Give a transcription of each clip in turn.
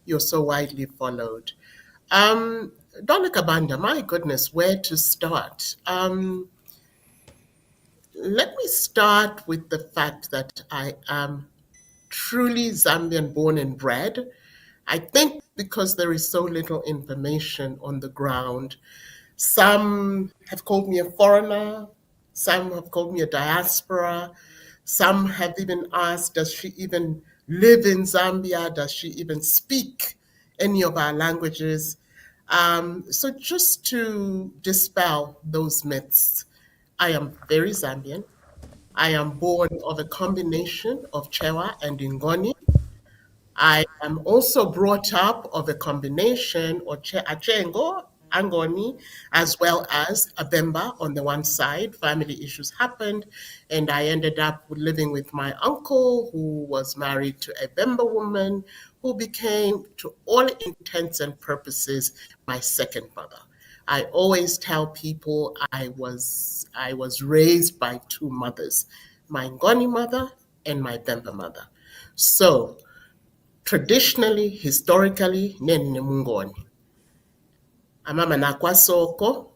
you're so widely followed. DOLIKA BANDA, my goodness, where to start? Let me start with the fact that I am truly Zambian born and bred. I think because there is so little information on the ground, some have called me a foreigner, some have called me a diaspora, some have even asked, does she even live in Zambia? Does she even speak any of our languages? So just to dispel those myths, I am very Zambian. I am born of a combination of Chewa and Ngoni. I am also brought up of a combination of Achengo, Angoni, as well as a Bemba on the one side. Family issues happened, and I ended up living with my uncle, who was married to a Bemba woman, who became, to all intents and purposes, my second mother. I always tell people I was raised by two mothers, my Ngoni mother and my Bemba mother. So traditionally, historically, neni ni Mungoni. Amama nakwasoko,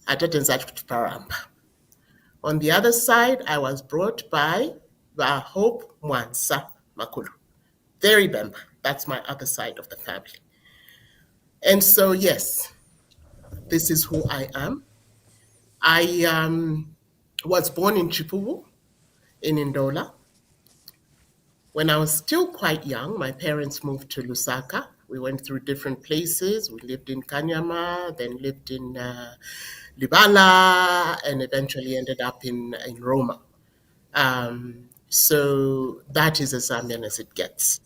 atete nzatu kutuparamba. On the other side, I was brought by Hope Mwansa Makulu. Very Bemba. That's my other side of the family. And so, yes, this is who I am. I was born in Chipuwu, in Ndola. When I was still quite young, my parents moved to Lusaka. We went through different places. We lived in Kanyama, then lived in Libala, and eventually ended up in Roma. So that is as Zambian as it gets.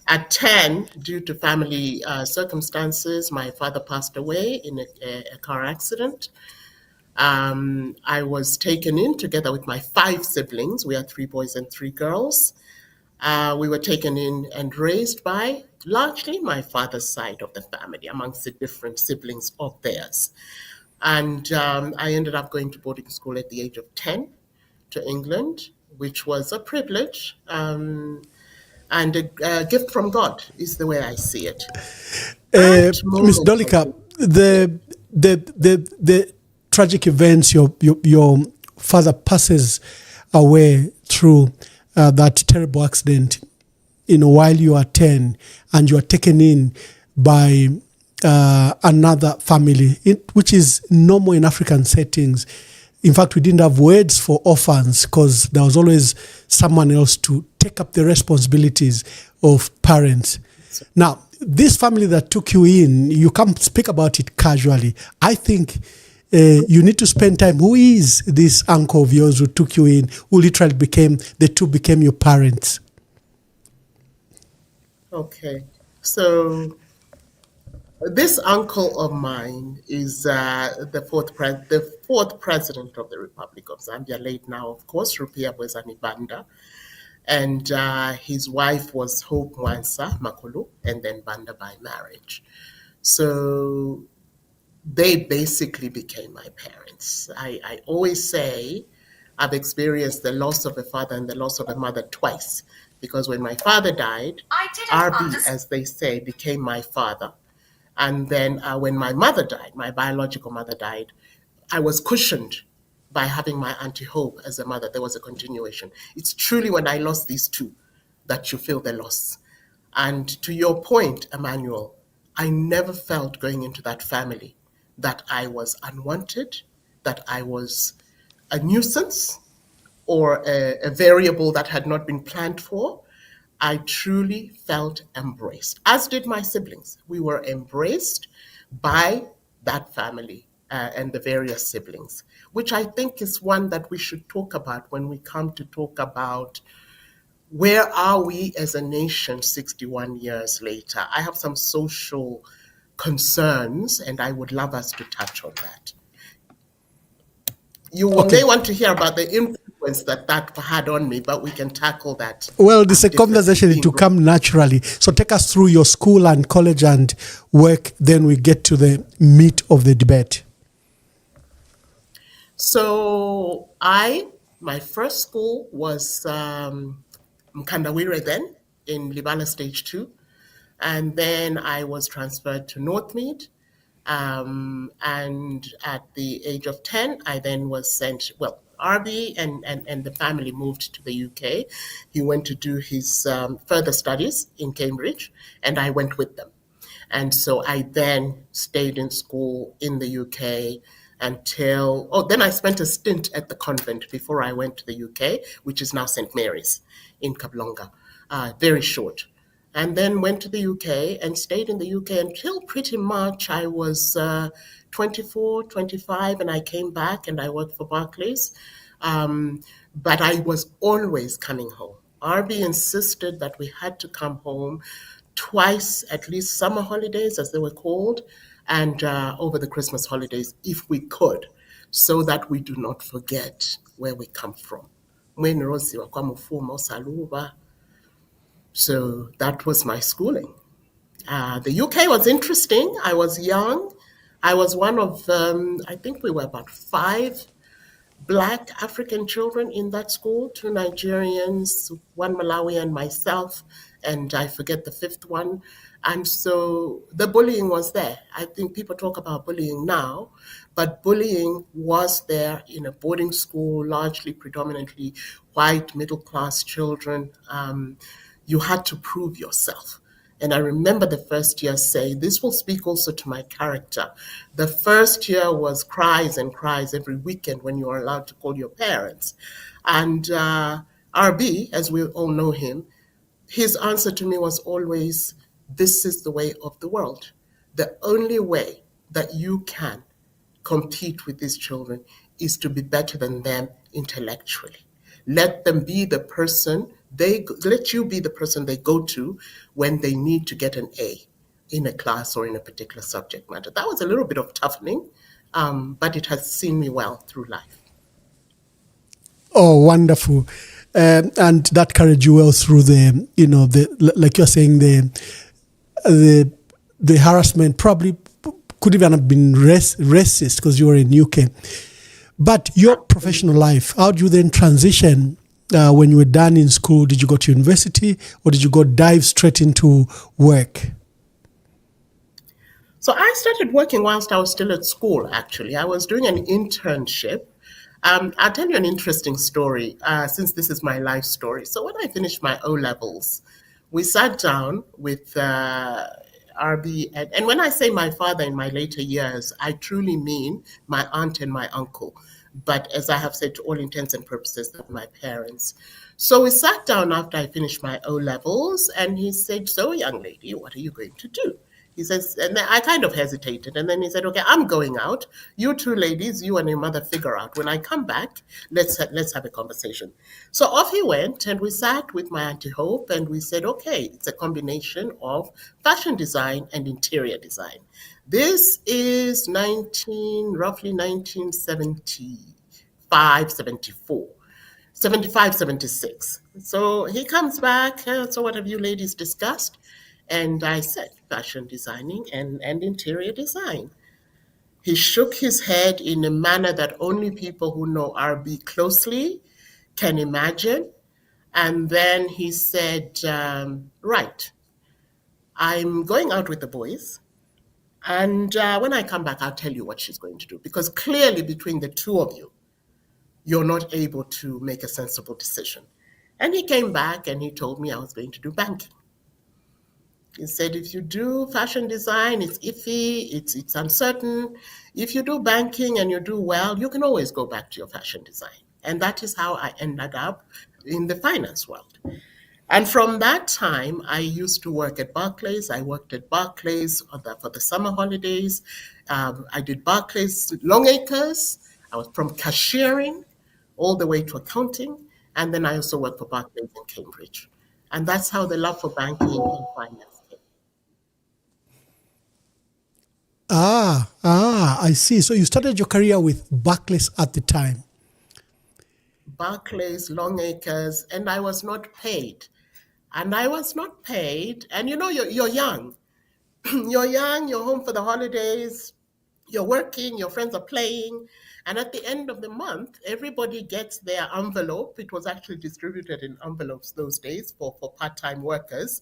At 10, due to family circumstances, my father passed away in a car accident. I was taken in together with my 5 siblings. We are 3 boys and 3 girls. We were taken in and raised by largely my father's side of the family, amongst the different siblings of theirs. And I ended up going to boarding school at the age of 10 to England, which was a privilege and a gift from God, is the way I see it. Miss DOLIKA, the tragic events your father passes away through that terrible accident, while you are 10 and you are taken in by another family, which is normal in African settings. In fact, we didn't have words for orphans because there was always someone else to take up the responsibilities of parents. Now, this family that took you in, you can't speak about it casually. I think you need to spend time. Who is this uncle of yours who took you in, who literally became your parents? Okay. So this uncle of mine is the fourth president of the Republic of Zambia, late now, of course, Rupia Banda. And his wife was Hope Mwansa Makulu, and then Banda by marriage. So they basically became my parents. I always say I've experienced the loss of a father and the loss of a mother twice, because when my father died, RB, as they say, became my father. And then when my mother died, my biological mother died, I was cushioned by having my Auntie Hope as a mother. There was a continuation. It's truly when I lost these two that you feel the loss. And to your point, Emmanuel, I never felt going into that family that I was unwanted, that I was a nuisance or a variable that had not been planned for. I truly felt embraced, as did my siblings. We were embraced by that family and the various siblings, which I think is one that we should talk about when we come to talk about where are we as a nation 61 years later. I have some social concerns, and I would love us to touch on that. You may want to hear about the influence that had on me, but we can tackle that. Well, this is a conversation to come naturally. So take us through your school and college and work, then we get to the meat of the debate. So my first school was Mkandawire then, in Libala Stage 2. And then I was transferred to Northmead. And at the age of 10, I then was sent, well, RB and the family moved to the UK. He went to do his further studies in Cambridge, and I went with them. And so I then stayed in school in the UK until, oh, then I spent a stint at the convent before I went to the UK, which is now St. Mary's in Kablonga, very short. And then went to the UK and stayed in the UK until pretty much I was 24, 25, and I came back and I worked for Barclays. Um, but I was always coming home. RB insisted that we had to come home twice, at least summer holidays, as they were called, and over the Christmas holidays, if we could, so that we do not forget where we come from. So that was my schooling. The UK was interesting. I was young. I was one of, I think we were about five Black African children in that school, two Nigerians, one Malawian, myself, and I forget the fifth one. And so the bullying was there. I think people talk about bullying now, but bullying was there in a boarding school, largely predominantly white middle class children. You had to prove yourself. And I remember the first year saying, this will speak also to my character. The first year was cries and cries every weekend when you were allowed to call your parents. And RB, as we all know him, his answer to me was always, this is the way of the world. The only way that you can compete with these children is to be better than them intellectually. Let them be the person let you be the person they go to when they need to get an A in a class or in a particular subject matter. That was a little bit of toughening, but it has seen me well through life. Oh, wonderful. And that carried you well through like you're saying, the harassment probably could even have been racist because you were in UK. But your professional life, how do you then transition when you were done in school? Did you go to university or did you go dive straight into work? So I started working whilst I was still at school, actually. I was doing an internship. I'll tell you an interesting story, since this is my life story. So when I finished my O levels, we sat down with RB, and when I say my father in my later years, I truly mean my aunt and my uncle. But as I have said, to all intents and purposes, they're my parents. So we sat down after I finished my O levels, and he said, "So, young lady, what are you going to do?" He says, and then I kind of hesitated. And then he said, "Okay, I'm going out. You two ladies, you and your mother figure out. When I come back, let's have a conversation." So off he went, and we sat with my Auntie Hope, and we said, "Okay, it's a combination of fashion design and interior design." This is roughly 1975, 74. 75, 76. So he comes back, "So what have you ladies discussed?" And I said, "Fashion designing and interior design." He shook his head in a manner that only people who know RB closely can imagine. And then he said, "Right, I'm going out with the boys. And when I come back, I'll tell you what she's going to do. Because clearly between the two of you, you're not able to make a sensible decision." And he came back and he told me I was going to do banking. He said, "If you do fashion design, it's iffy, it's uncertain. If you do banking and you do well, you can always go back to your fashion design." And that is how I ended up in the finance world. And from that time, I used to work at Barclays. I worked at Barclays for the summer holidays. I did Barclays Long Acres. I was from cashiering all the way to accounting. And then I also worked for Barclays in Cambridge. And that's how the love for banking and finance came. I see. So you started your career with Barclays at the time. Barclays, Long Acres, and I was not paid. And I was not paid. And you're young. You're young, you're home for the holidays. You're working, your friends are playing, and at the end of the month, everybody gets their envelope. It was actually distributed in envelopes those days for part-time workers,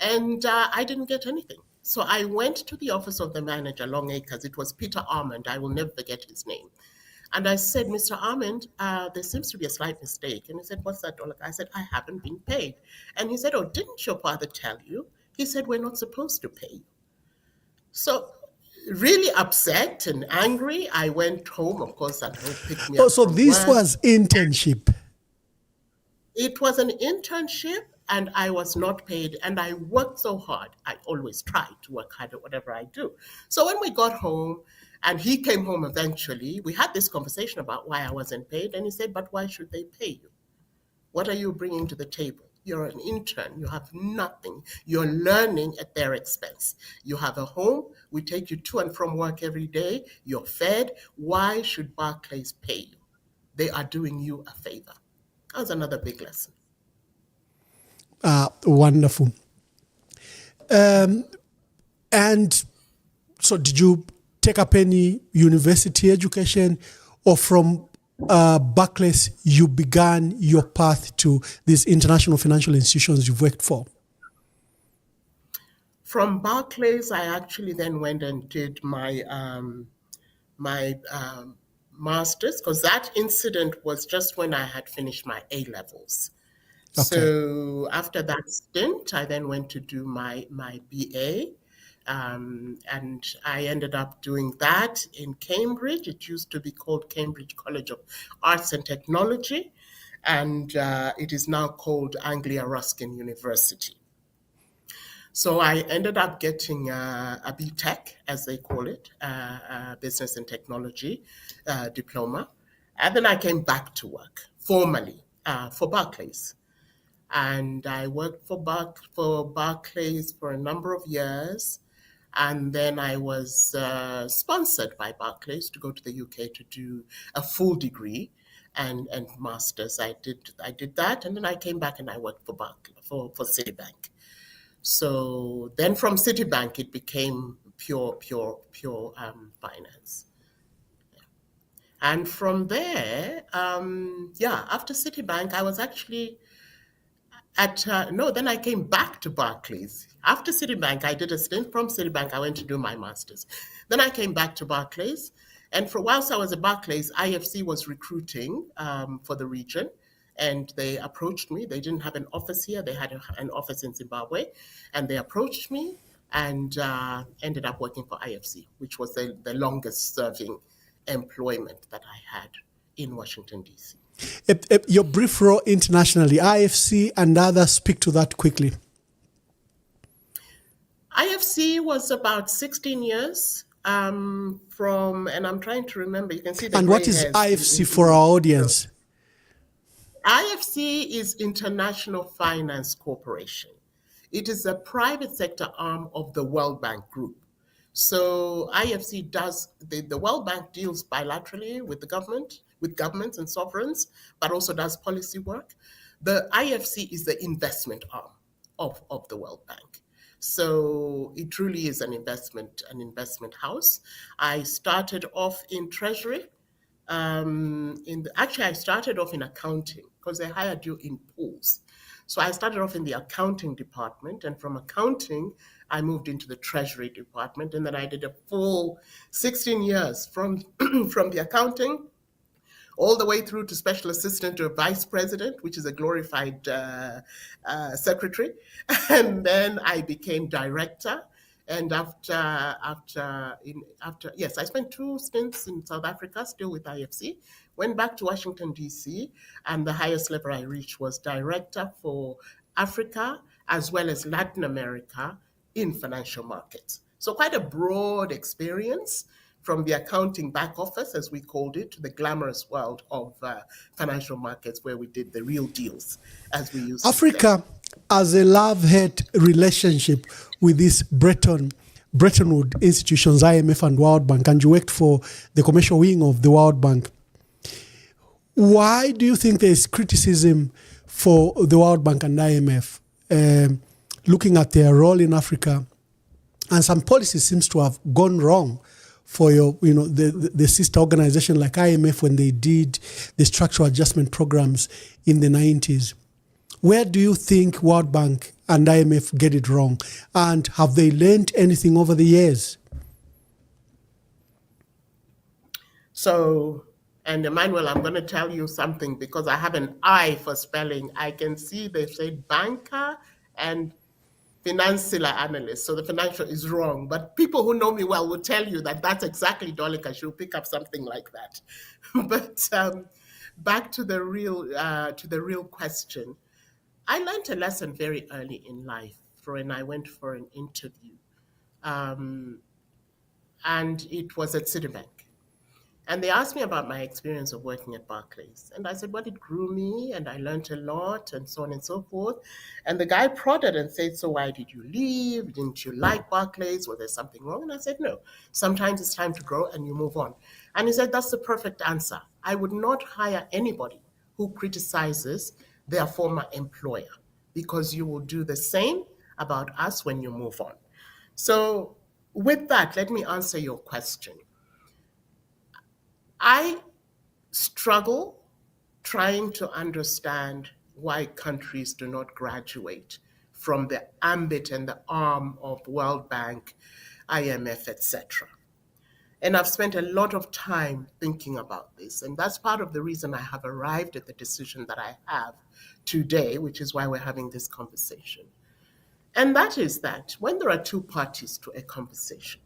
and I didn't get anything. So I went to the office of the manager, Long Acres. It was Peter Armand. I will never forget his name. And I said, Mr. Armand, there seems to be a slight mistake. And he said, what's that, Dolika? I said, I haven't been paid. And he said, oh, didn't your father tell you? He said, we're not supposed to pay you. So really upset and angry, I went home. Of course, that whole picked me Oh, up so from this work. was internship. It was an internship and I was not paid. And I worked so hard. I always try to work hard at whatever I do. So when we got home and he came home eventually, we had this conversation about why I wasn't paid. And he said, but why should they pay you? What are you bringing to the table? You're an intern. You have nothing. You're learning at their expense. You have a home. We take you to and from work every day. You're fed. Why should Barclays pay you? They are doing you a favor. That was another big lesson. Wonderful. And so did you take up any university education, or from Barclays you began your path to these international financial institutions you've worked for? From Barclays, I actually then went and did my master's, because that incident was just when I had finished my A levels. Okay. So after that stint, I then went to do my BA. And I ended up doing that in Cambridge. It used to be called Cambridge College of Arts and Technology, and it is now called Anglia Ruskin University. So I ended up getting a BTech, as they call it, Business and Technology diploma. And then I came back to work formally for Barclays. And I worked for Barclays for a number of years. And then I was sponsored by Barclays to go to the UK to do a full degree and master's. I did that, and then I came back and I worked for Citibank. So then from Citibank, it became pure finance. And from there, after Citibank, I was actually then I came back to Barclays. After Citibank, I did a stint. From Citibank, I went to do my master's. Then I came back to Barclays. And for whilst I was at Barclays, IFC was recruiting for the region. And they approached me. They didn't have an office here. They had an office in Zimbabwe. And they approached me and ended up working for IFC, which was the longest serving employment that I had in Washington, D.C. Your brief role internationally, IFC and others, speak to that quickly. IFC was about 16 years and I'm trying to remember, you can see the And what is IFC for our audience? IFC is International Finance Corporation. It is a private sector arm of the World Bank Group. So IFC does, the World Bank deals bilaterally with the government, with governments and sovereigns, but also does policy work. The IFC is the investment arm of the World Bank. So it truly is an investment house. I started off in Treasury. I started off in accounting because they hired you in pools. So I started off in the accounting department, and from accounting, I moved into the Treasury department, and then I did a full 16 years from the accounting all the way through to special assistant to a vice president, which is a glorified secretary. And then I became director. And I spent 2 stints in South Africa, still with IFC, went back to Washington, D.C., and the highest level I reached was director for Africa as well as Latin America in financial markets. So quite a broad experience from the accounting back office, as we called it, to the glamorous world of financial markets, where we did the real deals, as we used Africa as a love-hate relationship with these Bretton Woods institutions, IMF and World Bank, and you worked for the commercial wing of the World Bank. Why do you think there is criticism for the World Bank and IMF looking at their role in Africa? And some policies seems to have gone wrong for your, the sister organization like IMF when they did the structural adjustment programs in the 90s. Where do you think World Bank and IMF get it wrong? And have they learned anything over the years? So, and Emmanuel, I'm going to tell you something because I have an eye for spelling. I can see they say banker and financial analyst. So the financial is wrong. But people who know me well will tell you that that's exactly DOLIKA. She'll pick up something like that. But back to the real question. I learned a lesson very early in life when I went for an interview. And it was at Citibank. And they asked me about my experience of working at Barclays. And I said, well, it grew me and I learned a lot and so on and so forth. And the guy prodded and said, so why did you leave? Didn't you like Barclays? Was there something wrong? And I said, no, sometimes it's time to grow and you move on. And he said, that's the perfect answer. I would not hire anybody who criticizes their former employer because you will do the same about us when you move on. So with that, let me answer your question. I struggle trying to understand why countries do not graduate from the ambit and the arm of World Bank, IMF, etc. And I've spent a lot of time thinking about this. And that's part of the reason I have arrived at the decision that I have today, which is why we're having this conversation. And that is that when there are two parties to a conversation,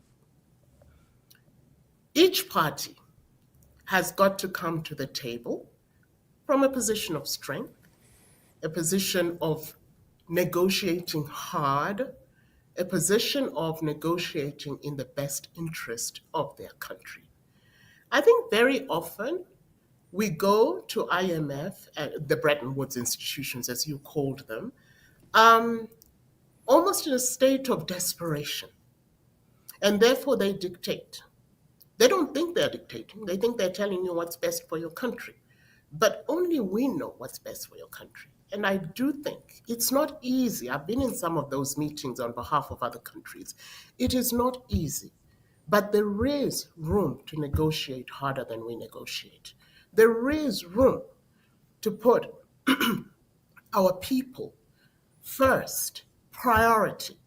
each party has got to come to the table from a position of strength, a position of negotiating hard, a position of negotiating in the best interest of their country. I think very often we go to IMF, the Bretton Woods institutions, as you called them, almost in a state of desperation. And therefore they dictate. They don't think they're dictating. They think they're telling you what's best for your country. But only we know what's best for your country. And I do think it's not easy. I've been in some of those meetings on behalf of other countries. It is not easy. But there is room to negotiate harder than we negotiate. There is room to put our people first, priority.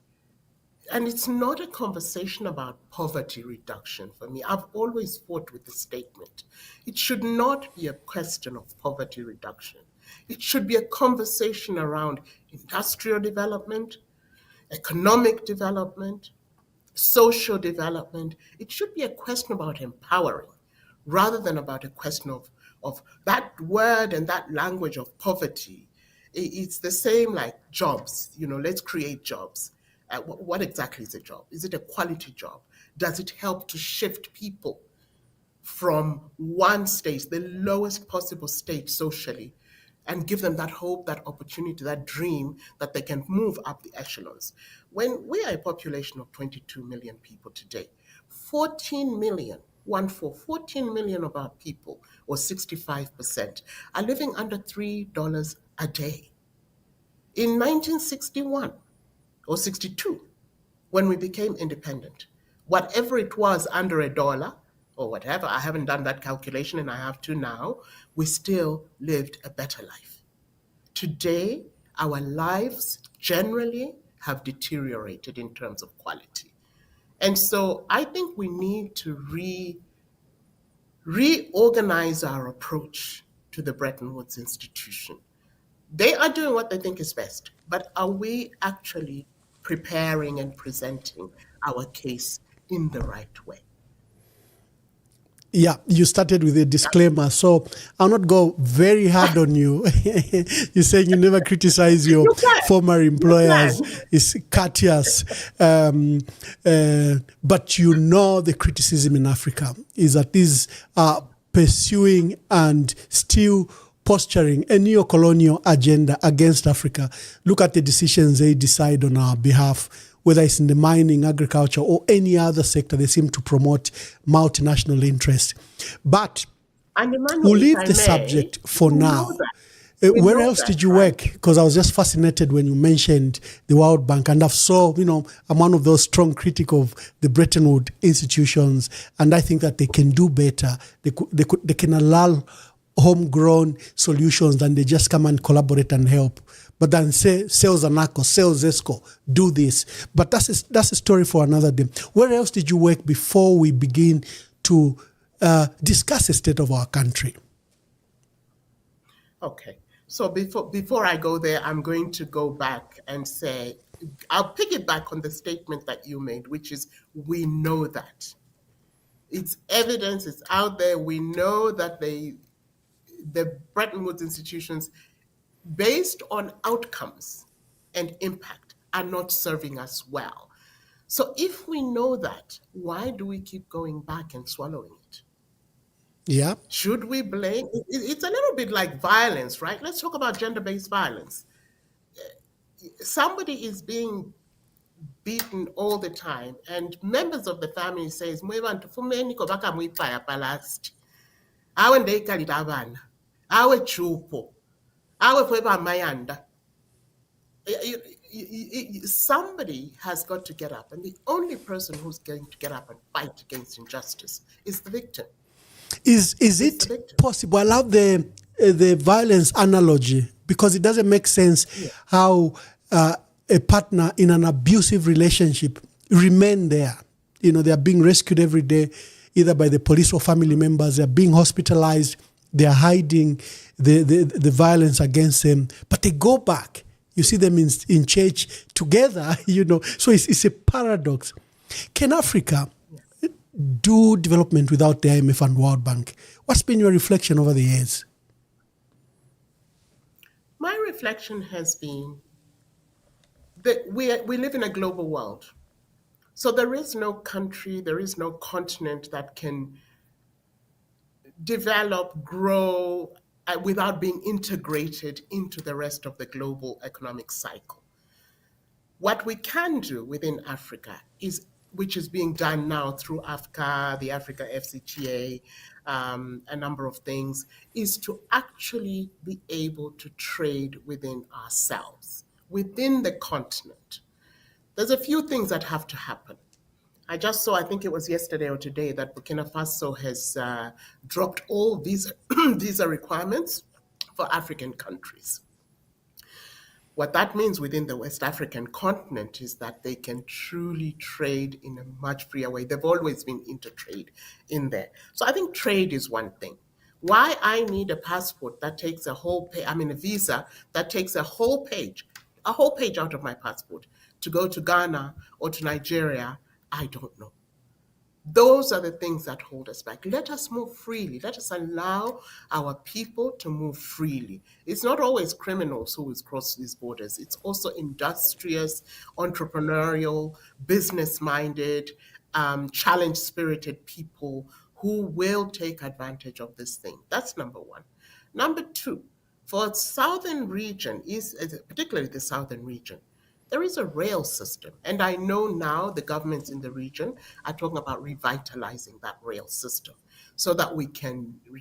And it's not a conversation about poverty reduction for me. I've always fought with the statement. It should not be a question of poverty reduction. It should be a conversation around industrial development, economic development, social development. It should be a question about empowering rather than about a question of that word and that language of poverty. It's the same like jobs, let's create jobs. What exactly is a job? Is it a quality job? Does it help to shift people from one stage, the lowest possible stage socially, and give them that hope, that opportunity, that dream that they can move up the echelons? When we are a population of 22 million people today, 14 million of our people, or 65%, are living under $3 a day. In 1961, or 62, when we became independent, whatever it was under $1 or whatever, I haven't done that calculation and I have to now, we still lived a better life. Today, our lives generally have deteriorated in terms of quality. And so I think we need to reorganize our approach to the Bretton Woods institution. They are doing what they think is best, but are we actually preparing and presenting our case in the right way? Yeah, you started with a disclaimer, so I'll not go very hard on you. You're saying you never criticize your former employers. It's courteous. But you know the criticism in Africa is that these are pursuing and still posturing a neo-colonial agenda against Africa. Look at the decisions they decide on our behalf, whether it's in the mining, agriculture, or any other sector. They seem to promote multinational interest. But Emmanuel, we'll leave the subject for now. We Where know else that, did you right? work? Because I was just fascinated when you mentioned the World Bank, and I've saw, I'm one of those strong critic of the Bretton Woods institutions, and I think that they can do better. They can allow homegrown solutions than they just come and collaborate and help. But then say, sales Anaco, sales Esco, do this. But that's a story for another day. Where else did you work before we begin to discuss the state of our country? Okay. So before I go there, I'm going to go back and say, I'll piggyback on the statement that you made, which is we know that. It's evidence, it's out there. We know that the Bretton Woods institutions, based on outcomes and impact, are not serving us well. So if we know that, why do we keep going back and swallowing it? Yeah. Should we blame? It's a little bit like violence, right? Let's talk about gender-based violence. Somebody is being beaten all the time, and members of the family says, "Mwebantu fumeni ko baka mwipaya palasti. Awe ndeikalira abana. Awe chupo. Awe fweba mayanda." Somebody has got to get up, and the only person who's going to get up and fight against injustice is the victim. Is it possible? I love the violence analogy, because it doesn't make sense how a partner in an abusive relationship remain there. They are being rescued every day, either by the police or family members. They are being hospitalized. They are hiding the violence against them, but they go back. You see them in church together. So it's a paradox. Can Africa do development without the IMF and World Bank? What's been your reflection over the years? My reflection has been that we live in a global world. So there is no country, there is no continent that can develop, grow without being integrated into the rest of the global economic cycle. What we can do within Africa is, which is being done now through AFCA, the Africa FCTA, a number of things, is to actually be able to trade within ourselves, within the continent. There's a few things that have to happen. I just saw, I think it was yesterday or today, that Burkina Faso has dropped all visa requirements for African countries. What that means within the West African continent is that they can truly trade in a much freer way. They've always been into trade in there. So I think trade is one thing. Why I need a passport that takes a visa that takes a whole page out of my passport to go to Ghana or to Nigeria, I don't know. Those are the things that hold us back. Let us move freely. Let us allow our people to move freely. It's not always criminals who will cross these borders. It's also industrious, entrepreneurial, business-minded, challenge-spirited people who will take advantage of this thing. That's number one. Number two, for southern region, particularly the southern region, there is a rail system. And I know now the governments in the region are talking about revitalizing that rail system so that we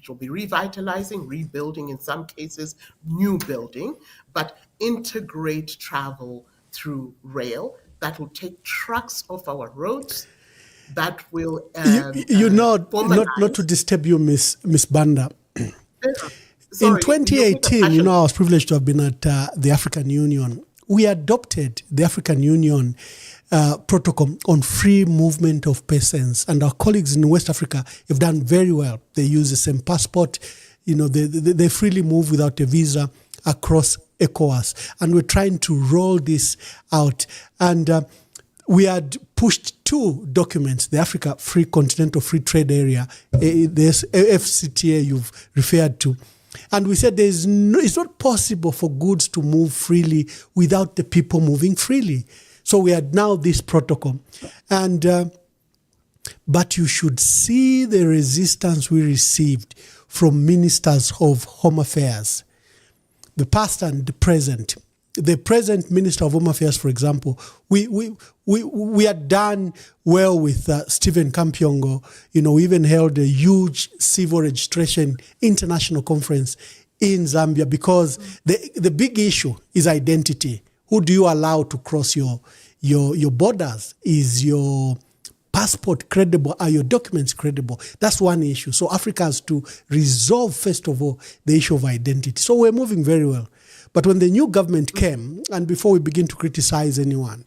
will be revitalizing, rebuilding in some cases, new building, but integrate travel through rail that will take trucks off our roads, that will not to disturb you, Miss Banda. Sorry, in 2018, I was privileged to have been at the African Union. We adopted the African Union protocol on free movement of persons, and our colleagues in West Africa have done very well. They use the same passport, they freely move without a visa across ECOWAS, and we're trying to roll this out. And we had pushed two documents: the Africa Free Continental Free Trade Area, the FCTA you've referred to. And we said it's not possible for goods to move freely without the people moving freely. So we had now this protocol. And but you should see the resistance we received from ministers of Home Affairs, the past and the present. The present Minister of Home Affairs, for example, we had done well with Stephen Kampiongo. We even held a huge civil registration international conference in Zambia because the big issue is identity. Who do you allow to cross your borders? Is your passport credible? Are your documents credible? That's one issue. So Africa has to resolve, first of all, the issue of identity. So we're moving very well. But when the new government came, and before we begin to criticize anyone,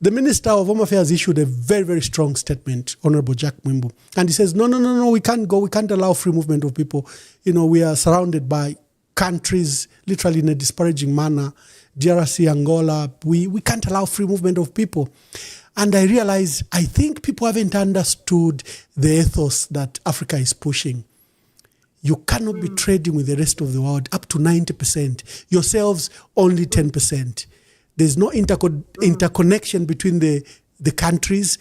the Minister of Home Affairs issued a very, very strong statement, Honorable Jack Mwimbu. And he says, no, we can't go. We can't allow free movement of people. We are surrounded by countries, literally in a disparaging manner, DRC, Angola. We can't allow free movement of people. And I realized, I think people haven't understood the ethos that Africa is pushing. You cannot be trading with the rest of the world up to 90%. Yourselves, only 10%. There's no interconnection between the countries.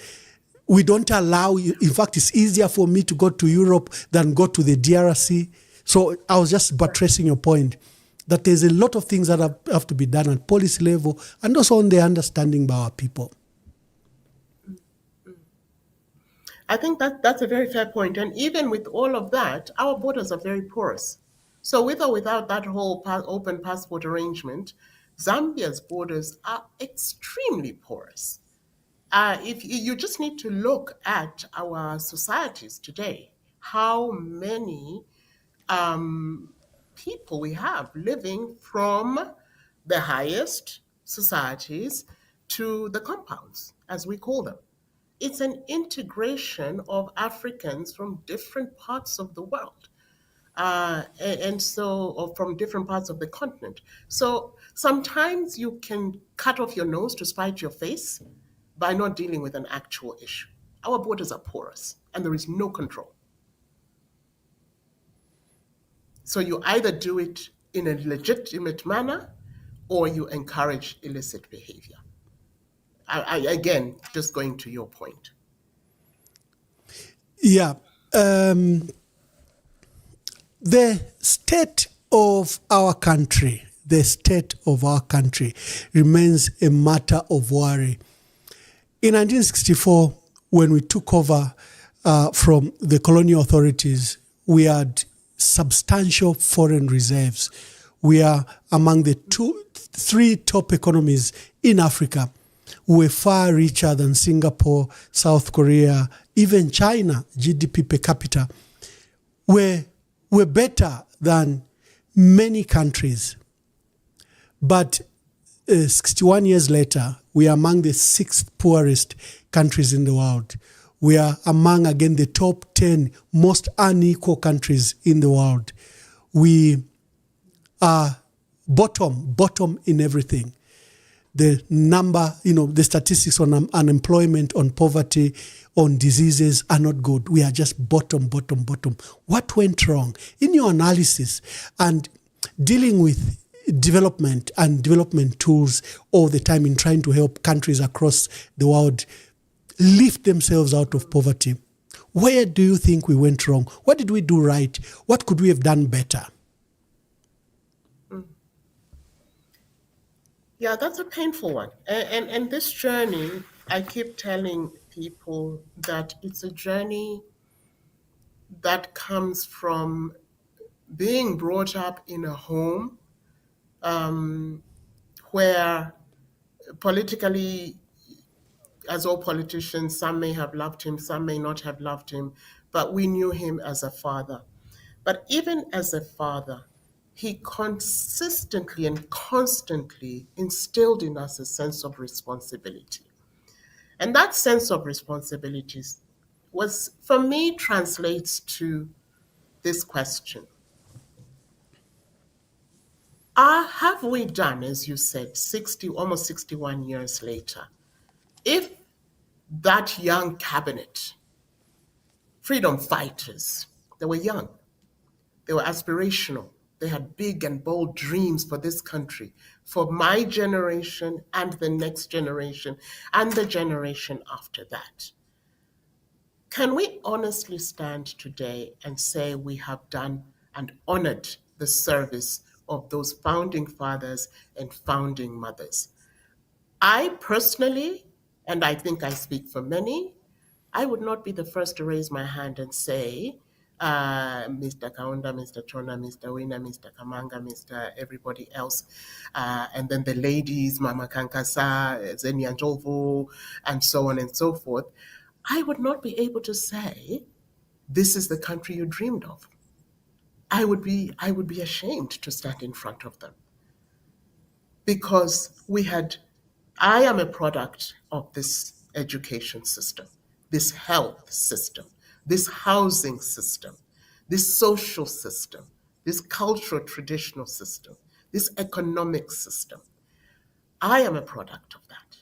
We don't allow you. In fact, it's easier for me to go to Europe than go to the DRC. So I was just buttressing your point that there's a lot of things that have to be done at policy level and also on the understanding by our people. I think that's a very fair point. And even with all of that, our borders are very porous. So with or without that whole open passport arrangement, Zambia's borders are extremely porous. If you just need to look at our societies today, how many people we have living from the highest societies to the compounds, as we call them. It's an integration of Africans from different parts of the world. Or from different parts of the continent. So sometimes you can cut off your nose to spite your face by not dealing with an actual issue. Our borders are porous and there is no control. So you either do it in a legitimate manner or you encourage illicit behavior. Again, just going to your point. Yeah. The state of our country remains a matter of worry. In 1964, when we took over from the colonial authorities, we had substantial foreign reserves. We are among the three top economies in Africa. We're far richer than Singapore, South Korea, even China, GDP per capita. We're better than many countries. But 61 years later, we are among the sixth poorest countries in the world. We are among, again, the top 10 most unequal countries in the world. We are bottom in everything. The number, the statistics on unemployment, on poverty, on diseases are not good. We are just bottom. What went wrong? In your analysis and dealing with development and development tools all the time in trying to help countries across the world lift themselves out of poverty, where do you think we went wrong? What did we do right? What could we have done better? Yeah, that's a painful one. And this journey, I keep telling people that it's a journey that comes from being brought up in a home where politically, as all politicians, some may have loved him, some may not have loved him, but we knew him as a father. But even as a father, he consistently and constantly instilled in us a sense of responsibility. And that sense of responsibilities for me, translates to this question. Have we done, as you said, almost 61 years later, if that young cabinet, freedom fighters, they were young, they were aspirational, they had big and bold dreams for this country, for my generation and the next generation and the generation after that. Can we honestly stand today and say we have done and honored the service of those founding fathers and founding mothers? I personally, and I think I speak for many, I would not be the first to raise my hand and say Mr. Kaunda, Mr. Chona, Mr. Wina, Mr. Kamanga, Mr. everybody else, and then the ladies, Mama Kankasa, Zeni Anjovu, and so on and so forth, I would not be able to say, this is the country you dreamed of. I would be ashamed to stand in front of them because I am a product of this education system, this health system, this housing system, this social system, this cultural traditional system, this economic system. I am a product of that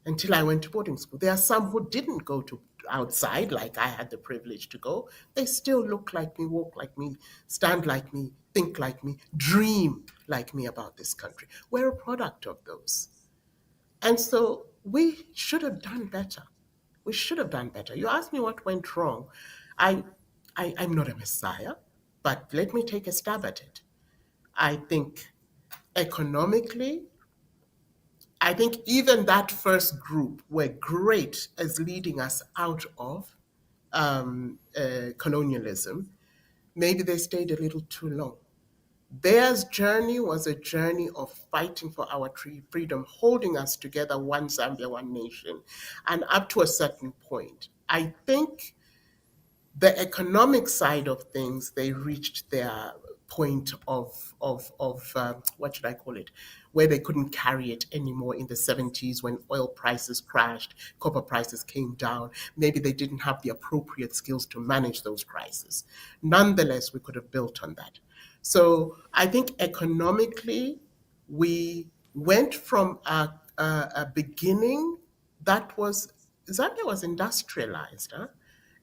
until I went to boarding school. There are some who didn't go to outside like I had the privilege to go. They still look like me, walk like me, stand like me, think like me, dream like me about this country. We're a product of those. And so we should have done better. We should have done better. You asked me what went wrong. I, I'm not a messiah, but let me take a stab at it. I think economically, I think even that first group were great as leading us out of colonialism. Maybe they stayed a little too long. Theirs journey was a journey of fighting for our freedom, holding us together, one Zambia, one nation. And up to a certain point, I think the economic side of things, they reached their point of what should I call it, where they couldn't carry it anymore in the 70s when oil prices crashed, copper prices came down. Maybe they didn't have the appropriate skills to manage those crises. Nonetheless, we could have built on that. So I think economically, we went from a beginning that was, Zambia was industrialized. Huh?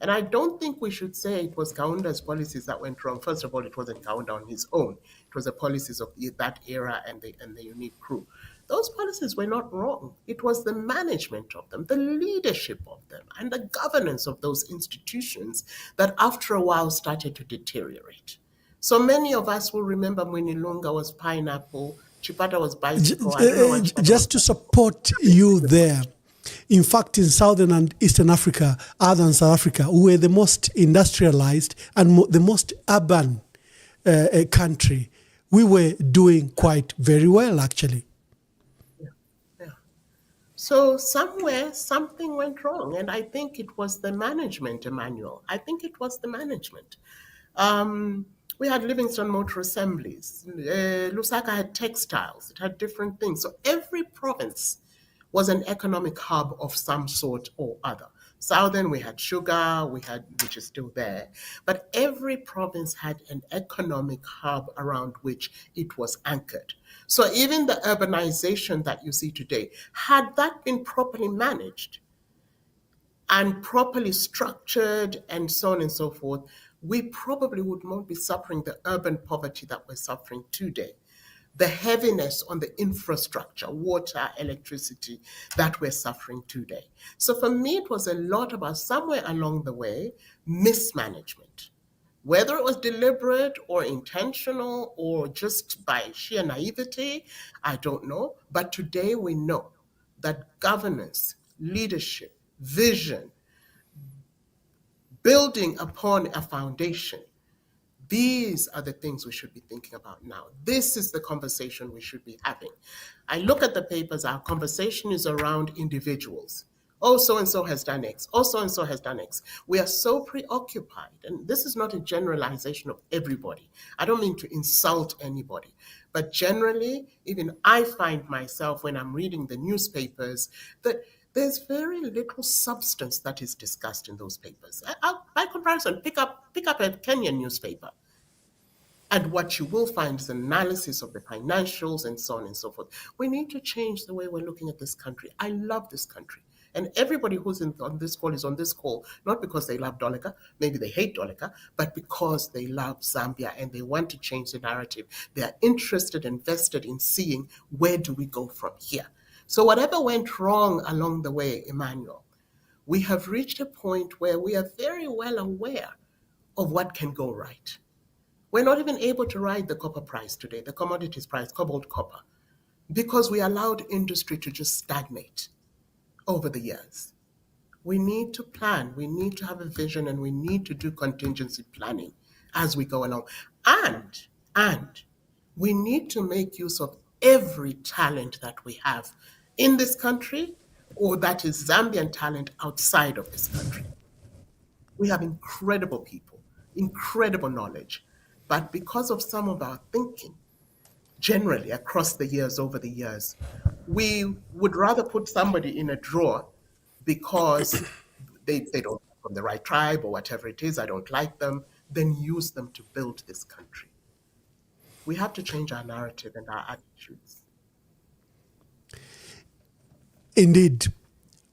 And I don't think we should say it was Kaunda's policies that went wrong. First of all, it wasn't Kaunda on his own. It was the policies of that era and the unique crew. Those policies were not wrong. It was the management of them, the leadership of them, and the governance of those institutions that after a while started to deteriorate. So many of us will remember Mwinilunga was pineapple, Chipata was bicycle. I don't know why Chipata was Just to support you there, in fact, in Southern and Eastern Africa, other than South Africa, we were the most industrialized and the most urban country. We were doing quite very well, actually. Yeah. So somewhere something went wrong, and I think it was the management, Emmanuel. I think it was the management. Um, we had Livingston Motor Assemblies. Lusaka had textiles. It had different things. So every province was an economic hub of some sort or other. Southern, we had sugar, which is still there, but every province had an economic hub around which it was anchored. So even the urbanization that you see today, had that been properly managed and properly structured and so on and so forth, we probably would not be suffering the urban poverty that we're suffering today, the heaviness on the infrastructure, water, electricity that we're suffering today. So for me, it was a lot about somewhere along the way, mismanagement. Whether it was deliberate or intentional or just by sheer naivety, I don't know. But today we know that governance, leadership, vision, building upon a foundation, these are the things we should be thinking about now. This is the conversation we should be having. I look at the papers, our conversation is around individuals. Oh, so and so has done X. Oh, so and so has done X. We are so preoccupied, and this is not a generalization of everybody. I don't mean to insult anybody, but generally, even I find myself when I'm reading the newspapers that there's very little substance that is discussed in those papers. By comparison, pick up a Kenyan newspaper. And what you will find is analysis of the financials and so on and so forth. We need to change the way we're looking at this country. I love this country. And everybody who's on this call is on this call, not because they love DOLIKA, maybe they hate DOLIKA, but because they love Zambia and they want to change the narrative. They are interested, invested in seeing where do we go from here. So whatever went wrong along the way, Emmanuel, we have reached a point where we are very well aware of what can go right. We're not even able to ride the copper price today, the commodities price, cobalt copper, because we allowed industry to just stagnate over the years. We need to plan, we need to have a vision, and we need to do contingency planning as we go along. And we need to make use of every talent that we have in this country or that is Zambian talent outside of this country. We have incredible people, incredible knowledge. But because of some of our thinking, generally across the years, over the years, we would rather put somebody in a drawer because they don't come from the right tribe or whatever it is, I don't like them, than use them to build this country. We have to change our narrative and our attitudes. Indeed,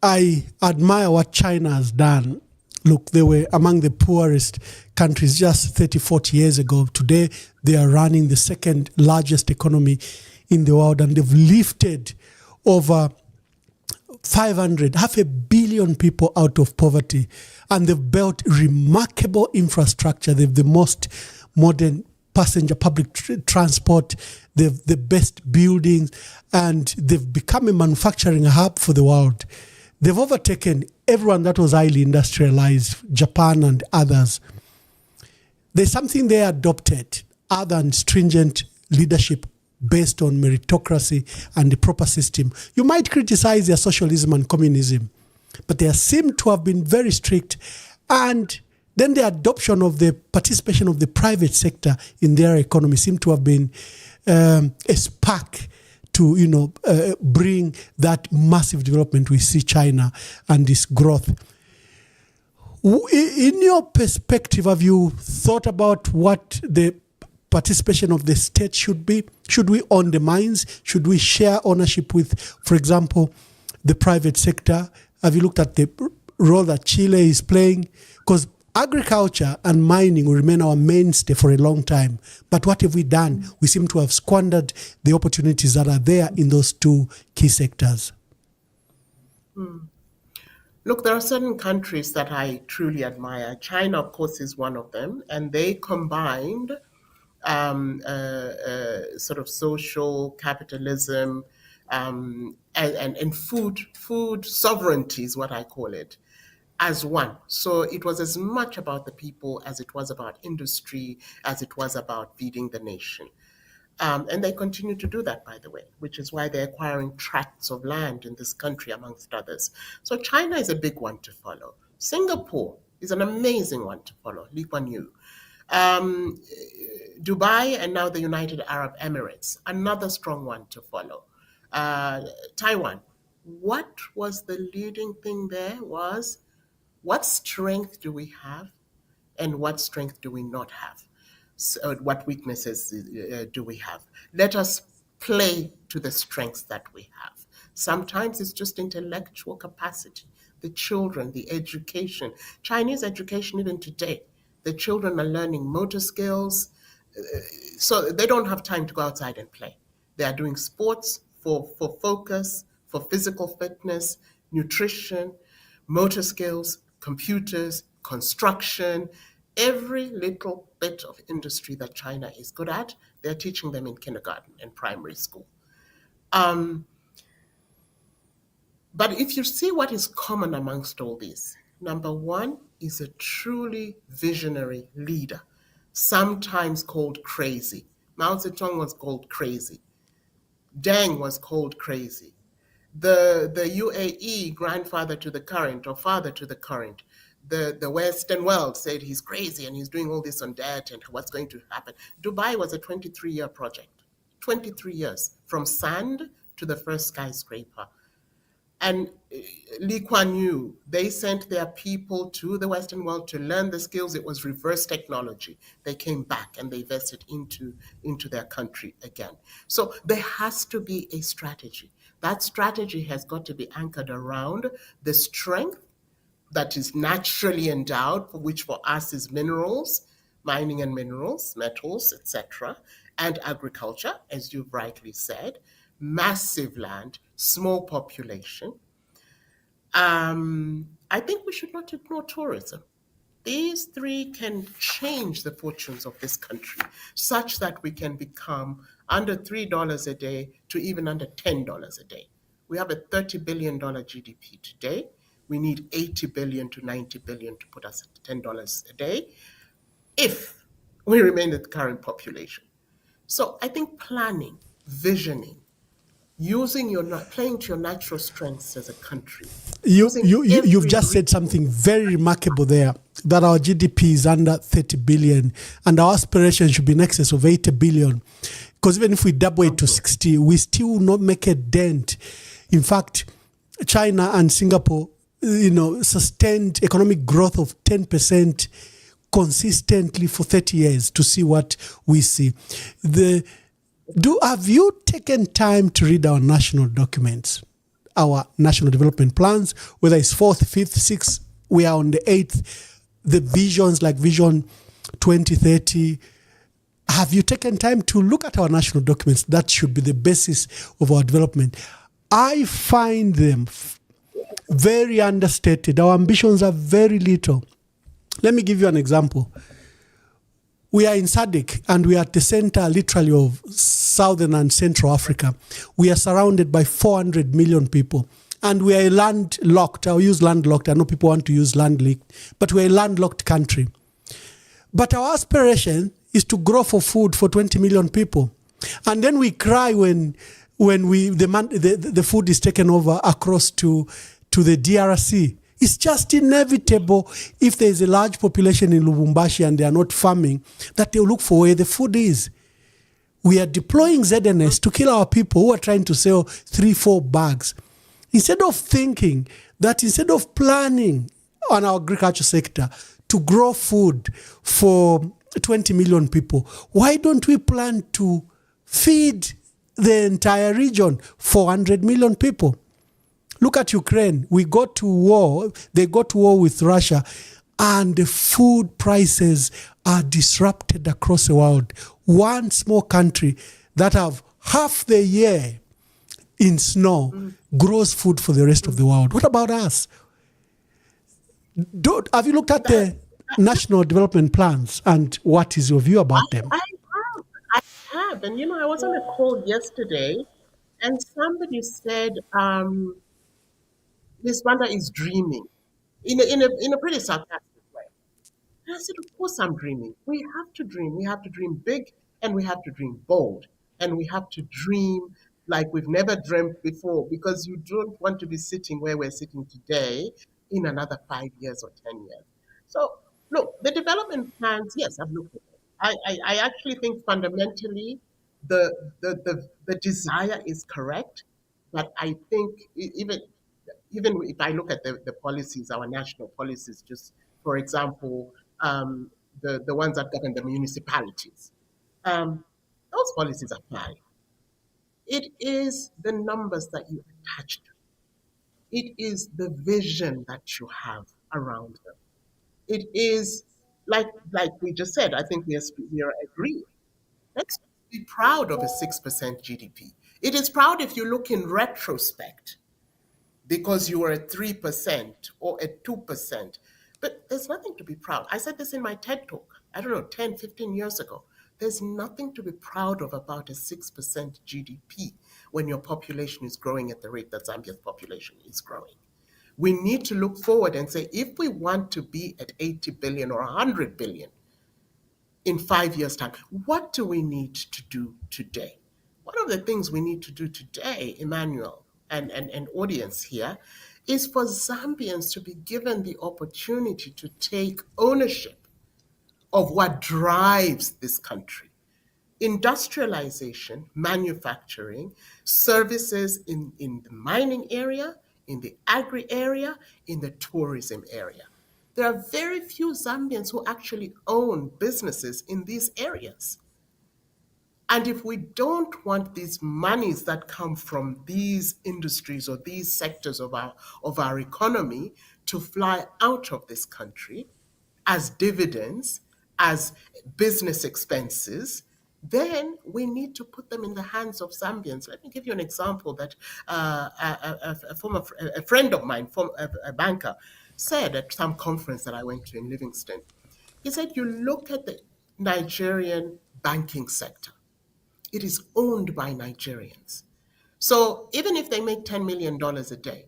I admire what China has done. Look, they were among the poorest countries just 30, 40 years ago. Today, they are running the second largest economy in the world, and they've lifted over 500, half a billion people out of poverty, and they've built remarkable infrastructure. They have the most modern passenger public transport, they've the best buildings, and they've become a manufacturing hub for the world. They've overtaken everyone that was highly industrialized, Japan and others. There's something they adopted other than stringent leadership based on meritocracy and the proper system. You might criticize their socialism and communism, but they seem to have been very strict. And then the adoption of the participation of the private sector in their economy seemed to have been a spark to bring that massive development we see China and this growth. In your perspective, have you thought about what the participation of the state should be? Should we own the mines? Should we share ownership with, for example, the private sector? Have you looked at the role that Chile is playing? Because agriculture and mining will remain our mainstay for a long time. But what have we done? We seem to have squandered the opportunities that are there in those two key sectors. Look, there are certain countries that I truly admire. China, of course, is one of them, and they combined sort of social capitalism and food sovereignty is what I call it, as one. So it was as much about the people as it was about industry, as it was about feeding the nation. And they continue to do that, by the way, which is why they're acquiring tracts of land in this country, amongst others. So China is a big one to follow. Singapore is an amazing one to follow, Lee Kuan Yew. Dubai and now the United Arab Emirates, another strong one to follow. Taiwan. What was the leading thing there was, what strength do we have and what strength do we not have? So what weaknesses do we have? Let us play to the strengths that we have. Sometimes it's just intellectual capacity, the children, the education. Chinese education, even today, the children are learning motor skills, so they don't have time to go outside and play. They are doing sports for focus, for physical fitness, nutrition, motor skills, computers, construction, every little bit of industry that China is good at, they're teaching them in kindergarten and primary school. But if you see what is common amongst all these, number one is a truly visionary leader, sometimes called crazy. Mao Zedong was called crazy. Deng was called crazy. The UAE, grandfather to the current or father to the current, the Western world said he's crazy and he's doing all this on debt and what's going to happen. Dubai was a 23-year project, 23 years, from sand to the first skyscraper. And Lee Kuan Yew, they sent their people to the Western world to learn the skills. It was reverse technology. They came back and they invested into their country again. So there has to be a strategy. That strategy has got to be anchored around the strength that is naturally endowed, which for us is minerals, mining and minerals, metals, etc., and agriculture, as you've rightly said, massive land, small population. I think we should not ignore tourism. These three can change the fortunes of this country such that we can become under $3 a day to even under $10 a day. We have a $30 billion GDP today. we need 80 billion to 90 billion to put us at $10 a day if we remain at the current population. So I think planning, visioning, using playing to your natural strengths as a country, using You've every just said resource. something very remarkable there, that our GDP is under 30 billion and our aspiration should be in excess of 80 billion. Because even if we double it to 60, we still will not make a dent. In fact, China and Singapore, sustained economic growth of 10% consistently for 30 years to see what we see. Have you taken time to read our national documents, our national development plans, whether it's fourth, fifth, sixth, we are on the eighth, the visions like Vision 2030. Have you taken time to look at our national documents? That should be the basis of our development. I find them very understated. Our ambitions are very little. Let me give you an example. We are in SADC and we are at the center literally of Southern and Central Africa. We are surrounded by 400 million people and we are landlocked. I'll use landlocked. I know people want to use landlocked, but we're a landlocked country. But our aspiration is to grow for food for 20 million people. And then we cry when the food is taken over across to the DRC. It's just inevitable if there is a large population in Lubumbashi and they are not farming, that they'll look for where the food is. We are deploying ZNS to kill our people who are trying to sell 3-4 bags. Instead of thinking that, instead of planning on our agriculture sector to grow food for 20 million people, why don't we plan to feed the entire region, 400 million people? Look at Ukraine. They go to war with Russia, and the food prices are disrupted across the world. One small country that have half the year in snow grows food for the rest of the world. What about us? Have you looked at the national development plans, and what is your view about them? I have. And I was on a call yesterday and somebody said, Miss Wanda is dreaming in a pretty sarcastic way. And I said, of course I'm dreaming. We have to dream. We have to dream big and we have to dream bold. And we have to dream like we've never dreamt before, because you don't want to be sitting where we're sitting today in another 5 years or 10 years. So, look, the development plans, yes, I've looked at them. I actually think fundamentally the desire is correct, but I think even if I look at the policies, our national policies, just for example, the ones that govern the municipalities, um, those policies apply. It is the numbers that you attach to. It is the vision that you have around them. It is like we just said. I think we are agreed. Let's be proud of a 6% GDP. It is proud if you look in retrospect because you were at 3% or at 2%. But there's nothing to be proud. I said this in my TED talk, I don't know, 10, 15 years ago. There's nothing to be proud of about a 6% GDP when your population is growing at the rate that Zambia's population is growing. We need to look forward and say, if we want to be at 80 billion or 100 billion in 5 years' time, what do we need to do today? One of the things we need to do today, Emmanuel and audience here, is for Zambians to be given the opportunity to take ownership of what drives this country. Industrialization, manufacturing, services in the mining area, in the agri area, in the tourism area. There are very few Zambians who actually own businesses in these areas. And if we don't want these monies that come from these industries or these sectors of our economy to fly out of this country as dividends, as business expenses, then we need to put them in the hands of Zambians. Let me give you an example that a friend of mine, a banker, said at some conference that I went to in Livingston. He said, you look at the Nigerian banking sector, it is owned by Nigerians. So even if they make $10 million a day,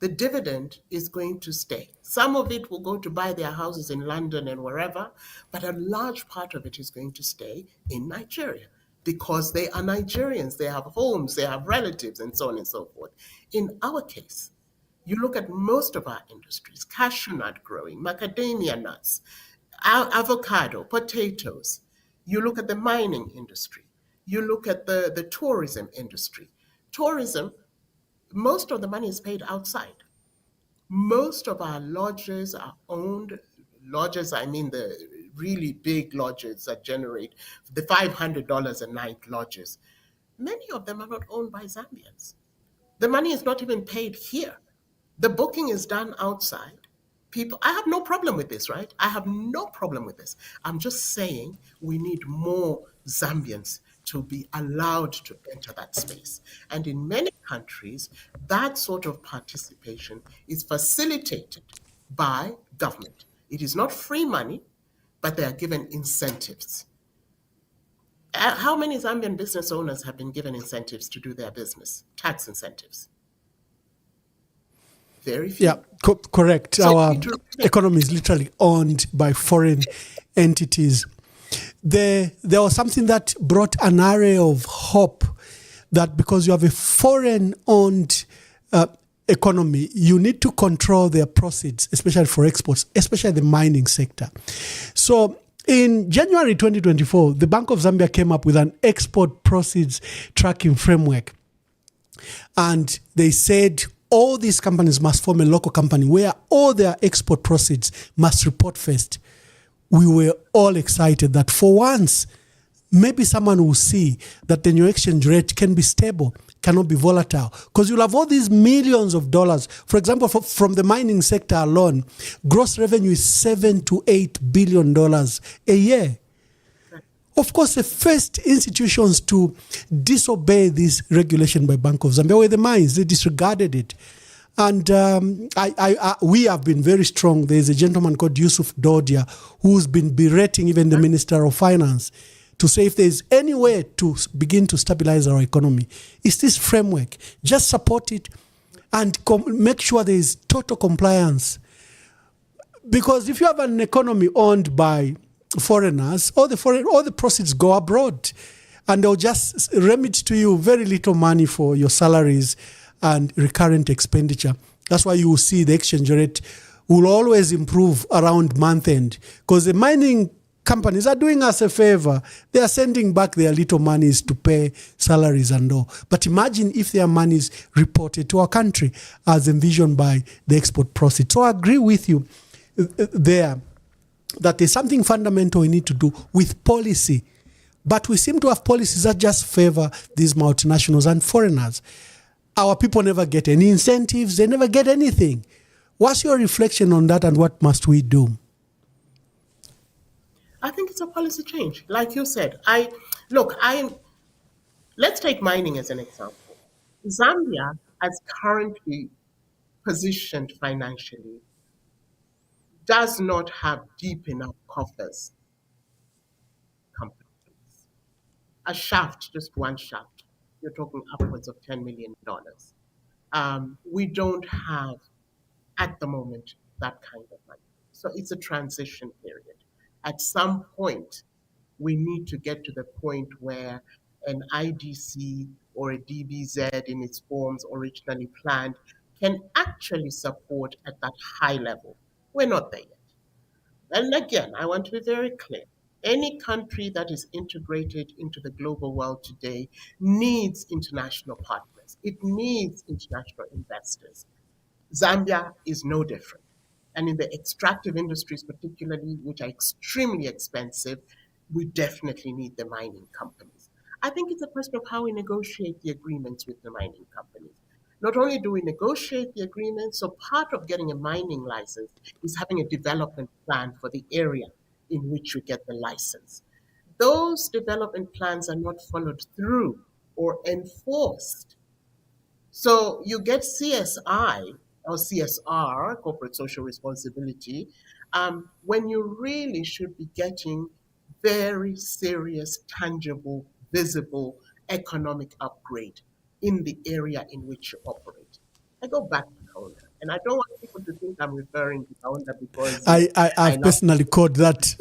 The dividend is going to stay. Some of it will go to buy their houses in London and wherever, but a large part of it is going to stay in Nigeria because they are Nigerians. They have homes, they have relatives, and so on and so forth. In our case, you look at most of our industries, cashew nut growing, macadamia nuts, avocado, potatoes. You look at the mining industry. You look at the tourism industry. Tourism, most of the money is paid outside. Most of our lodges are owned. Lodges, I mean the really big lodges that generate the $500 a night lodges. Many of them are not owned by Zambians. The money is not even paid here. The booking is done outside. People, I have no problem with this, right? I have no problem with this. I'm just saying we need more Zambians to be allowed to enter that space. And in many countries, that sort of participation is facilitated by government. It is not free money, but they are given incentives. How many Zambian business owners have been given incentives to do their business? Tax incentives. Very Yeah, few. correct. So Our you need to economy is literally owned by foreign entities. There was something that brought an array of hope that because you have a foreign owned economy, you need to control their proceeds, especially for exports, especially the mining sector. So in January 2024, the Bank of Zambia came up with an export proceeds tracking framework. And they said all these companies must form a local company where all their export proceeds must report first. We were all excited that for once, maybe someone will see that the new exchange rate can be stable, cannot be volatile, because you'll have all these millions of dollars. For example, from the mining sector alone, gross revenue is $7 to $8 billion a year. Of course, the first institutions to disobey this regulation by Bank of Zambia were the mines. They disregarded it. And we have been very strong. There's a gentleman called Yusuf Dodia who's been berating even the Minister of Finance to say if there's any way to begin to stabilize our economy, it's this framework. Just support it and make sure there is total compliance. Because if you have an economy owned by foreigners, all the proceeds go abroad, and they'll just remit to you very little money for your salaries and recurrent expenditure. That's why you will see the exchange rate will always improve around month end, because the mining companies are doing us a favor. They are sending back their little monies to pay salaries and all. But imagine if their money is reported to our country as envisioned by the export proceeds. So I agree with you there that there's something fundamental we need to do with policy. But we seem to have policies that just favor these multinationals and foreigners. Our people never get any incentives. They never get anything. What's your reflection on that, and what must we do? I think it's a policy change. Like you said, let's take mining as an example. Zambia, as currently positioned financially, does not have deep enough coffers. Companies. A shaft, just one shaft, you're talking upwards of $10 million. We don't have at the moment that kind of money. So it's a transition period. At some point, we need to get to the point where an IDC or a DBZ in its forms originally planned can actually support at that high level. We're not there yet. And again, I want to be very clear. Any country that is integrated into the global world today needs international partners. It needs international investors. Zambia is no different. And in the extractive industries, particularly, which are extremely expensive, we definitely need the mining companies. I think it's a question of how we negotiate the agreements with the mining companies. Not only do we negotiate the agreement, so part of getting a mining license is having a development plan for the area in which you get the license. Those development plans are not followed through or enforced. So you get CSI or CSR, corporate social responsibility, when you really should be getting very serious, tangible, visible economic upgrade in the area in which you operate. I go back Kaunda. And I don't want people to think I'm referring to Kaunda because I I've know. personally called that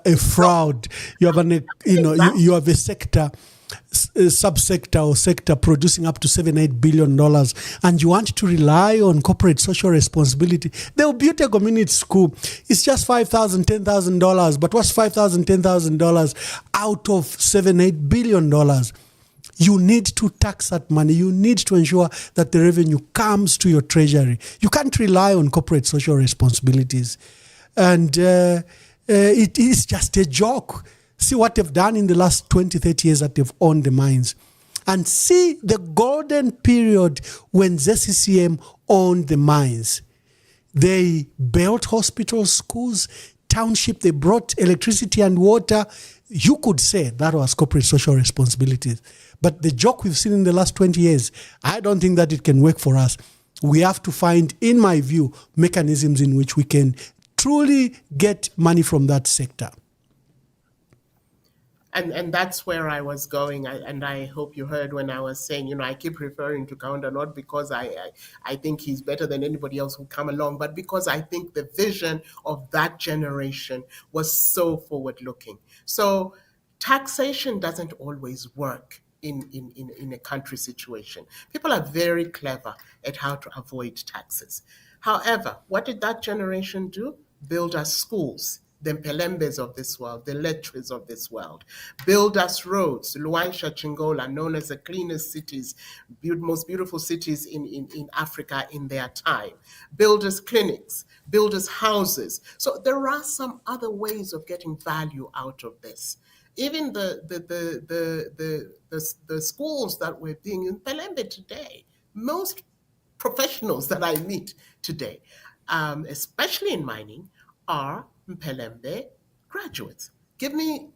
a No, fraud. You have you exactly. have a sector, a subsector or sector producing up to $7-8 billion, and you want to rely on corporate social responsibility. They'll build a community school. It's just $5,000, $10,000, but what's $5,000, $10,000 out of $7-8 billion? You need to tax that money. You need to ensure that the revenue comes to your treasury. You can't rely on corporate social responsibilities. And it is just a joke. See what they've done in the last 20, 30 years that they've owned the mines. And see the golden period when ZCCM owned the mines. They built hospitals, schools, township. They brought electricity and water. You could say that was corporate social responsibilities. But the joke we've seen in the last 20 years, I don't think that it can work for us. We have to find, in my view, mechanisms in which we can truly get money from that sector. And that's where I was going. And I hope you heard when I was saying, I keep referring to Kaunda, not because I think he's better than anybody else who come along, but because I think the vision of that generation was so forward looking. So taxation doesn't always work in a country situation. People are very clever at how to avoid taxes. However, what did that generation do? Build us schools, the Mpelembes of this world, the Lettres of this world. Build us roads, Luansha, Chingola, known as the cleanest cities, most beautiful cities in Africa in their time. Build us clinics, build us houses. So there are some other ways of getting value out of this. Even the schools that we're being in Pelembe today, most professionals that I meet today, especially in mining, are Mpelembe graduates. Give me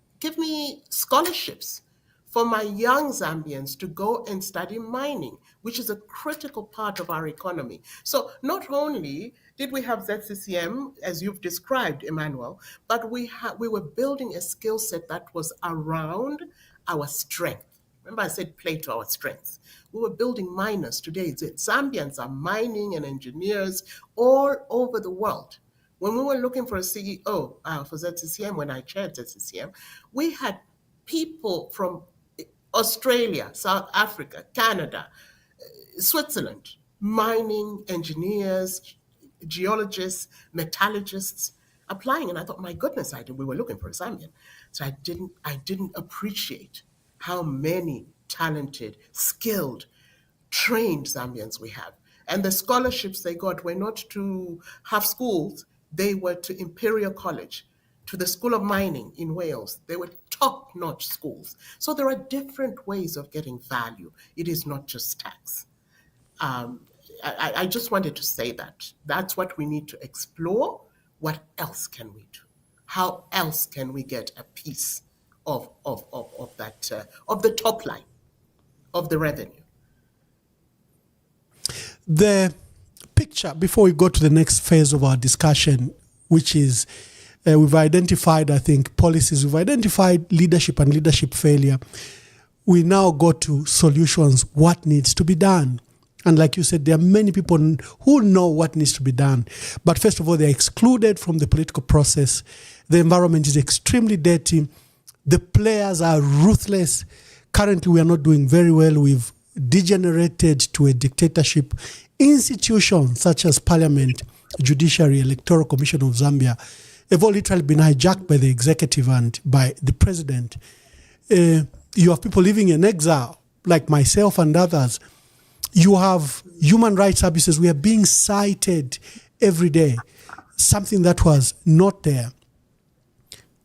scholarships for my young Zambians to go and study mining, which is a critical part of our economy. So not only did we have ZCCM, as you've described, Emmanuel, but we were building a skill set that was around our strength. Remember, I said play to our strengths. We were building miners. Today, Zambians are mining and engineers all over the world. When we were looking for a CEO for ZCCM, when I chaired ZCCM, we had people from Australia, South Africa, Canada, Switzerland, mining engineers, geologists, metallurgists applying. And I thought, my goodness, we were looking for a Zambian. So I didn't appreciate how many talented, skilled, trained Zambians we have. And the scholarships they got were not to half schools, they were to Imperial College, to the School of Mining in Wales. They were top-notch schools. So there are different ways of getting value. It is not just tax. I just wanted to say that. That's what we need to explore. What else can we do? How else can we get a piece of that of the top line of the revenue? The picture, before we go to the next phase of our discussion, which is we've identified, I think, policies, we've identified leadership and leadership failure. We now go to solutions, what needs to be done. And like you said, there are many people who know what needs to be done. But first of all, they're excluded from the political process. The environment is extremely dirty. The players are ruthless. Currently, we are not doing very well. We've degenerated to a dictatorship. Institutions such as Parliament, Judiciary, Electoral Commission of Zambia have all literally been hijacked by the executive and by the president. You have people living in exile, like myself and others. You have human rights abuses. We are being cited every day, something that was not there.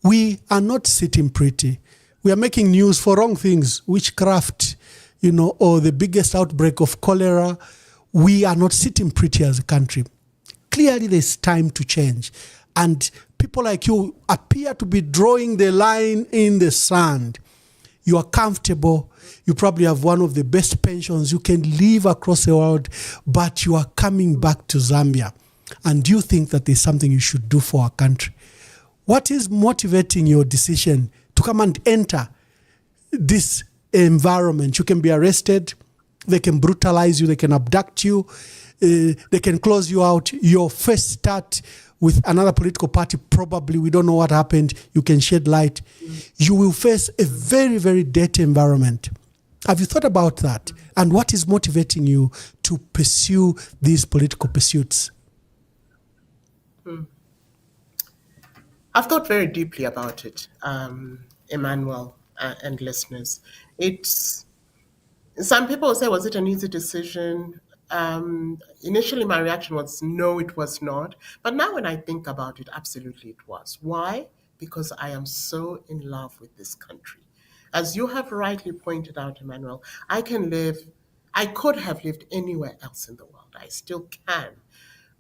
We are not sitting pretty. We are making news for wrong things, witchcraft, or the biggest outbreak of cholera. We are not sitting pretty as a country. Clearly, there's time to change. And people like you appear to be drawing the line in the sand. You are comfortable. You probably have one of the best pensions. You can live across the world, but you are coming back to Zambia. And you think that there's something you should do for our country. What is motivating your decision to come and enter this environment? You can be arrested. They can brutalize you. They can abduct you. They can close you out. Your first start with another political party, probably, we don't know what happened. You can shed light. You will face a very, very dirty environment. Have you thought about that? And what is motivating you to pursue these political pursuits? I've thought very deeply about it, Emmanuel, and listeners. It's Some people say, was it an easy decision? Initially, my reaction was no, it was not. But now, when I think about it, absolutely it was. Why? Because I am so in love with this country. As you have rightly pointed out, Emmanuel, I could have lived anywhere else in the world. I still can.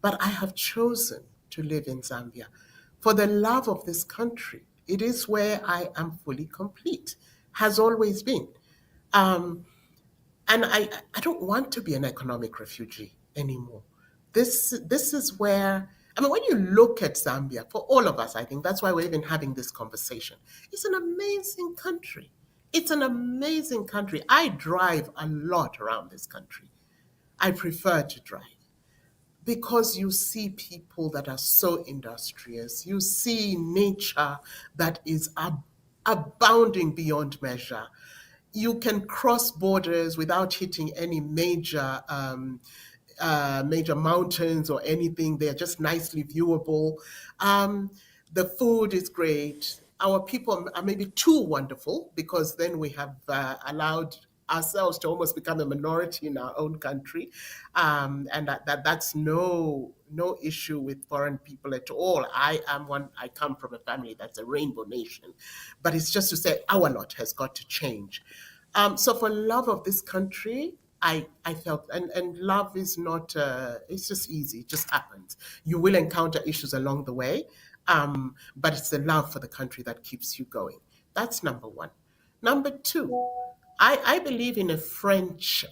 But I have chosen to live in Zambia for the love of this country. It is where I am fully complete, has always been. Um, and I don't want to be an economic refugee anymore. This is where, I mean, when you look at Zambia, for all of us, I think that's why we're even having this conversation. It's an amazing country. It's an amazing country. I drive a lot around this country. I prefer to drive because you see people that are so industrious. You see nature that is abounding beyond measure. You can cross borders without hitting any major mountains or anything. They're just nicely viewable. Um, the food is great. Our people are maybe too wonderful because then we have allowed ourselves to almost become a minority in our own country, and that's no issue with foreign people at all. I come from a family that's a rainbow nation, but it's just to say our lot has got to change. So for love of this country, I felt, and love is not, it's just easy, it just happens. You will encounter issues along the way, but it's the love for the country that keeps you going. That's number one. Number two, I believe in a French,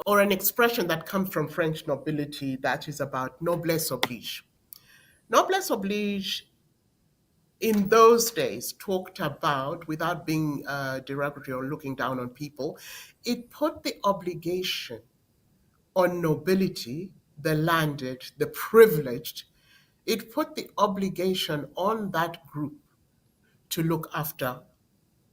or an expression that comes from French nobility that is about noblesse oblige. Noblesse oblige in those days talked about, without being derogatory or looking down on people, it put the obligation on nobility, the landed, the privileged. It put the obligation on that group to look after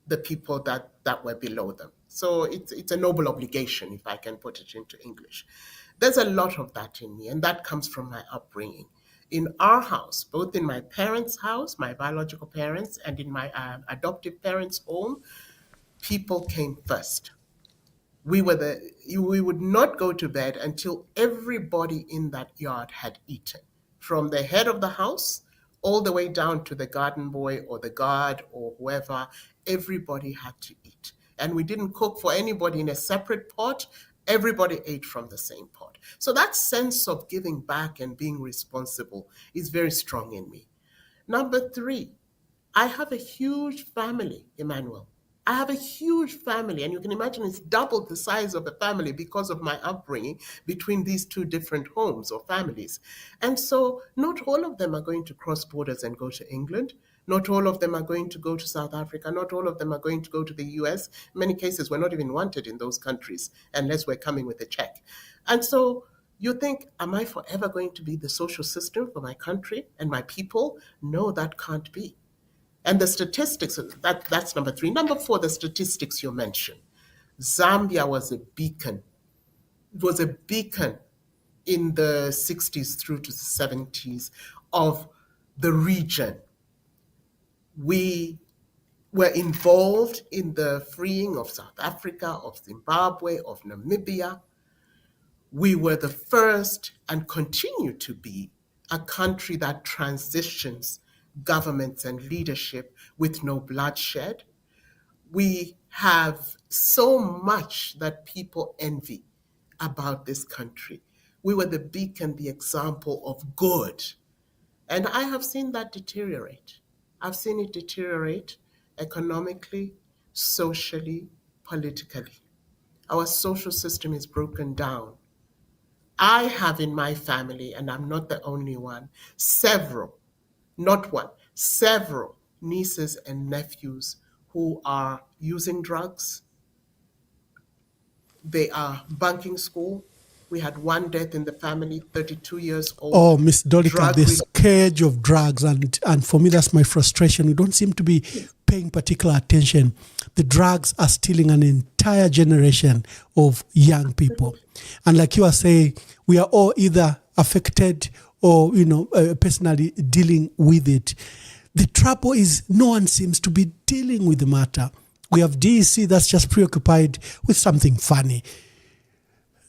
the people that were below them. So it's a noble obligation, if I can put it into English. There's a lot of that in me, and that comes from my upbringing. In our house, both in my parents' house, my biological parents, and in my adoptive parents' home, people came first. We would not go to bed until everybody in that yard had eaten, from the head of the house all the way down to the garden boy or the guard or whoever. Everybody had to eat, and we didn't cook for anybody in a separate pot. Everybody ate from the same pot. So that sense of giving back and being responsible is very strong in me. Number three, I have a huge family, Emmanuel. I have a huge family, and you can imagine it's doubled the size of the family because of my upbringing between these two different homes or families. And so, not all of them are going to cross borders and go to England. Not all of them are going to go to South Africa. Not all of them are going to go to the US. In many cases, we're not even wanted in those countries unless we're coming with a check. And so, you think, am I forever going to be the social system for my country and my people? No, that can't be. And the statistics, that's number three. Number four, the statistics you mentioned. Zambia was a beacon. It was a beacon in the 60s through to the 70s of the region. We were involved in the freeing of South Africa, of Zimbabwe, of Namibia. We were the first and continue to be a country that transitions governments and leadership with no bloodshed. We have so much that people envy about this country. We were the beacon, the example of good. And I have seen that deteriorate. I've seen it deteriorate economically, socially, politically. Our social system is broken down. I have in my family, and I'm not the only one, several, not one, several nieces and nephews who are using drugs, They are bunking school. We had one death in the family, 32 years old, Oh, Miss Dolika, drug the related. scourge of drugs, and for me, that's my frustration. We don't seem to be paying particular attention. The drugs are stealing an entire generation of young people, and like you are saying, we are all either affected or personally dealing with it. The trouble is, no one seems to be dealing with the matter. We have DEC that's just preoccupied with something funny.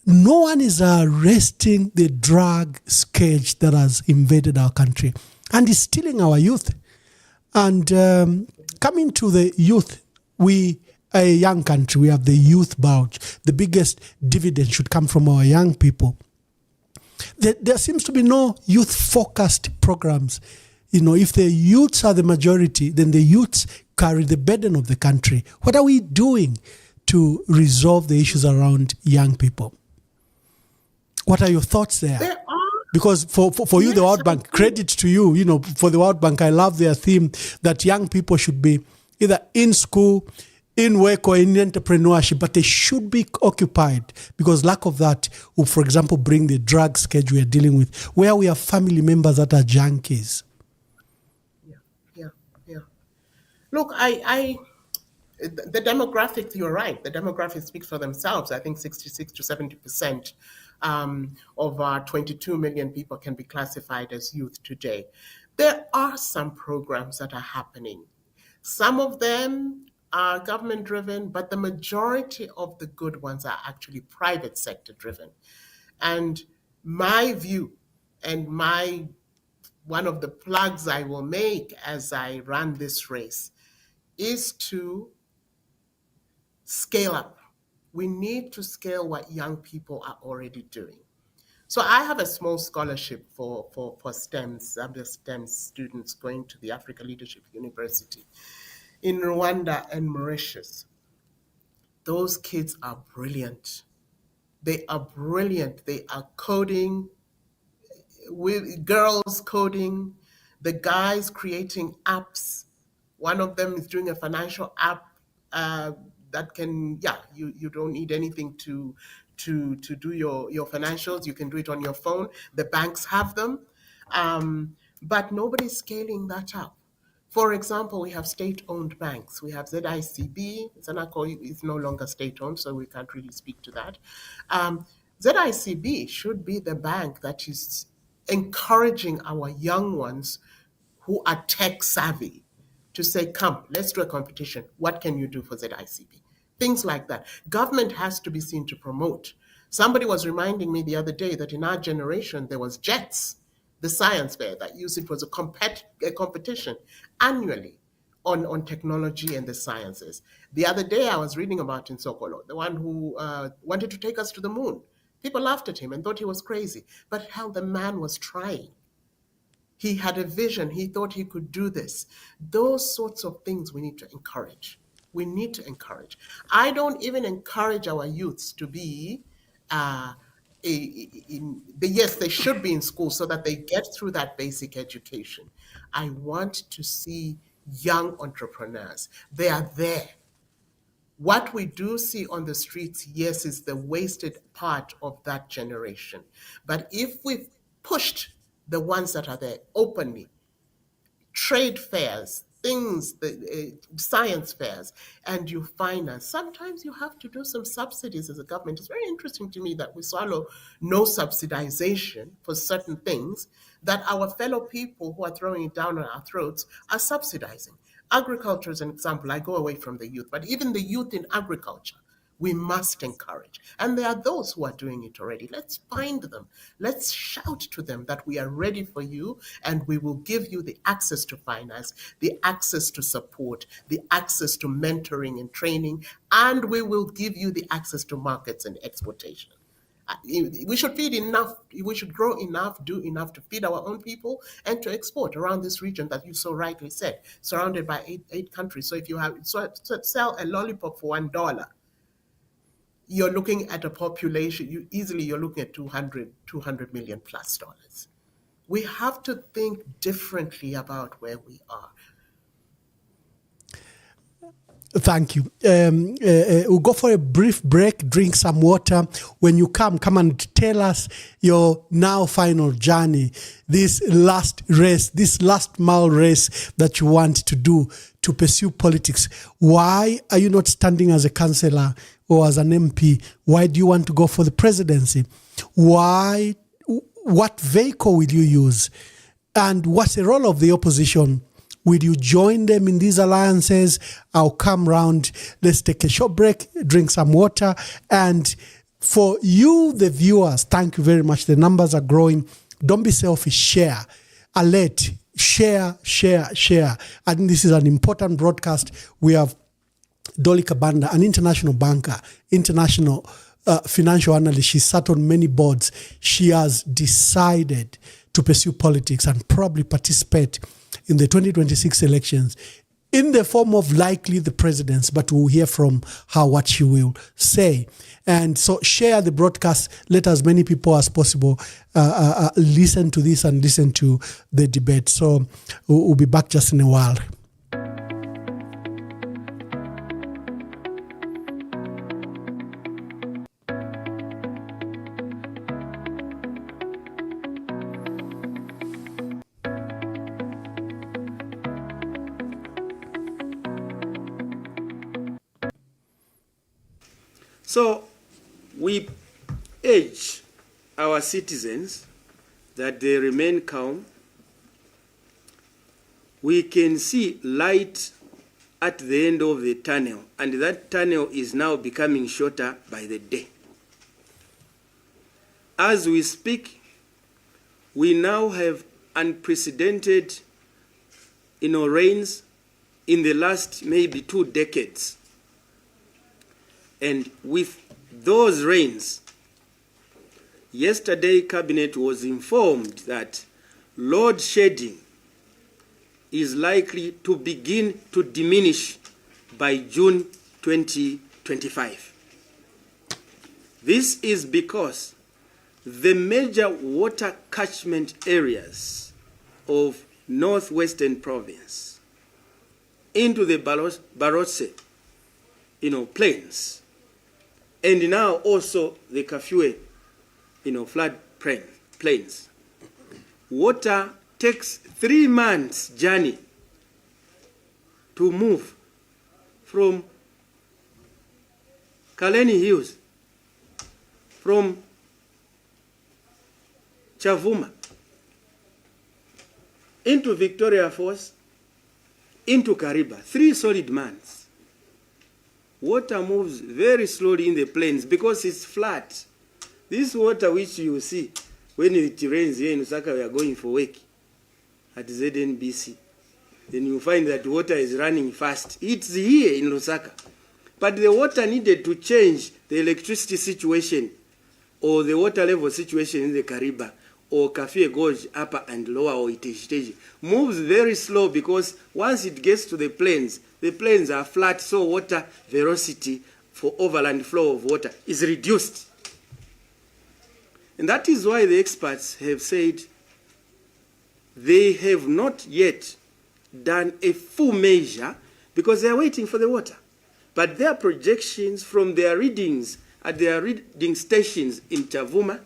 No one is arresting the drug scourge that has invaded our country and is stealing our youth. And coming to the youth, we are a young country. We have the youth bulge. The biggest dividend should come from our young people. There seems to be no youth-focused programs. If the youths are the majority, then the youths carry the burden of the country. What are we doing to resolve the issues around young people? What are your thoughts there? There are, Because for you, the yes, World Bank, credit to you, for the World Bank, I love their theme that young people should be either in school, in work, or in entrepreneurship, but they should be occupied, because lack of that will, for example, bring the drug scourge we are dealing with, where we have family members that are junkies. yeah, yeah, yeah. Look, the demographics, you're right. The demographics speak for themselves. I think 66 to 70% of our 22 million people can be classified as youth today. There are some programs that are happening. Some of them are government driven, but the majority of the good ones are actually private sector driven. And my view and my one of the plugs I will make as I run this race is to scale up. We need to scale what young people are already doing. So I have a small scholarship for STEMs, the STEM students going to the Africa Leadership University in Rwanda and Mauritius. Those kids are brilliant. They are brilliant. They are coding, with girls coding, the guys creating apps. One of them is doing a financial app uh, that can, yeah, you don't need anything to do your financials. You can do it on your phone. The banks have them, but nobody's scaling that up. For example, we have state-owned banks. We have ZICB. Zanaco is no longer state-owned, so we can't really speak to that. ZICB should be the bank that is encouraging our young ones who are tech savvy to say, come, let's do a competition. What can you do for ZICB? Things like that. Government has to be seen to promote. Somebody was reminding me the other day that in our generation, there was JETS, the science fair that used it was a competition annually on technology and the sciences. The other day, I was reading about in Sokolo, the one who wanted to take us to the moon. People laughed at him and thought he was crazy. But hell, the man was trying. He had a vision. He thought he could do this. Those sorts of things we need to encourage. We need to encourage. I don't even encourage our youths to be uh, yes, they should be in school so that they get through that basic education. I want to see young entrepreneurs. They are there. What we do see on the streets, yes, is the wasted part of that generation. But if we've pushed the ones that are there openly, trade fairs, things, the science fairs, and you finance. Sometimes you have to do some subsidies as a government. It's very interesting to me that we swallow no subsidization for certain things that our fellow people who are throwing it down on our throats are subsidizing. Agriculture is an example. I go away from the youth, but even the youth in agriculture, we must encourage. And there are those who are doing it already. Let's find them. Let's shout to them that we are ready for you and we will give you the access to finance, the access to support, the access to mentoring and training, and we will give you the access to markets and exportation. We should feed enough, we should grow enough, do enough to feed our own people and to export around this region that you so rightly said, surrounded by eight countries. So if you have sell a lollipop for $1, you're looking at a population, you're looking at 200 million plus dollars. We have to think differently about where we are. Thank you. We'll go for a brief break, drink some water. When you come and tell us your now final journey, this last race, this last mile race that you want to do to pursue politics. Why are you not standing as a councillor or as an MP? Why do you want to go for the presidency? Why? What vehicle will you use? And what's the role of the opposition? Will you join them in these alliances? I'll come round. Let's take a short break, drink some water. And for you, the viewers, thank you very much. The numbers are growing. Don't be selfish. Share. Alert. Share. I think this is an important broadcast. We have DOLIKA BANDA, an international banker, international financial analyst. She sat on many boards. She has decided to pursue politics and probably participate in the 2026 elections in the form of likely the presidents, but we'll hear from her what she will say. And so share the broadcast, let as many people as possible listen to this and listen to the debate. So we'll be back just in a while. So we urge our citizens that they remain calm. We can see light at the end of the tunnel, and that tunnel is now becoming shorter by the day. As we speak, we now have unprecedented rains in the last maybe 2 decades. And with those rains, yesterday Cabinet was informed that load shedding is likely to begin to diminish by June 2025. This is because the major water catchment areas of northwestern province into the Barotse, plains, and now also the Kafue, flood plains. Water takes 3 months journey to move from Kaleni Hills, from Chavuma, into Victoria Falls, into Kariba. 3 solid months. Water moves very slowly in the plains because it's flat. This water which you see when it rains here in Lusaka, we are going for work at ZNBC. Then you find that water is running fast. It's here in Lusaka. But the water needed to change the electricity situation or the water level situation in the Kariba or Kafue Gorge, upper and lower, or Iteji, moves very slow because once it gets to the plains are flat, so water velocity for overland flow of water is reduced. And that is why the experts have said they have not yet done a full measure because they are waiting for the water. But their projections from their readings at their reading stations in Chavuma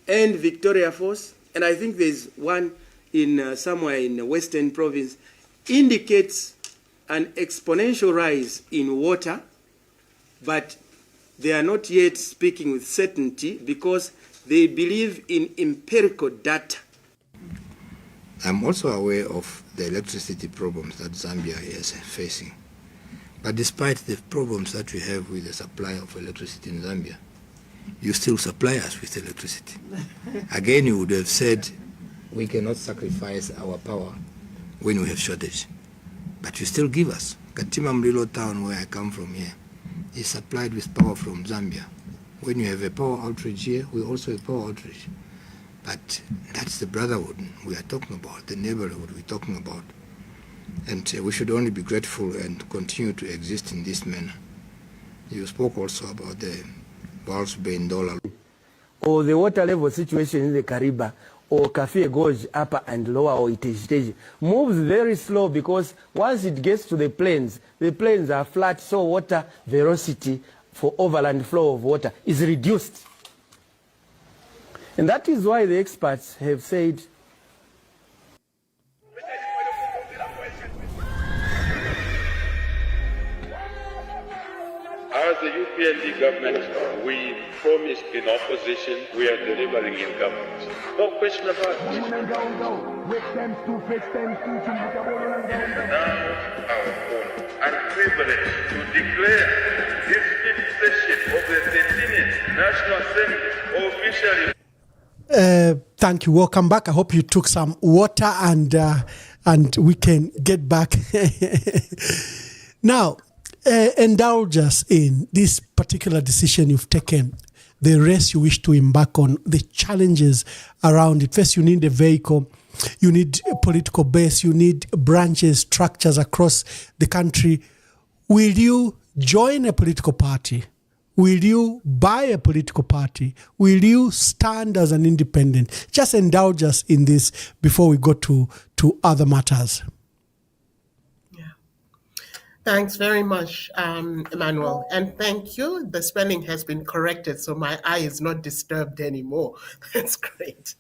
and Victoria Falls, and I think there's one in somewhere in the Western Province, indicates an exponential rise in water, but they are not yet speaking with certainty because they believe in empirical data. I'm also aware of the electricity problems that Zambia is facing. But despite the problems that we have with the supply of electricity in Zambia, you still supply us with electricity. Again, you would have said, we cannot sacrifice our power when we have shortage. But you still give us. Katima Mlilo town, where I come from here, is supplied with power from Zambia. When you have a power outage here, we also have power outage. But that's the brotherhood we are talking about, the neighborhood we're talking about. And we should only be grateful and continue to exist in this manner. You spoke also about the Walls Bay dollar. Or the water level situation in the Kariba, or Kafue Gorge upper and lower or Iteji moves very slow, because once it gets to the plains are flat, so water velocity for overland flow of water is reduced. And that is why the experts have said as the UPND government, we promised in opposition, we are delivering in government. No question about it. Now our honor and privilege to declare this fifth session of the 13th National Assembly officially. Thank you. Welcome back. I hope you took some water and we can get back. Now, indulge us in this particular decision you've taken, the race you wish to embark on, the challenges around it. First, you need a vehicle, you need a political base, you need branches, structures across the country. Will you join a political party? Will you buy a political party? Will you stand as an independent? Just indulge us in this before we go to other matters. Thanks very much, Emmanuel. And thank you. The spelling has been corrected, so my eye is not disturbed anymore. That's great.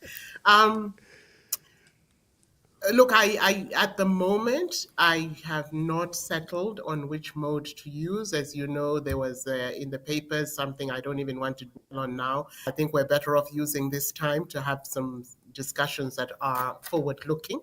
Look, I at the moment, I have not settled on which mode to use. As you know, there was in the papers something I don't even want to dwell on now. I think we're better off using this time to have some discussions that are forward-looking.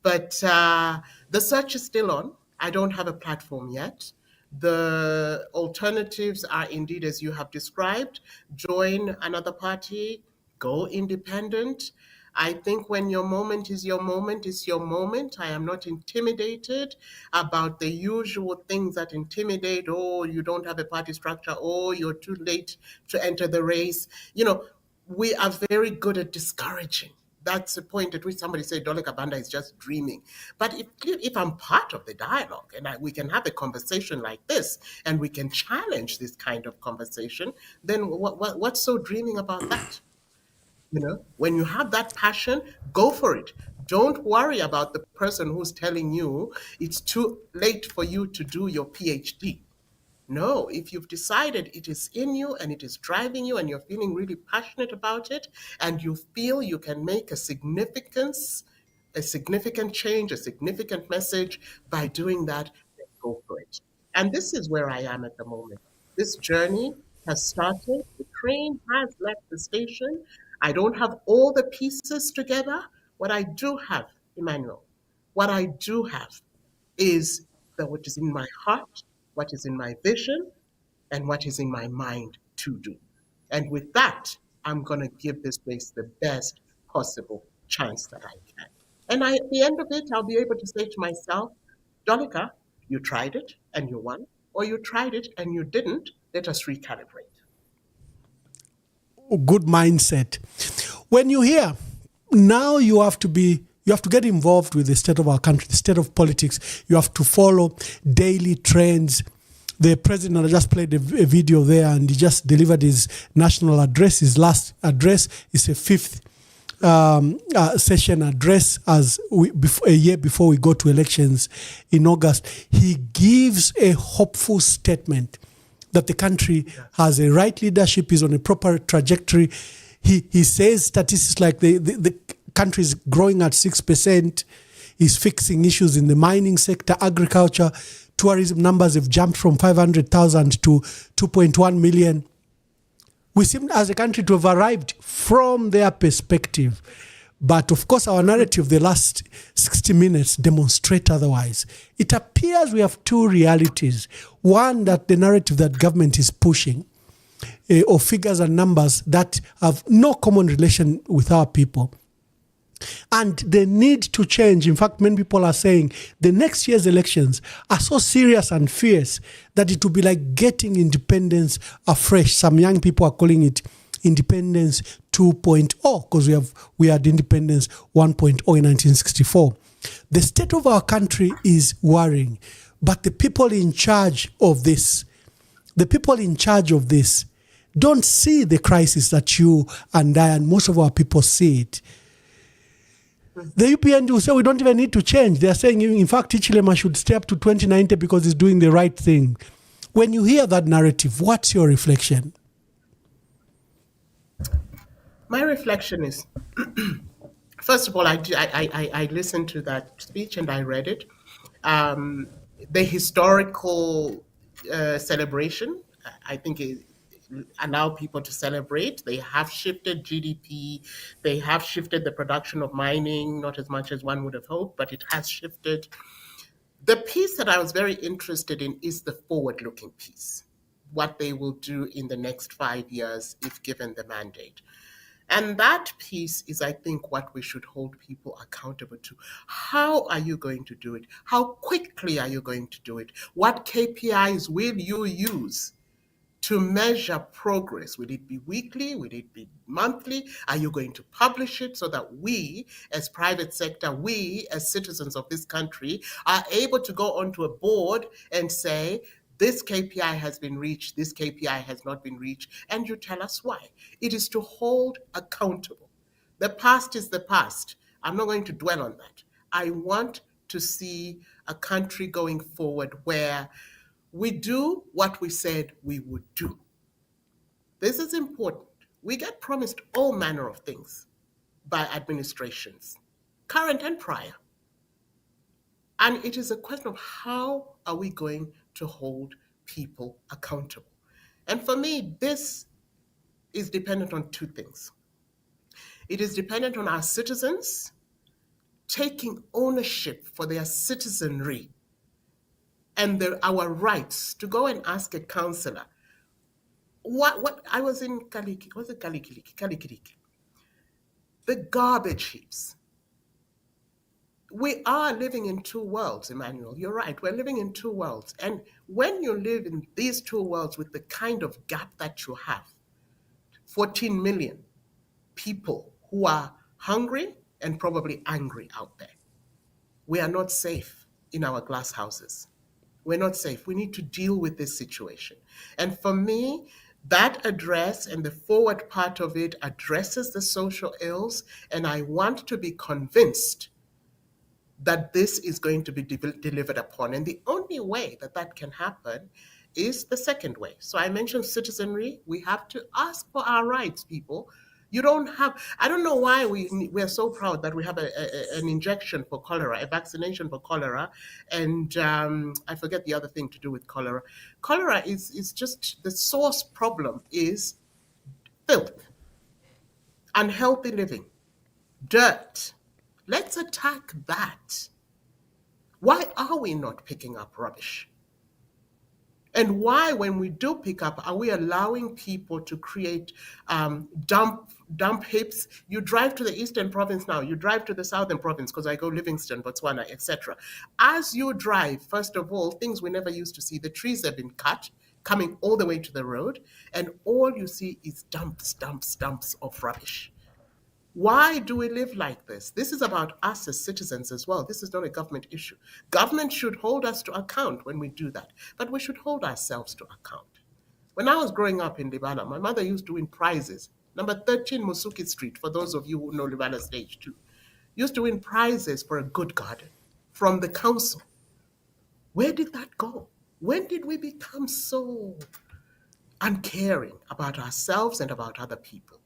But the search is still on. I don't have a platform yet. The alternatives are indeed, as you have described, join another party, go independent. I think when your moment is your moment, it's your moment. I am not intimidated about the usual things that intimidate. Oh, you don't have a party structure. Oh, you're too late to enter the race. You know, we are very good at discouraging. That's the point at which somebody said DOLIKA BANDA is just dreaming. But if I'm part of the dialogue and we can have a conversation like this and we can challenge this kind of conversation, then what's so dreaming about that? You know, when you have that passion, go for it. Don't worry about the person who's telling you it's too late for you to do your PhD. No, if you've decided it is in you and it is driving you and you're feeling really passionate about it and you feel you can make a significant change, a significant message by doing that, then go for it. And this is where I am at the moment. This journey has started. The train has left the station. I don't have all the pieces together. What I do have, Emmanuel, what I do have is that what is in my heart, what is in my vision, and what is in my mind to do. And with that, I'm going to give this place the best possible chance that I can. And at the end of it, I'll be able to say to myself, DOLIKA, you tried it and you won, or you tried it and you didn't. Let us recalibrate. Good mindset. When you hear, now you have to get involved with the state of our country, the state of politics. You have to follow daily trends. The president, I just played a video there, and he just delivered his national address. His last address is a fifth session address a year before we go to elections in August. He gives a hopeful statement that the country has a right leadership, is on a proper trajectory. He says statistics like the country is growing at 6%. He's fixing issues in the mining sector, agriculture. Tourism numbers have jumped from 500,000 to 2.1 million. We seem as a country to have arrived from their perspective. But of course, our narrative the last 60 minutes demonstrate otherwise. It appears we have two realities. One, that the narrative that government is pushing, or figures and numbers that have no common relation with our people. And the need to change. In fact, many people are saying the next year's elections are so serious and fierce that it will be like getting independence afresh. Some young people are calling it independence 2.0 because we had independence 1.0 in 1964. The state of our country is worrying, but the people in charge of this, don't see the crisis that you and I and most of our people see it. The UPN will say we don't even need to change. They are saying, in fact, Ichilema should stay up to 2090 because he's doing the right thing. When you hear that narrative, what's your reflection? My reflection is, first of all, I listened to that speech and I read it. The historical celebration, I think, allow people to celebrate. They have shifted GDP. They have shifted the production of mining, not as much as one would have hoped, but it has shifted. The piece that I was very interested in is the forward-looking piece, what they will do in the next 5 years if given the mandate. And that piece is, I think, what we should hold people accountable to. How are you going to do it? How quickly are you going to do it? What KPIs will you use to measure progress? Will it be weekly? Will it be monthly? Are you going to publish it so that we, as private sector, we, as citizens of this country, are able to go onto a board and say, this KPI has been reached, this KPI has not been reached, and you tell us why. It is to hold accountable. The past is the past. I'm not going to dwell on that. I want to see a country going forward where we do what we said we would do. This is important. We get promised all manner of things by administrations, current and prior. And it is a question of how are we going to hold people accountable. And for me, this is dependent on two things. It is dependent on our citizens taking ownership for their citizenry and our rights to go and ask a councillor. What I was in Kalikiliki, was it Kalikiliki? The garbage heaps. We are living in two worlds, Emmanuel. You're right. We're living in two worlds. And when you live in these two worlds with the kind of gap that you have, 14 million people who are hungry and probably angry out there, we are not safe in our glass houses. We're not safe. We need to deal with this situation. And for me, that address and the forward part of it addresses the social ills, and I want to be convinced that this is going to be delivered upon. And the only way that that can happen is the second way. So I mentioned citizenry. We have to ask for our rights, people. You don't have, I don't know why we're so proud that we have an injection for cholera, a vaccination for cholera, and I forget the other thing to do with cholera. Cholera is just, the source problem is filth, unhealthy living, dirt. Let's attack that. Why are we not picking up rubbish? And why, when we do pick up, are we allowing people to create dump heaps? You drive to the Eastern Province now, you drive to the Southern Province, because I go Livingston, Botswana, etc. As you drive, first of all, things we never used to see, the trees have been cut, coming all the way to the road, and all you see is dumps of rubbish. Why do we live like this? This is about us as citizens as well. This is not a government issue. Government should hold us to account when we do that, but we should hold ourselves to account. When I was growing up in Libala, my mother used to win prizes. Number 13 Musuki Street, for those of you who know Libala Stage 2, used to win prizes for a good garden from the council. Where did that go? When did we become so uncaring about ourselves and about other people?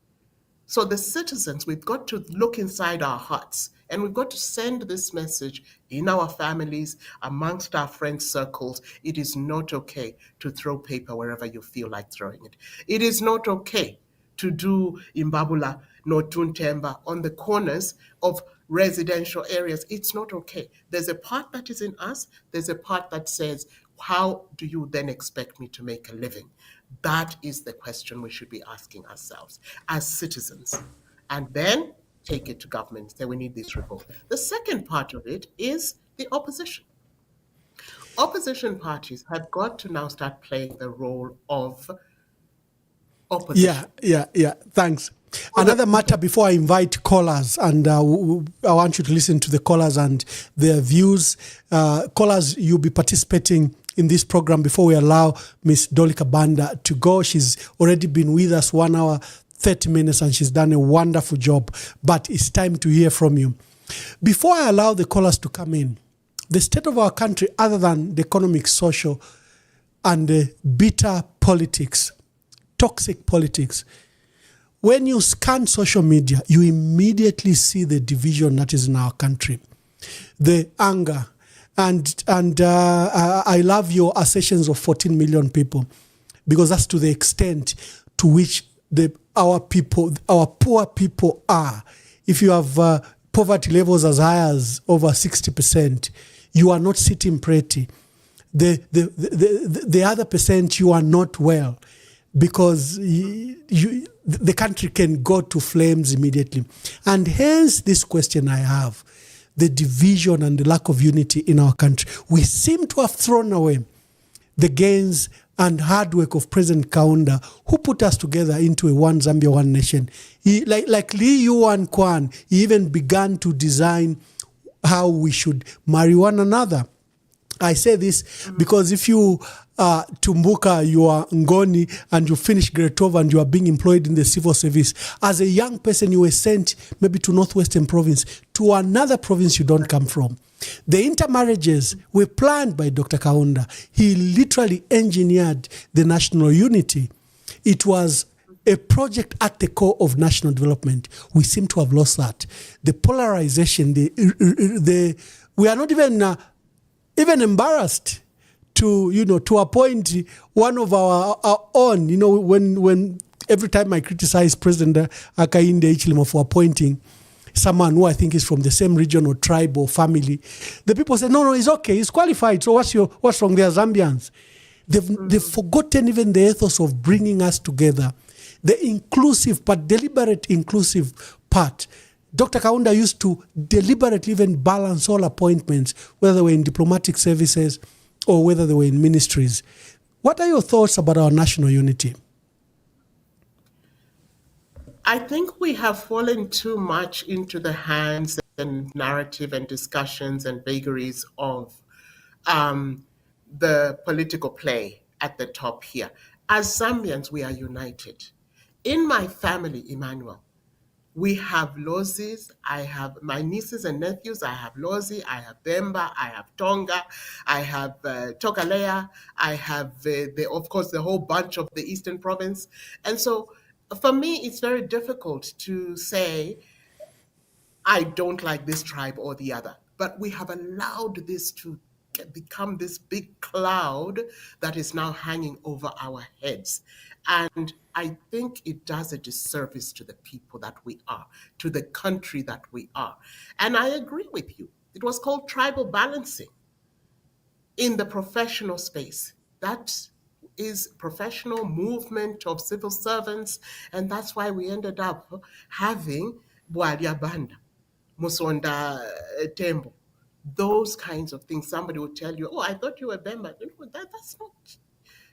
So the citizens, we've got to look inside our hearts, and we've got to send this message in our families, amongst our friend circles. It is not okay to throw paper wherever you feel like throwing it. It is not okay to do Imbabula, Notuntemba on the corners of residential areas. It's not okay. There's a part that is in us. There's a part that says, how do you then expect me to make a living? That is the question we should be asking ourselves as citizens. And then take it to government, say we need this report. The second part of it is the opposition. Opposition parties have got to now start playing the role of opposition. Yeah. Thanks. Another matter before I invite callers, and I want you to listen to the callers and their views. Callers, you'll be participating in this program before we allow Miss DOLIKA BANDA to go. She's already been with us 1 hour, 30 minutes, and she's done a wonderful job. But it's time to hear from you. Before I allow the callers to come in, the state of our country, other than the economic, social, and the bitter politics, toxic politics, when you scan social media, you immediately see the division that is in our country, the anger. And I love your assertions of 14 million people, because that's to the extent to which our poor people are. If you have poverty levels as high as over 60%, you are not sitting pretty. The other percent, you are not well, because the country can go to flames immediately. And hence this question I have, the division and the lack of unity in our country. We seem to have thrown away the gains and hard work of President Kaunda, who put us together into a one Zambia, one nation. He, like Lee Yuan Kwan, he even began to design how we should marry one another. I say this because if you Tumbuka, you are Ngoni, and you finish grade 12 and you are being employed in the civil service, as a young person you were sent maybe to Northwestern Province, to another province you don't come from. The intermarriages were planned by Dr. Kaunda. He literally engineered the national unity. It was a project at the core of national development. We seem to have lost that. The polarization, we are not even embarrassed to appoint one of our own. When every time I criticize President Hakainde Hichilema for appointing someone who I think is from the same region or tribe or family, the people say, no, he's okay, he's qualified. So what's wrong? They are Zambians. They've forgotten even the ethos of bringing us together, the inclusive but deliberate inclusive part. Dr. Kaunda used to deliberately even balance all appointments, whether they were in diplomatic services or whether they were in ministries. What are your thoughts about our national unity? I think we have fallen too much into the hands and narrative and discussions and vagaries of the political play at the top here. As Zambians, we are united. In my family, Emmanuel, we have Lozis. I have my nieces and nephews. I have Lozi, I have Bemba, I have Tonga, I have Tokalea, I have, of course, the whole bunch of the Eastern Province. And so for me, it's very difficult to say, I don't like this tribe or the other. But we have allowed this to become this big cloud that is now hanging over our heads. And I think it does a disservice to the people that we are, to the country that we are. And I agree with you. It was called tribal balancing in the professional space. That is professional movement of civil servants. And that's why we ended up having BANDA, Musonda Tembo, those kinds of things. Somebody will tell you, oh, I thought you were Bemba. That's not.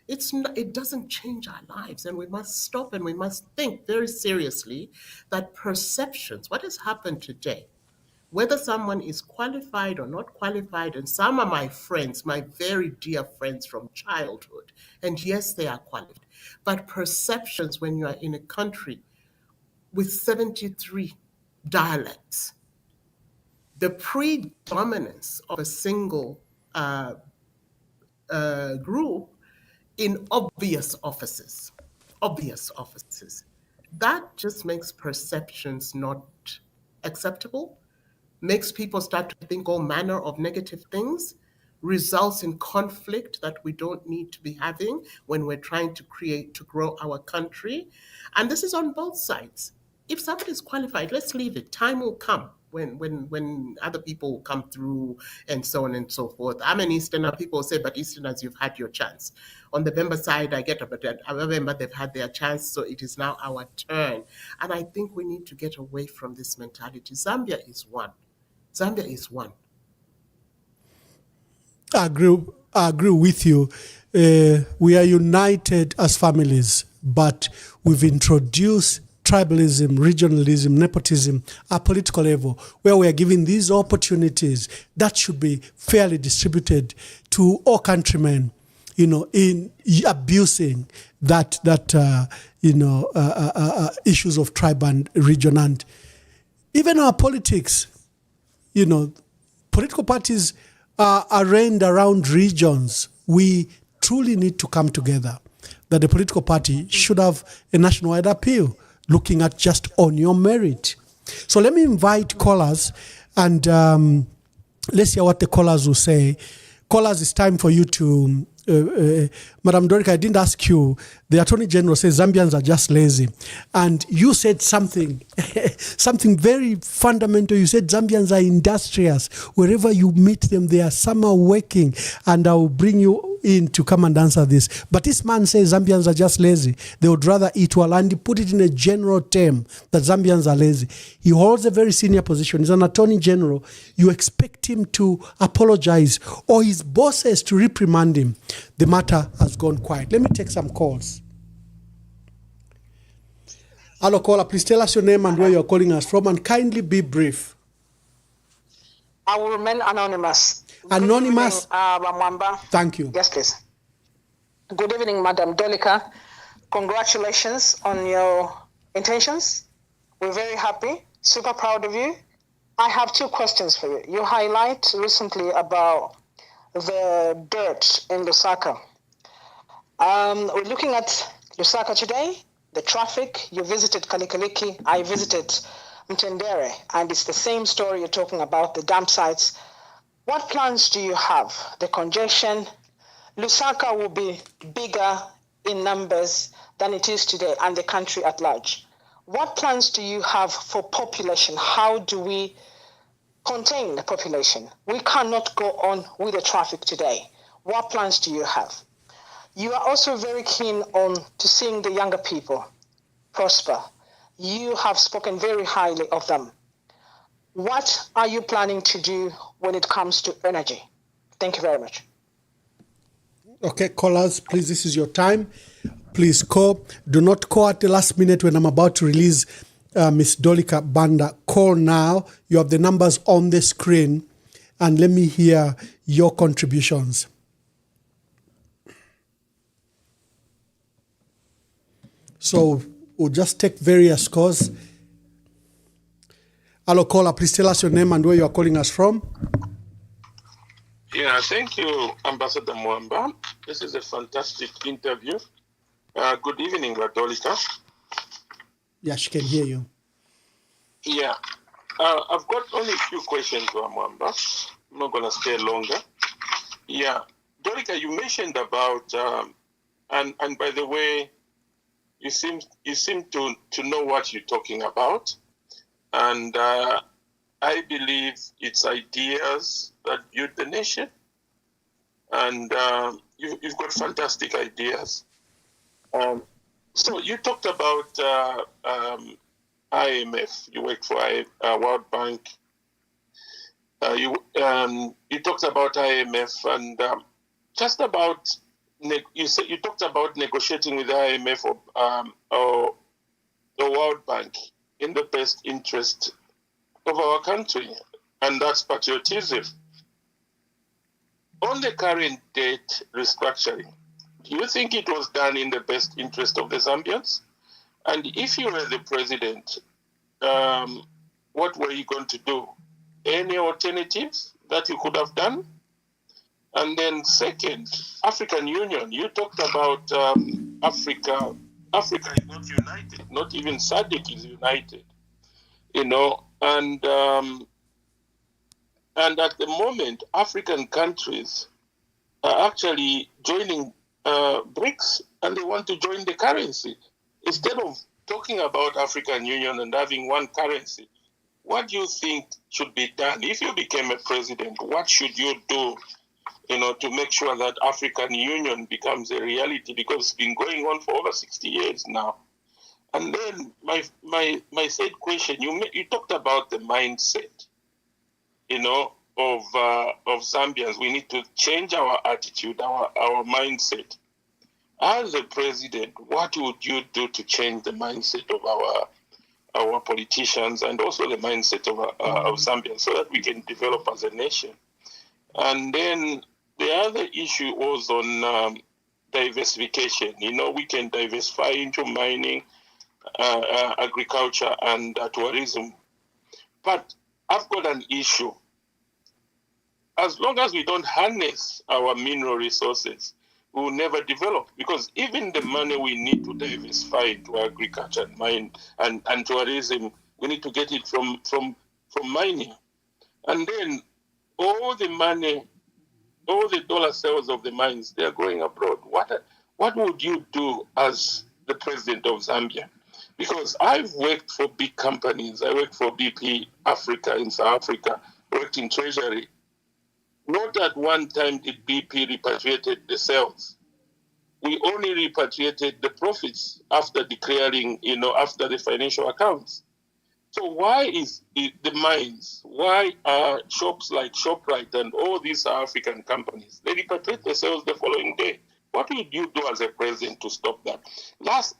It doesn't change our lives, and we must stop and we must think very seriously that perceptions, what has happened today, whether someone is qualified or not qualified, and some are my friends, my very dear friends from childhood, and yes, they are qualified, but perceptions when you are in a country with 73 dialects, the predominance of a single group in obvious offices, that just makes perceptions not acceptable, makes people start to think all manner of negative things, results in conflict that we don't need to be having when we're trying to grow our country. And this is on both sides. If somebody is qualified, let's leave it. Time will come when other people will come through and so on and so forth. I'm an Easterner. People say, but Easterners, you've had your chance. On the Bemba side, I get it, but Bemba, they've had their chance, so it is now our turn. And I think we need to get away from this mentality. Zambia is one. Zambia is one. I agree with you. We are united as families, but we've introduced tribalism, regionalism, nepotism at political level, where we are giving these opportunities that should be fairly distributed to all countrymen, in abusing that issues of tribe and region. And even our politics, you know, political parties are arranged around regions. We truly need to come together. That the political party should have a nationwide appeal, looking at just on your merit. So let me invite callers, and let's hear what the callers will say. Callers, it's time for you to, Madam DOLIKA, I didn't ask you. The Attorney General says Zambians are just lazy. And you said something, something very fundamental. You said Zambians are industrious. Wherever you meet them, they are somehow working. And I will bring you in to come and answer this. But this man says Zambians are just lazy. They would rather eat well. And he put it in a general term that Zambians are lazy. He holds a very senior position. He's an Attorney General. You expect him to apologize or his bosses to reprimand him. The matter has gone quiet. Let me take some calls. Hello, caller. Please tell us your name and where you're calling us from, and kindly be brief. I will remain anonymous. Anonymous? Good evening, Mwamba. Thank you. Yes, please. Good evening, Madam DOLIKA. Congratulations on your intentions. We're very happy, super proud of you. I have two questions for you. You highlight recently about the dirt in Lusaka. We're looking at Lusaka today, the traffic. You visited Kalikaliki, I visited Mtendere, and it's the same story you're talking about, the dump sites. What plans do you have? The congestion, Lusaka will be bigger in numbers than it is today, and the country at large. What plans do you have for population? How do we contain the population? We cannot go on with the traffic today. What plans do you have? You are also very keen on to seeing the younger people prosper. You have spoken very highly of them. What are you planning to do when it comes to energy? Thank you very much. Okay, callers, please, this is your time. Please call. Do not call at the last minute when I'm about to release Ms. DOLIKA BANDA. Call now. You have the numbers on the screen, and let me hear your contributions. So we'll just take various calls. Hello, caller. Please tell us your name and where you are calling us from. Yeah, thank you, Ambassador Mwamba. This is a fantastic interview. Good evening, DOLIKA. Yeah, she can hear you. Yeah, I've got only a few questions, Mwamba. I'm not going to stay longer. Yeah, DOLIKA, you mentioned about, and by the way, you seem to know what you're talking about. And I believe it's ideas that build the nation. And you've got fantastic ideas. So you talked about IMF. You work for World Bank. You talked about IMF and just about you talked about negotiating with IMF or the World Bank in the best interest of our country, and that's patriotism. On the current debt restructuring, do you think it was done in the best interest of the Zambians? And if you were the president, what were you going to do? Any alternatives that you could have done? And then second, African Union, you talked about Africa. Africa is not united, not even SADC is united, you know, and at the moment, African countries are actually joining BRICS, and they want to join the currency. Instead of talking about African Union and having one currency, what do you think should be done? If you became a president, what should you do, you know, to make sure that African Union becomes a reality? Because it's been going on for over 60 years now. And then my third question, you talked about the mindset, you know, of Zambians. We need to change our attitude, our mindset. As a president, what would you do to change the mindset of our politicians and also the mindset of Zambians so that we can develop as a nation? And then the other issue was on diversification. You know, we can diversify into mining, agriculture, and tourism. But I've got an issue. As long as we don't harness our mineral resources, we will never develop, because even the money we need to diversify into agriculture and mine and tourism, we need to get it from mining. And then all the money, all the dollar sales of the mines, they are going abroad. What would you do as the president of Zambia? Because I've worked for big companies. I worked for BP Africa in South Africa, worked in Treasury. Not at one time did BP repatriated the sales. We only repatriated the profits after declaring, after the financial accounts. So why is it the mines? Why are shops like ShopRite and all these African companies, they repatriate the sales the following day? What would you do as a president to stop that?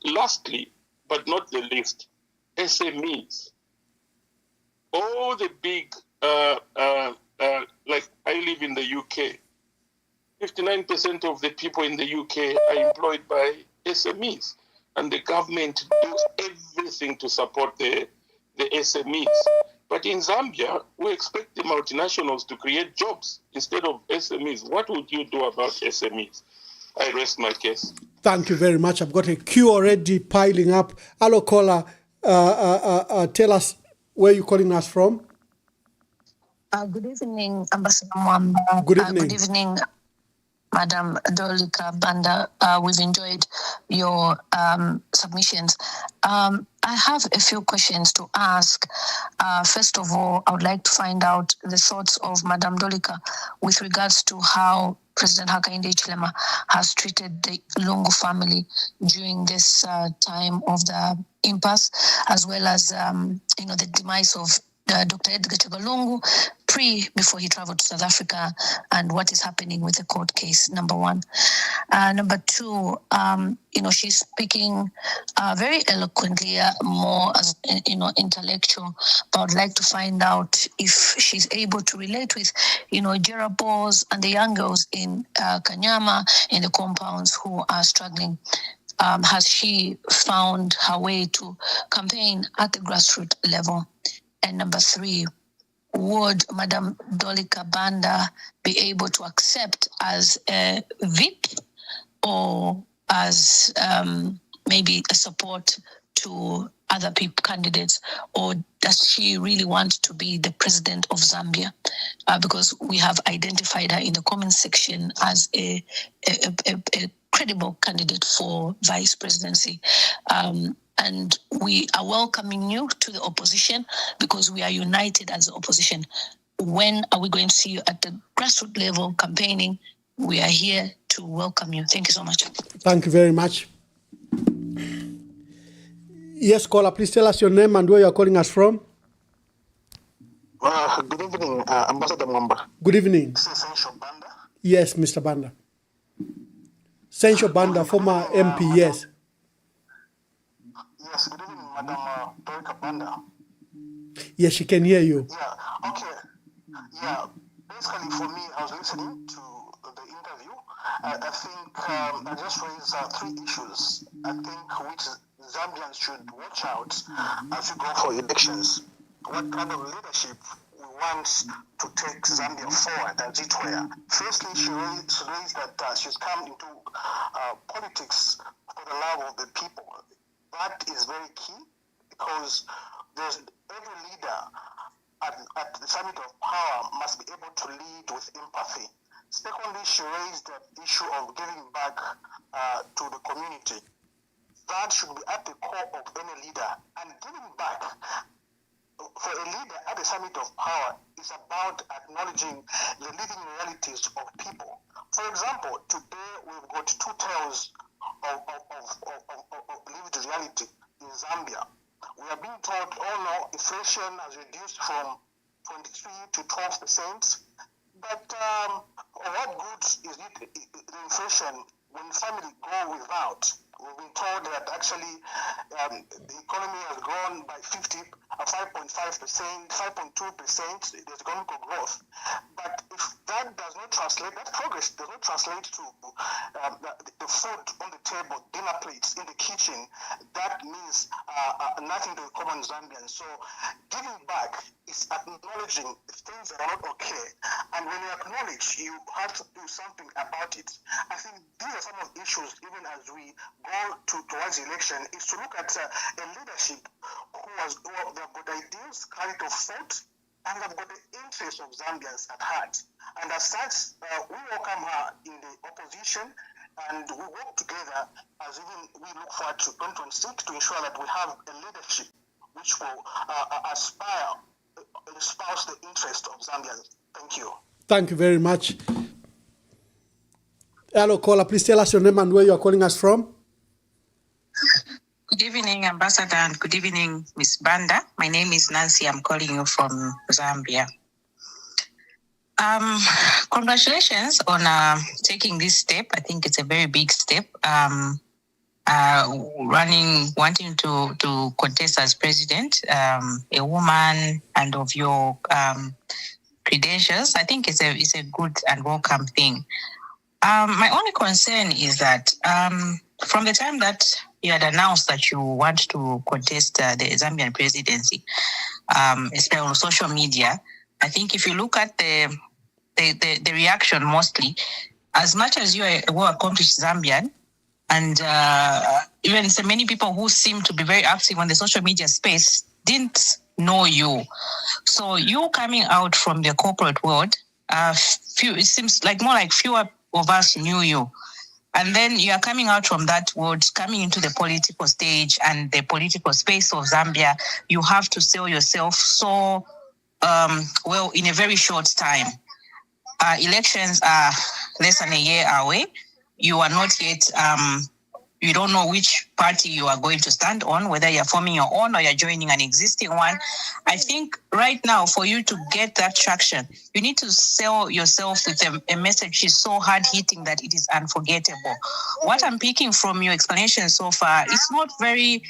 Lastly, but not the least, SMEs. All the big, like I live in the UK, 59% of the people in the UK are employed by SMEs, and the government does everything to support the SMEs. But in Zambia, we expect the multinationals to create jobs instead of SMEs. What would you do about SMEs? I rest my case. Thank you very much. I've got a queue already piling up. Hello, caller. Tell us where you're calling us from. Good evening, Ambassador Mwamba. Good evening. Good evening, Madam DOLIKA, BANDA. We've enjoyed your submissions. I have a few questions to ask. First of all, I would like to find out the thoughts of Madam DOLIKA with regards to how President Hakainde Hichilema has treated the Lungu family during this time of the impasse, as well as the demise of Dr. Edgar Lungu before he traveled to South Africa, and what is happening with the court case, number one. Number two, she's speaking very eloquently, more as, intellectual, but I'd like to find out if she's able to relate with, Jerabos and the young girls in Kanyama, in the compounds who are struggling. Has she found her way to campaign at the grassroots level? And number three, would Madam DOLIKA BANDA be able to accept as a VIP or as maybe a support to other candidates, or does she really want to be the president of Zambia? Because we have identified her in the comment section as a credible candidate for vice presidency. And we are welcoming you to the opposition because we are united as the opposition. When are we going to see you at the grassroots level campaigning? We are here to welcome you. Thank you so much. Thank you very much. Yes, caller, please tell us your name and where you are calling us from. Good evening, Ambassador Mwamba. Good evening. This is Sencho Banda. Yes, Mr. Banda. Sencho Banda, former MP, yes. Yes, good evening, Madam DOLIKA BANDA. Yes, she can hear you. Yeah, okay. Yeah, basically for me, I was listening to the interview. I think I just raised three issues, I think, which Zambians should watch out as we go for elections. What kind of leadership we want to take Zambia forward, as it were. Firstly, she raised that she's come into politics for the love of the people. That is very key because every leader at the summit of power must be able to lead with empathy. Secondly, she raised the issue of giving back to the community. That should be at the core of any leader. And giving back for a leader at the summit of power is about acknowledging the living realities of people. For example, today we've got two tales of lived reality in Zambia. We are being told, inflation has reduced from 23 to 12%. But what good is it, the inflation, when family go without? We've been told that actually the economy has grown by 5.5%, 5.2%, there's economic growth. But if that that does not translate, that progress does not translate to the food on the table, dinner plates in the kitchen. That means nothing to the common Zambian. So giving back is acknowledging things that are not okay. And when you acknowledge, you have to do something about it. I think these are some of the issues, even as we go towards election, is to look at a leadership who have got ideas, carried of thought, and have got the interests of Zambians at heart. And as such, we welcome her in the opposition, and we work together as even we look forward to 2026 to ensure that we have a leadership which will espouse the interest of Zambians. Thank you. Thank you very much. Hello, caller. Please tell us your name and where you are calling us from. Good evening, Ambassador, and good evening, Ms. Banda. My name is Nancy. I'm calling you from Zambia. Congratulations on taking this step. I think it's a very big step. Wanting to contest as president, a woman, and of your credentials. I think it's a good and welcome thing. My only concern is that from the time that you had announced that you want to contest the Zambian presidency, especially on social media, I think if you look at the reaction mostly, as much as you are a well-accomplished Zambian, and even so many people who seem to be very active on the social media space didn't know you. So you coming out from the corporate world, it seems like more like fewer of us knew you. And then you are coming out from that world, coming into the political stage and the political space of Zambia. You have to sell yourself so well in a very short time. Elections are less than a year away. You are not yet, you don't know which party you are going to stand on, whether you're forming your own or you're joining an existing one. I think right now, for you to get that traction, you need to sell yourself with a message which is so hard-hitting that it is unforgettable. What I'm picking from your explanation so far, it's not very...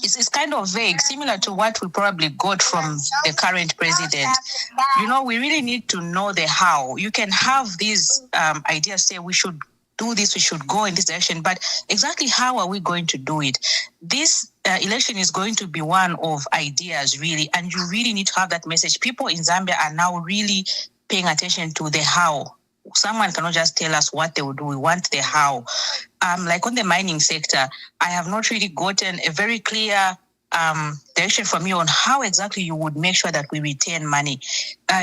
it's kind of vague, similar to what we probably got from the current president. You know, we really need to know the how. You can have these ideas, say we should do this, we should go in this direction, but exactly how are we going to do it? This election is going to be one of ideas, really, and you really need to have that message. People in Zambia are now really paying attention to the how. Someone cannot just tell us what they will do. We want the how. Like on the mining sector, I have not really gotten a very clear direction from you on how exactly you would make sure that we retain money.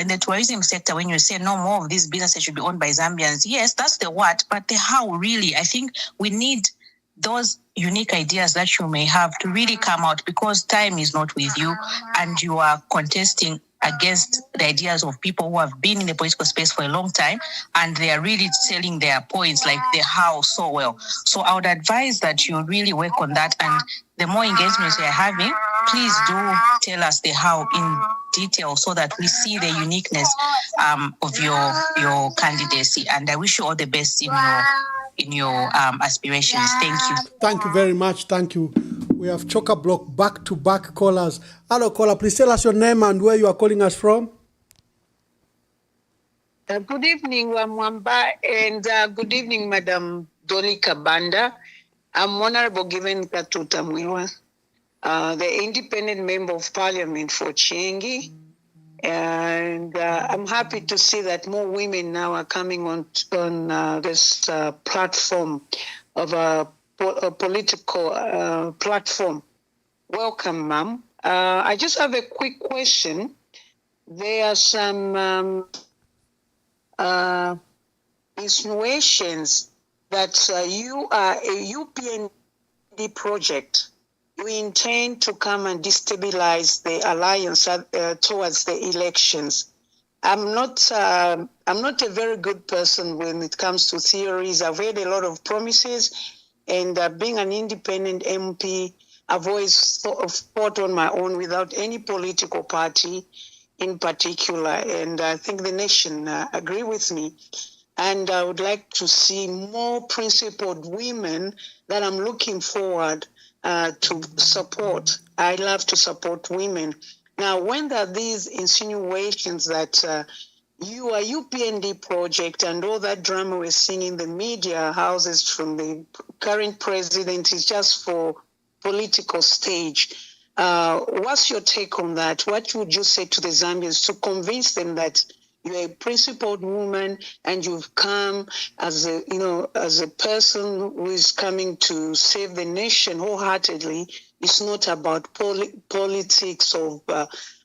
In the tourism sector, when you say no more of these businesses should be owned by Zambians, yes, that's the what, but the how really. I think we need those unique ideas that you may have to really come out, because time is not with you and you are contesting against the ideas of people who have been in the political space for a long time, and they are really selling their points like the how so well. So I would advise that you really work on that, and the more engagements we are having, please do tell us the how in detail so that we see the uniqueness of your candidacy. And I wish you all the best in your aspirations. Thank you. Thank you very much. Thank you. We have chock-a-block back-to-back callers. Hello, caller. Please tell us your name and where you are calling us from. Good evening, Wamwamba, and good evening, Madam DOLIKA Banda. I'm Honorable Given Katuta Mwiwa, the independent member of parliament for Chengi. And I'm happy to see that more women now are coming on this platform of a political platform. Welcome, ma'am. I just have a quick question. There are some insinuations that you are a UPND project. You intend to come and destabilize the alliance towards the elections. I'm not a very good person when it comes to theories. I've heard a lot of promises, and being an independent MP, I've always fought on my own without any political party in particular, and I think the nation agree with me. And I would like to see more principled women that I'm looking forward to support. I love to support women. Now, when there are these insinuations that your UPND project and all that drama we're seeing in the media houses from the current president is just for political stage. What's your take on that? What would you say to the Zambians to convince them that you're a principled woman and you've come as a person who is coming to save the nation wholeheartedly? It's not about politics of,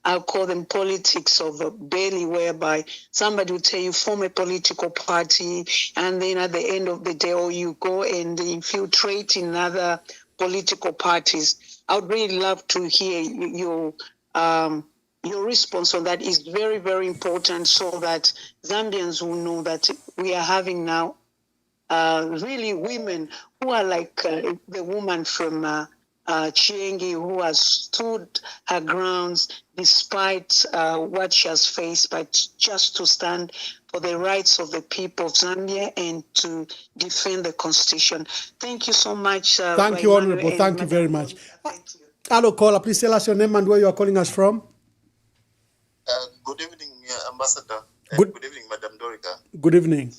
I'll call them politics of belly, whereby somebody will tell you form a political party, and then at the end of the day, or you go and infiltrate in other political parties. I would really love to hear your response on that. Is very, very important, so that Zambians will know that we are having now really women who are like the woman from Chiengi, who has stood her grounds despite what she has faced, but just to stand for the rights of the people of Zambia and to defend the constitution. Thank you so much. Thank you, Honorable. Thank you very much. Hello, caller. Please tell us your name and where you are calling us from. Good evening, Ambassador. Good evening, Madam Dorika. Good evening.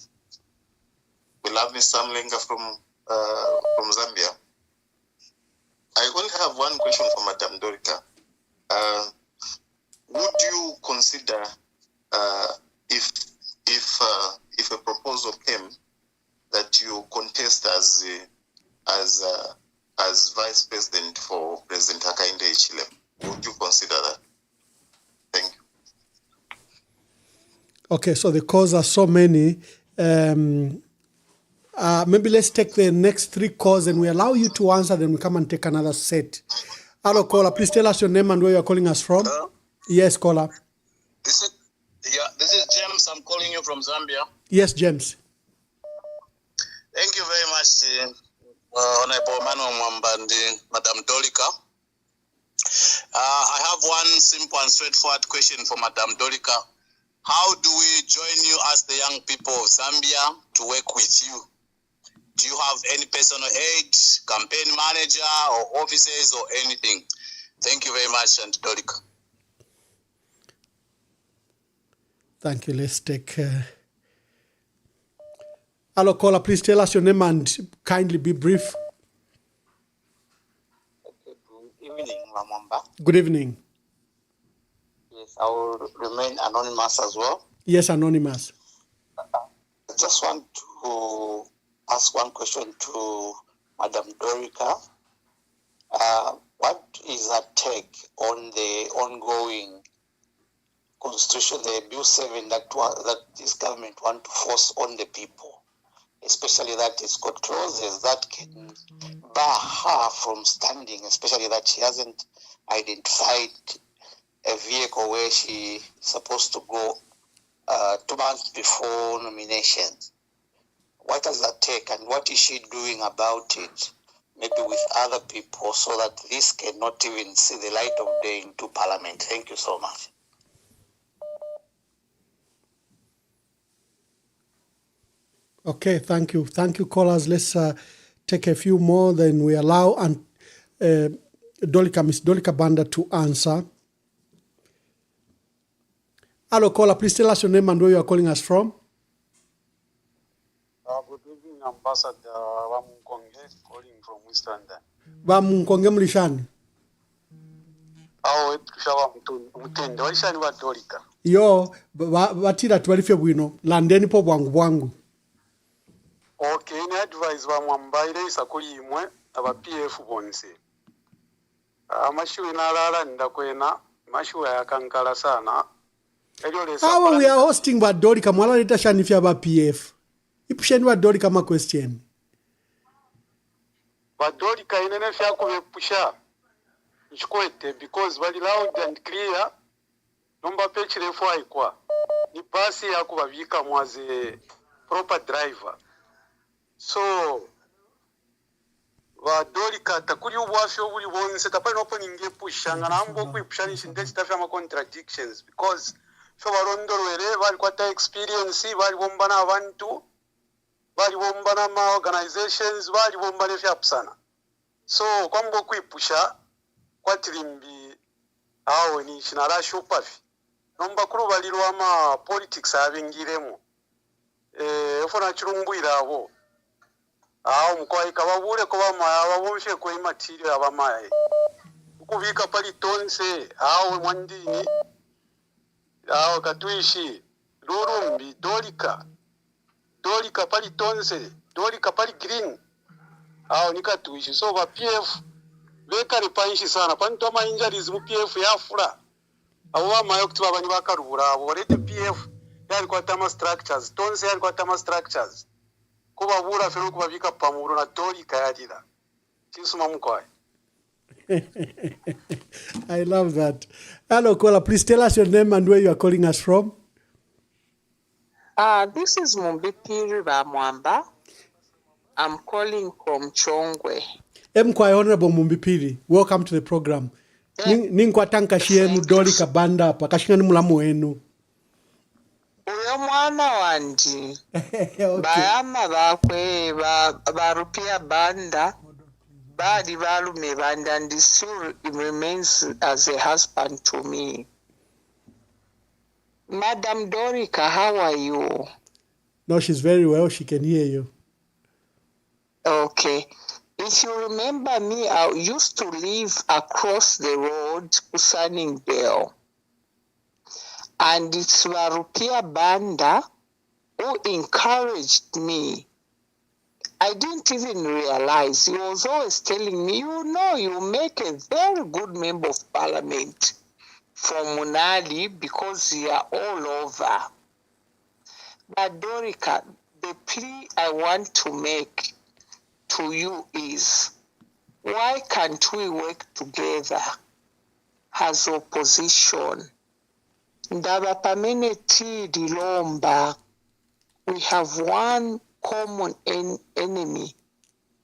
We love Miss Sam Lenga from Zambia. I only have one question for Madam Dorika. Would you consider if a proposal came that you contest as Vice President for President Hakainde Hichilema? Would you consider that? Thank you. Okay, so the calls are so many. Maybe let's take the next 3 calls and we allow you to answer, then we come and take another set. Hello, caller. Please tell us your name and where you are calling us from. Hello? Yes, caller. This is James. I'm calling you from Zambia. Yes, James. Thank you very much, Honorable Mano Mwambandi, Madam Dolika. I have one simple and straightforward question for Madam Dolika. How do we join you as the young people of Zambia to work with you? Do you have any personal aid, campaign manager, or offices, or anything? Thank you very much, Aunt Dolika. Thank you. Let's take... Hello, caller. Please tell us your name and kindly be brief. Okay, good evening, Mamamba. Good evening. Yes, I will remain anonymous as well. Yes, anonymous. I just want to ask one question to Madam Dorika. What is her take on the ongoing constitution, the Bill 7 that this government want to force on the people, especially that it's got clauses that can bar her from standing, especially that she hasn't identified a vehicle where she's supposed to go 2 months before nominations. What does that take, and what is she doing about it, maybe with other people, so that this cannot even see the light of day into Parliament? Thank you so much. Okay, thank you. Thank you, callers. Let's take a few more, then we allow and Miss Dolika Banda to answer. Hello, caller. Please tell us your name and where you are calling us from. Good evening, Ambassador Wamunkonge, calling from West London. Wamunkonge mlishani. Tushawa mutende walishani wa Dolika. Yo, watira tuwalife bwino. Landeni po bwangu. Okay, ni advise wa mwambaile isakuli imwe aba PF bonse. Amashuwe nalala ndakwena, mashuwe yakankala sana. How we are hosting wa Dolika mwala leta shanifia ba PF. Ipusheni wa Dolika ma question. Wa Dolika inene fya kubepusha. Nchikwete because wali loud and clear. Nomba pechi refu haikwa. Ni basi ya kubavika mwaze proper driver. So, wa Dolika takuli uwafyo uli wonse tapali nopo ninge pusha nga nambo kuipusha nishinde chitafya ma contradictions because so warondolwele wali kwata experience wali wombana abantu wali wombana ma organizations wali wombana fya pusana. So kwambo kuipusha kwa tilimbi hao ni shinara shupafi Nombakulu balirwa ama politics abingiremu. Ofuna chirumbuira abo. Mukwaika babule ko bama babumshe ko imatiri abamaye. Ukubika pali tonse mwandini katwishi lurumbi dolika pali tonse dolika pali green nikatwishi so ba PF bekari panshi sana panto ama injuries mu PF yafula abo bamaye kuti babani bakarubura abo rete PF yari kwatama structures tonse yari kwatama structures kuba bura fero kubabika pamuro na dolika yadira chisuma mukwaye. I love that. Hello, caller. Please tell us your name and where you are calling us from. This is Mumbipiri Bamwamba. I'm calling from Chongwe. Quite Honorable Mumbipiri, welcome to the program. Ninkwatanka shienu DOLIKA BANDA apa kashingani mulamu wenu. Uyo mwana wandi. Okay. Bayama bakwe barupia BANDA. Badi balume BANDA, and still remains as a husband to me. Madam DOLIKA, how are you? No, she's very well. She can hear you. Okay. If you remember me, I used to live across the road to Sunningdale. And it's Warupia BANDA who encouraged me. I didn't even realize. He was always telling me, you make a very good member of parliament from Munali because you are all over. But DOLIKA, the plea I want to make to you is, why can't we work together as opposition? Ndaba pamene tilomba, we have one common enemy,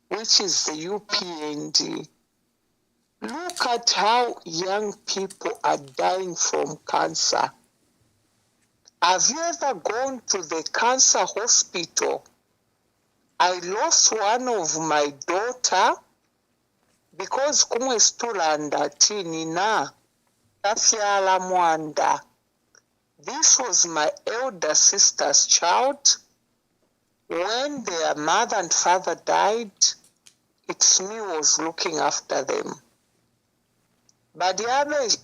which is the UPND. Look at how young people are dying from cancer. Have you ever gone to the cancer hospital? I lost one of my daughter because kumwe stulanda tinina tafyala mwanda. This was my elder sister's child. When their mother and father died, it's me who was looking after them. But the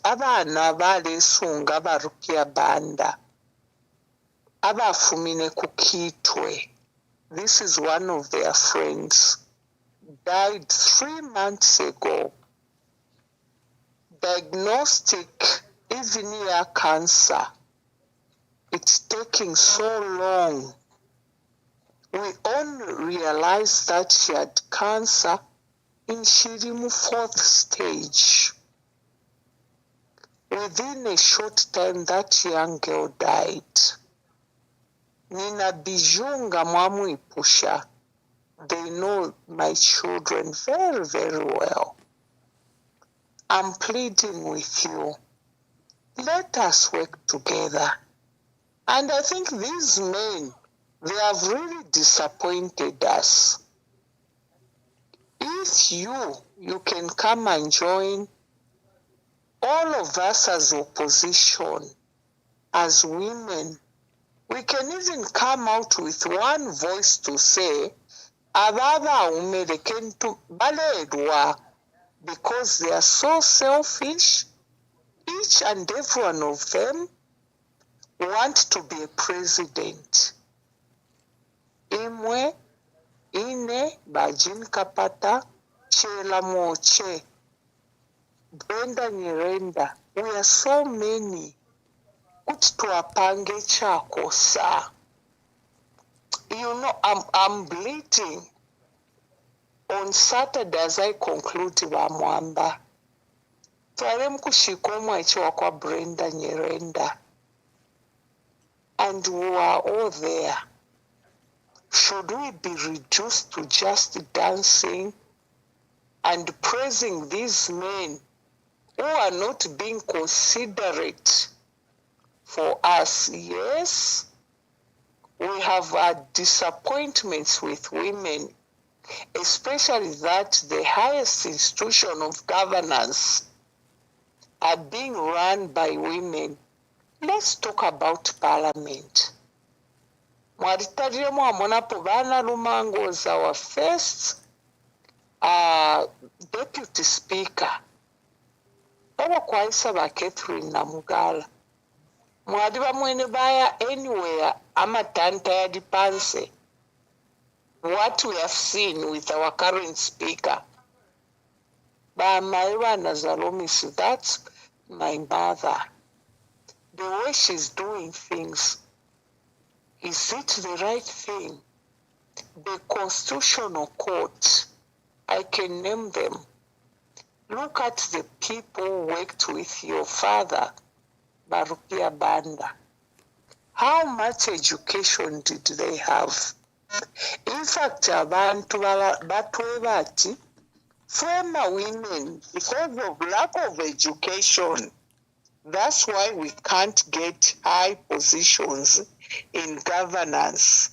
abana balesunga barupia BANDA abafumine kukitwe. This is one of their friends. Died 3 months ago. Diagnostic, even near cancer. It's taking so long. We only realized that she had cancer in Shirimu 4th stage. Within a short time, that young girl died. Nina bijunga mwamu ipusha. They know my children very, very well. I'm pleading with you. Let us work together. And I think these men, they have really disappointed us. If you can come and join all of us as opposition, as women, we can even come out with one voice to say, Ababa umerekentu baledwa, because they are so selfish. Each and every one of them want to be a president. Imwe, ine, Bajin Kapata, Chela Moche, Brenda Nyirenda. We are so many. Kutituapange chakosa. I'm bleeding. On Saturday, as I conclude Bamwamba, Tarem Kushikomo Echiwakwa Brenda Nyirenda. And we are all there. Should we be reduced to just dancing and praising these men who are not being considerate for us? Yes, we have had disappointments with women, especially that the highest institution of governance are being run by women. Let's talk about Parliament. Mwalitarire mwamonapo Bana Lumango's our first Deputy Speaker. Baba kwaisa ba Catherine Namugala. Mwadi bamwene baya anywhere amatanta ya dipanse. What we have seen with our current speaker. Ba Maiwa Nazalomis, that's my mother. The way she's doing things, is it the right thing? The Constitutional Court, I can name them. Look at the people who worked with your father, Barukia Banda. How much education did they have? In fact, abantu batwe former women, because of lack of education, that's why we can't get high positions in governance.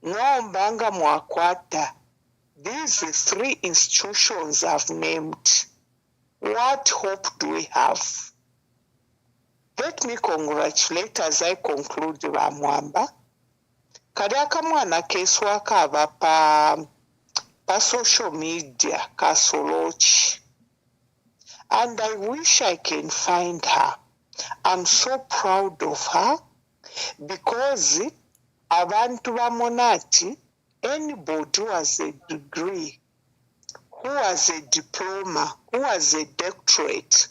No Mbanga Mwakwata. These three institutions I've named. What hope do we have? Let me congratulate as I conclude Ramwamba. Kariaka mwana keswa kava pa social media kasolochi. And I wish I can find her. I'm so proud of her because abantu bamonati, anybody who has a degree, who has a diploma, who has a doctorate,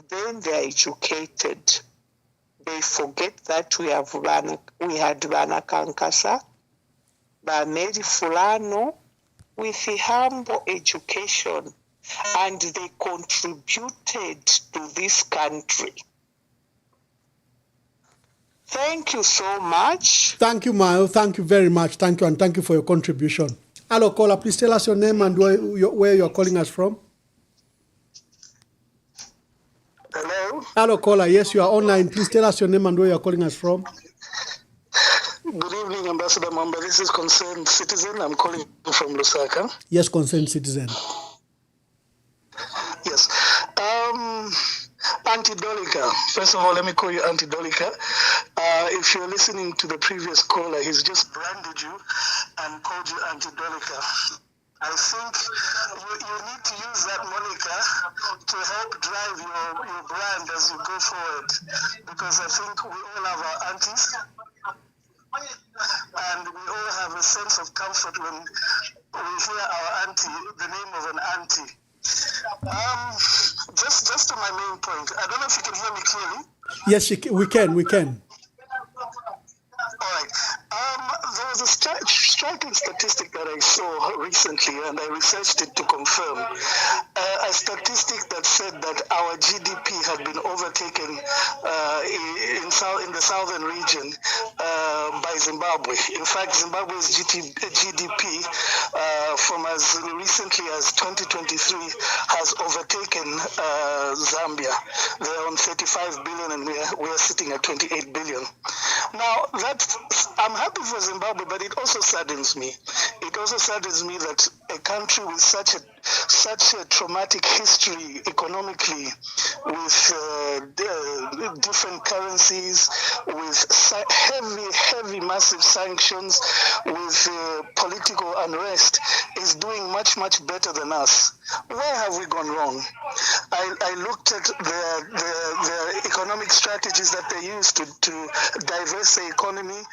then they're educated. They forget that we had Vana Kankasa, Mary Fulano, with a humble education, and they contributed to this country. Thank you so much. Thank you, Mayo. Thank you very much. Thank you, and thank you for your contribution. Hello, caller. Please tell us your name and where you're calling us from. Hello? Hello, caller. Yes, you are online. Please tell us your name and where you're calling us from. Good evening, Ambassador Mamba. This is Concerned Citizen. I'm calling from Lusaka. Yes, Concerned Citizen. Yes. Auntie Dolika. First of all, let me call you Auntie Dolika. If you're listening to the previous caller, he's just branded you and called you Auntie Dolika. I think you need to use that moniker to help drive your brand as you go forward, because I think we all have our aunties, and we all have a sense of comfort when we hear our auntie, the name of an auntie. Just to my main point, I don't know if you can hear me clearly. Yes, we can. All right. There was a striking statistic that I saw recently, and I researched it to confirm. A statistic that said that our GDP had been overtaken in the southern region by Zimbabwe. In fact, Zimbabwe's GDP from as recently as 2023 has overtaken Zambia. They're on 35 billion, and we're sitting at 28 billion. Now, I'm happy for Zimbabwe, but it also saddens me. It also saddens me that a country with such a traumatic history economically, with different currencies, with heavy, massive sanctions, with political unrest, is doing much better than us. Where have we gone wrong? I looked at the economic strategies that they used to diverse the economy,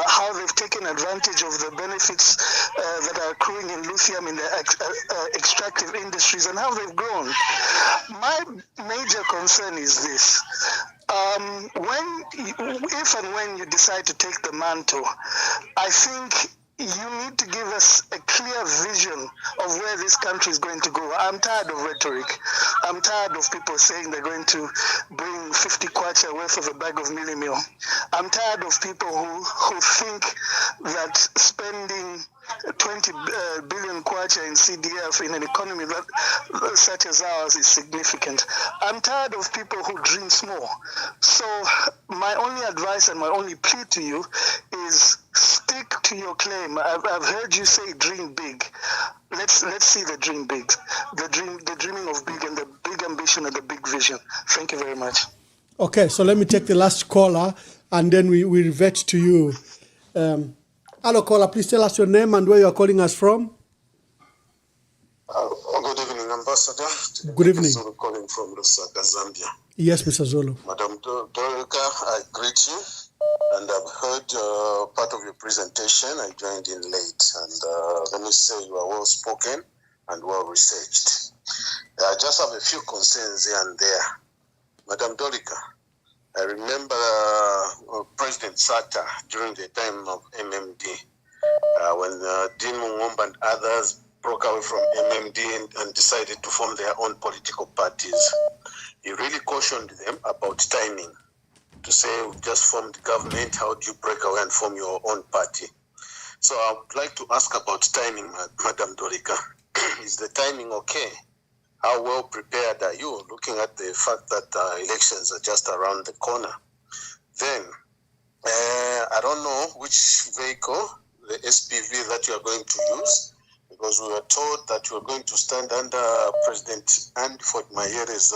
how they've taken advantage of the benefits that are accruing in lithium in the extractive industries, and how they've grown. My major concern is this. If and when you decide to take the mantle, I think you need to give us a clear vision of where this country is going to go. I'm tired of rhetoric. I'm tired of people saying they're going to bring 50 kwacha worth of a bag of mealie meal. I'm tired of people who think that spending 20 billion kwacha in CDF in an economy such as ours is significant. I'm tired of people who dream small. So my only advice and my only plea to you is stick to your claim. I've heard you say dream big. Let's see the dream big, the dreaming of big, and the big ambition and the big vision. Thank you very much. Okay, so let me take the last caller, and then we revert to you. Hello, caller. Please tell us your name and where you are calling us from. Good evening, Ambassador. Good evening. Zulu calling from Lusaka, Zambia. Yes, Mr. Zulu. Madam Dolika, I greet you, and I've heard part of your presentation. I joined in late, and let me say you are well spoken and well researched. I just have a few concerns here and there. Madam Dolika, I remember President Sata during the time of MMD, when Dean Mungomba and others broke away from MMD and decided to form their own political parties. He really cautioned them about timing, to say, we've just formed government, how do you break away and form your own party? So I would like to ask about timing, Madam Dolika. Is the timing okay? How well prepared are you, looking at the fact that elections are just around the corner? Then, I don't know which vehicle, the SPV that you are going to use, because we were told that you are going to stand under President Andy Ford Mayere's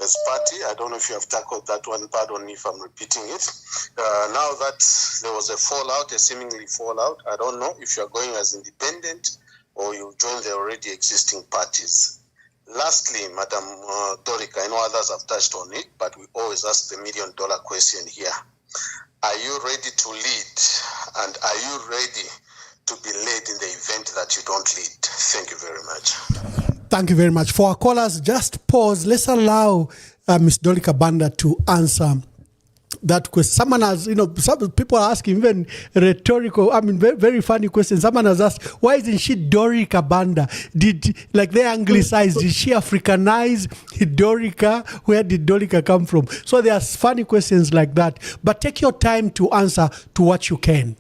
as party. I don't know if you have tackled that one, pardon me if I'm repeating it. Now that there was a fallout, a seemingly fallout, I don't know if you are going as independent or you join the already existing parties. Lastly, Madam Dolika, I know others have touched on it, but we always ask the $1 million question here. Are you ready to lead? And are you ready to be led in the event that you don't lead? Thank you very much. Thank you very much. For our callers, just pause. Let's allow Ms. Dolika Banda to answer that question. Someone has, some people are asking even rhetorical, very, very funny questions. Someone has asked, why isn't she Dorika Banda? They anglicized, did she Africanize Dorika? Where did Dolika come from? So there's funny questions like that. But take your time to answer to what you can.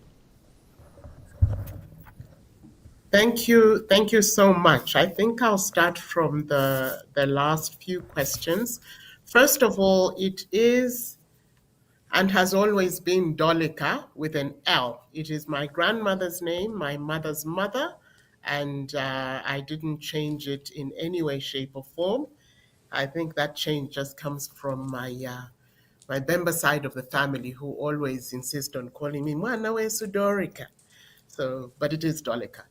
Thank you so much. I think I'll start from the last few questions. First of all, it is and has always been Dolika with an L. It is my grandmother's name, my mother's mother, and I didn't change it in any way, shape, or form. I think that change just comes from my Bemba side of the family, who always insist on calling me Mwana wesu Dorika. But it is Dolika.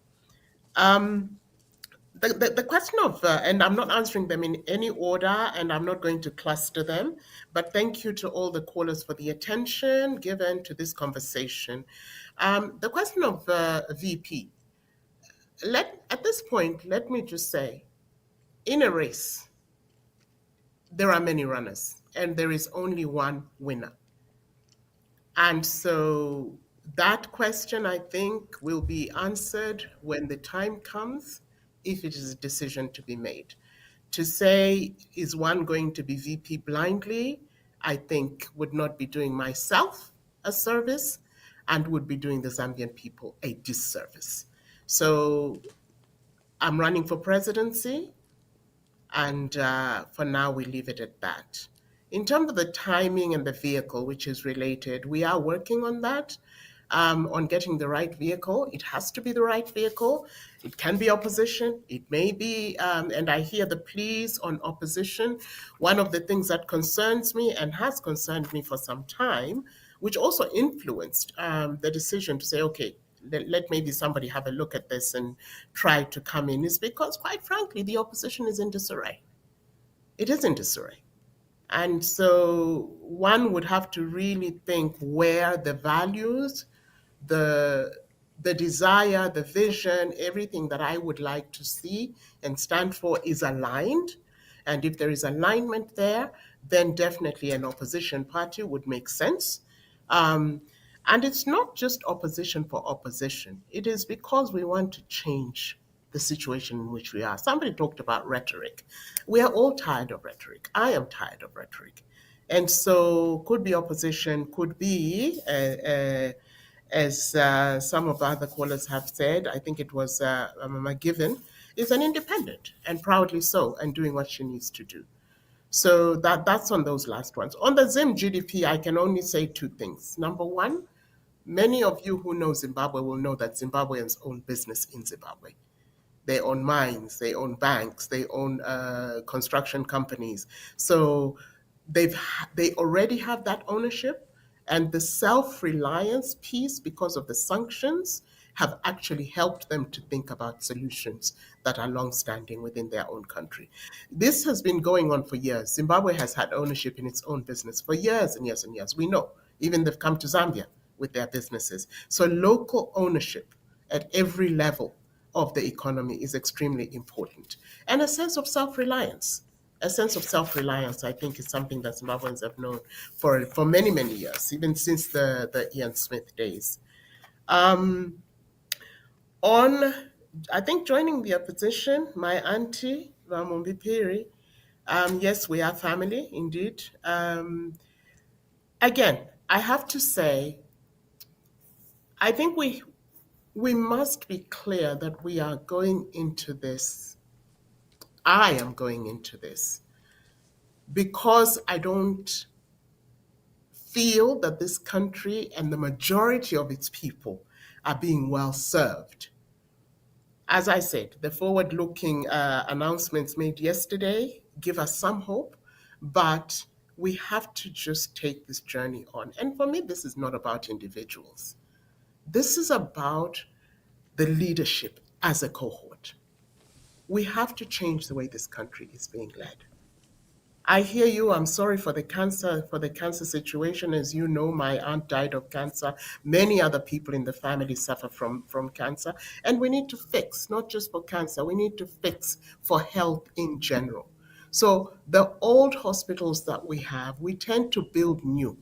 The question of, and I'm not answering them in any order, and I'm not going to cluster them, but thank you to all the callers for the attention given to this conversation. The question of VP, at this point, let me just say, in a race, there are many runners, and there is only one winner. And so that question, I think, will be answered when the time comes, if it is a decision to be made. To say, is one going to be VP blindly, I think would not be doing myself a service and would be doing the Zambian people a disservice. So I'm running for presidency, and for now we leave it at that. In terms of the timing and the vehicle, which is related, we are working on that, on getting the right vehicle. It has to be the right vehicle. It can be opposition. It may be, and I hear the pleas on opposition. One of the things that concerns me and has concerned me for some time, which also influenced the decision to say, okay, let maybe somebody have a look at this and try to come in, is because, quite frankly, the opposition is in disarray. It is in disarray. And so one would have to really think where the values, the desire, the vision, everything that I would like to see and stand for is aligned. And if there is alignment there, then definitely an opposition party would make sense. And it's not just opposition for opposition. It is because we want to change the situation in which we are. Somebody talked about rhetoric. We are all tired of rhetoric. I am tired of rhetoric. And so could be opposition, could be, as some of the other callers have said, I think it was McGiven, is an independent, and proudly so, and doing what she needs to do. So that's on those last ones. On the Zim GDP, I can only say two things. Number one, many of you who know Zimbabwe will know that Zimbabweans own business in Zimbabwe. They own mines, they own banks, they own construction companies. So They already have that ownership, and the self-reliance piece, because of the sanctions, have actually helped them to think about solutions that are long-standing within their own country. This has been going on for years. Zimbabwe has had ownership in its own business for years and years and years. We know. Even they've come to Zambia with their businesses. So local ownership at every level of the economy is extremely important. And a sense of self-reliance. A sense of self-reliance, I think, is something that Zimbabweans have known for many, many years, even since the Ian Smith days. On, I think, joining the opposition, my auntie, Vamumbi Piri, yes, we are family, indeed. Again, I have to say, I think we must be clear that we are going into this. I am going into this because I don't feel that this country and the majority of its people are being well served. As I said, the forward-looking announcements made yesterday give us some hope, but we have to just take this journey on. And for me, this is not about individuals. This is about the leadership as a cohort. We have to change the way this country is being led. I hear you. I'm sorry for the cancer situation. As you know, my aunt died of cancer. Many other people in the family suffer from cancer. And we need to fix, not just for cancer, we need to fix for health in general. So the old hospitals that we have, we tend to build new.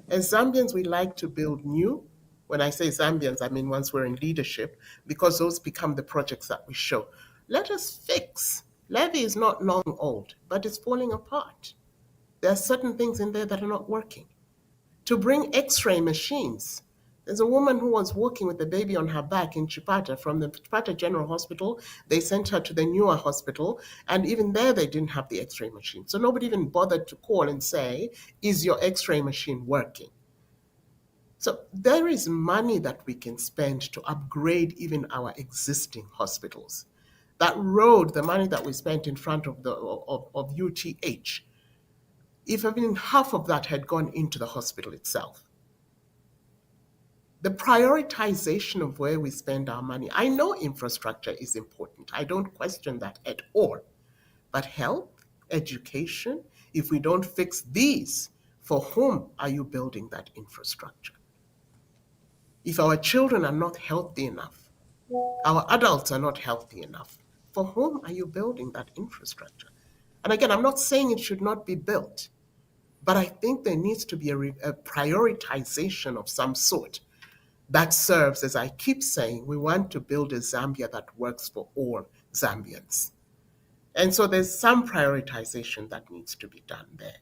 As Zambians, we like to build new. When I say Zambians, I mean once we're in leadership, because those become the projects that we show. Let us fix. Levy is not long old, but it's falling apart. There are certain things in there that are not working. To bring x-ray machines, there's a woman who was walking with a baby on her back in Chipata. From the Chipata General Hospital, they sent her to the newer hospital, and even there they didn't have the x-ray machine. So nobody even bothered to call and say, is your x-ray machine working? So there is money that we can spend to upgrade even our existing hospitals. That road, the money that we spent in front of UTH, if even half of that had gone into the hospital itself. The prioritization of where we spend our money. I know infrastructure is important. I don't question that at all. But health, education, if we don't fix these, for whom are you building that infrastructure? If our children are not healthy enough, our adults are not healthy enough, for whom are you building that infrastructure? And again, I'm not saying it should not be built, but I think there needs to be a prioritization of some sort that serves, as I keep saying, we want to build a Zambia that works for all Zambians. And so there's some prioritization that needs to be done there.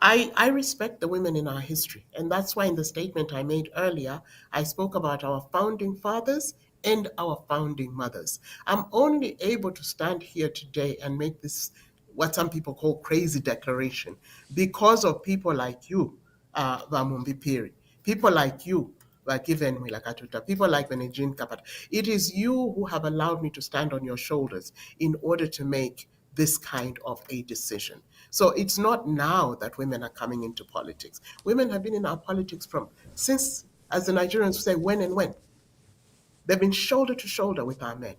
I respect the women in our history, and that's why in the statement I made earlier, I spoke about our founding fathers and our founding mothers. I'm only able to stand here today and make this, what some people call crazy declaration, because of people like you, Vamumbi Piri, people like you, like even Milakatuta, people like Benejin Kapat. It is you who have allowed me to stand on your shoulders in order to make this kind of a decision. So it's not now that women are coming into politics. Women have been in our politics since, as the Nigerians say, when and when. They've been shoulder to shoulder with our men.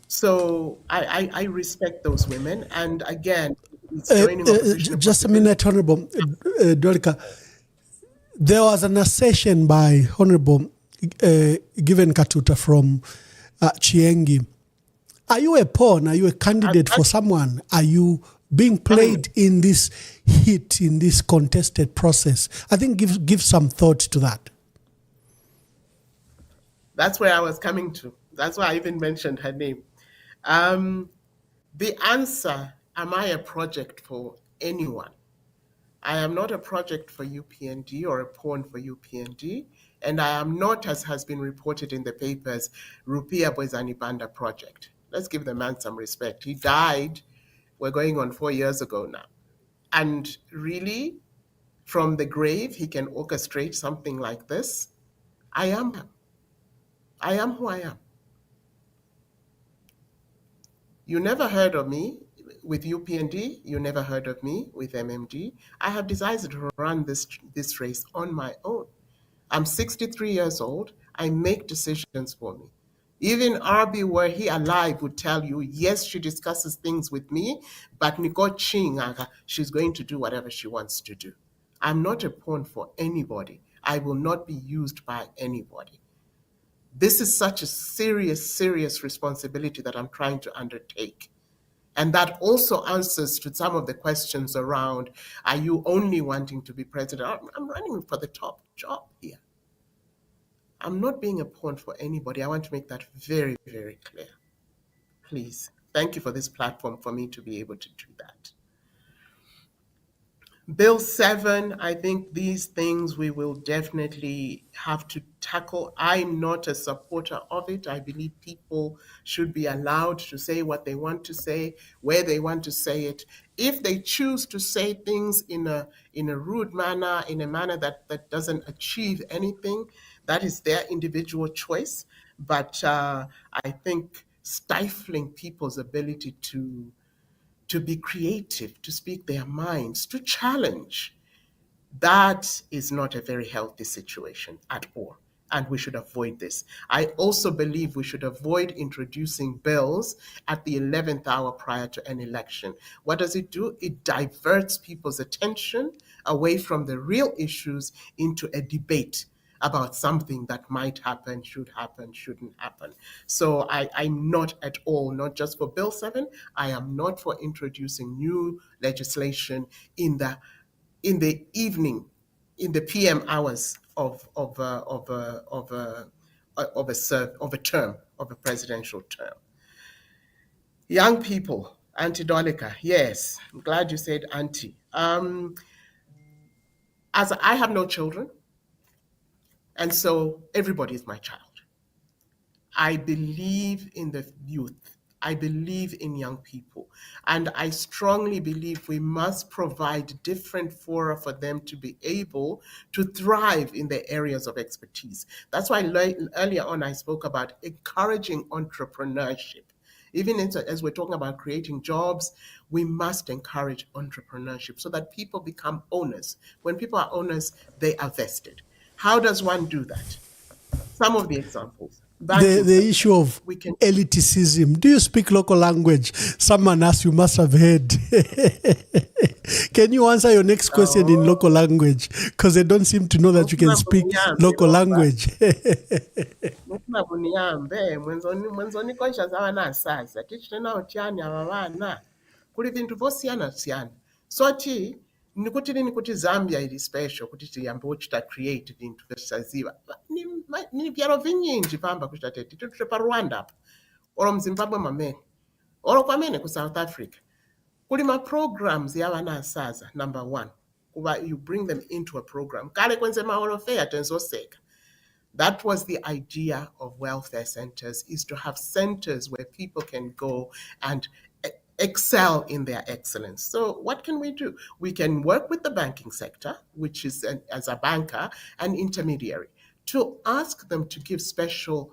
So I respect those women. And again, it's joining opposition. Just a minute, Honorable Dolika. There was an assertion by Honorable Given Katuta from Chiengi. Are you a pawn? Are you a candidate for someone? Are you being played in this heat, in this contested process? I think give some thought to that. That's where I was coming to. That's why I even mentioned her name. The answer, am I a project for anyone? I am not a project for UPND or a pawn for UPND, and I am not, as has been reported in the papers, Rupia Bwezani Banda project. Let's give the man some respect. He died, we're going on 4 years ago now. And really, from the grave, he can orchestrate something like this. I am him. I am who I am. You never heard of me. with UPND, you never heard of me. With MMD, I have decided to run this race on my own. I'm 63 years old. I make decisions for me. Even RB, were he alive, would tell you, yes, she discusses things with me, but she's going to do whatever she wants to do. I'm not a pawn for anybody. I will not be used by anybody. This is such a serious, serious responsibility that I'm trying to undertake. And that also answers to some of the questions around, are you only wanting to be president? I'm running for the top job here. I'm not being a pawn for anybody. I want to make that very, very clear. Please, thank you for this platform for me to be able to do that. Bill 7, I think these things we will definitely have to tackle. I'm not a supporter of it. I believe people should be allowed to say what they want to say, where they want to say it. If they choose to say things in a rude manner, in a manner that doesn't achieve anything, that is their individual choice. But I think stifling people's ability to be creative, to speak their minds, to challenge, that is not a very healthy situation at all. And we should avoid this. I also believe we should avoid introducing bills at the 11th hour prior to an election. What does it do? It diverts people's attention away from the real issues into a debate about something that might happen, should happen, shouldn't happen. So I'm not at all, not just for Bill 7, I am not for introducing new legislation in the evening, in the PM hours of a term, of a presidential term. Young people, Auntie DOLIKA, yes, I'm glad you said auntie. As I have no children, and so everybody is my child. I believe in the youth. I believe in young people. And I strongly believe we must provide different fora for them to be able to thrive in their areas of expertise. That's why earlier on I spoke about encouraging entrepreneurship. Even as we're talking about creating jobs, we must encourage entrepreneurship so that people become owners. When people are owners, they are vested. How does one do that? Some of the examples. The issue of elitism. Do you speak local language? Someone asked, you must have heard. Can you answer your next question in local language? Because they don't seem to know that you can speak local language. Kuli vintu vosiyana siyana. Soti nikuti Zambia ili special kuti tiyambe uchita create vintu vetisaziva. Ni vyaro vinyinji pamba kuchita teti. Tutule pa Rwanda apa. Olo Mzimbabwe mamene. Olo kwamene ku South Africa. Kuli ma programs ya wana asaza, number 1. Kuba you bring them into a program. Kale kwenze maolo fair tenzoseka. That was the idea of welfare centers, is to have centers where people can go and excel in their excellence. So what can we do? We can work with the banking sector, which is, as a banker, an intermediary, to ask them to give special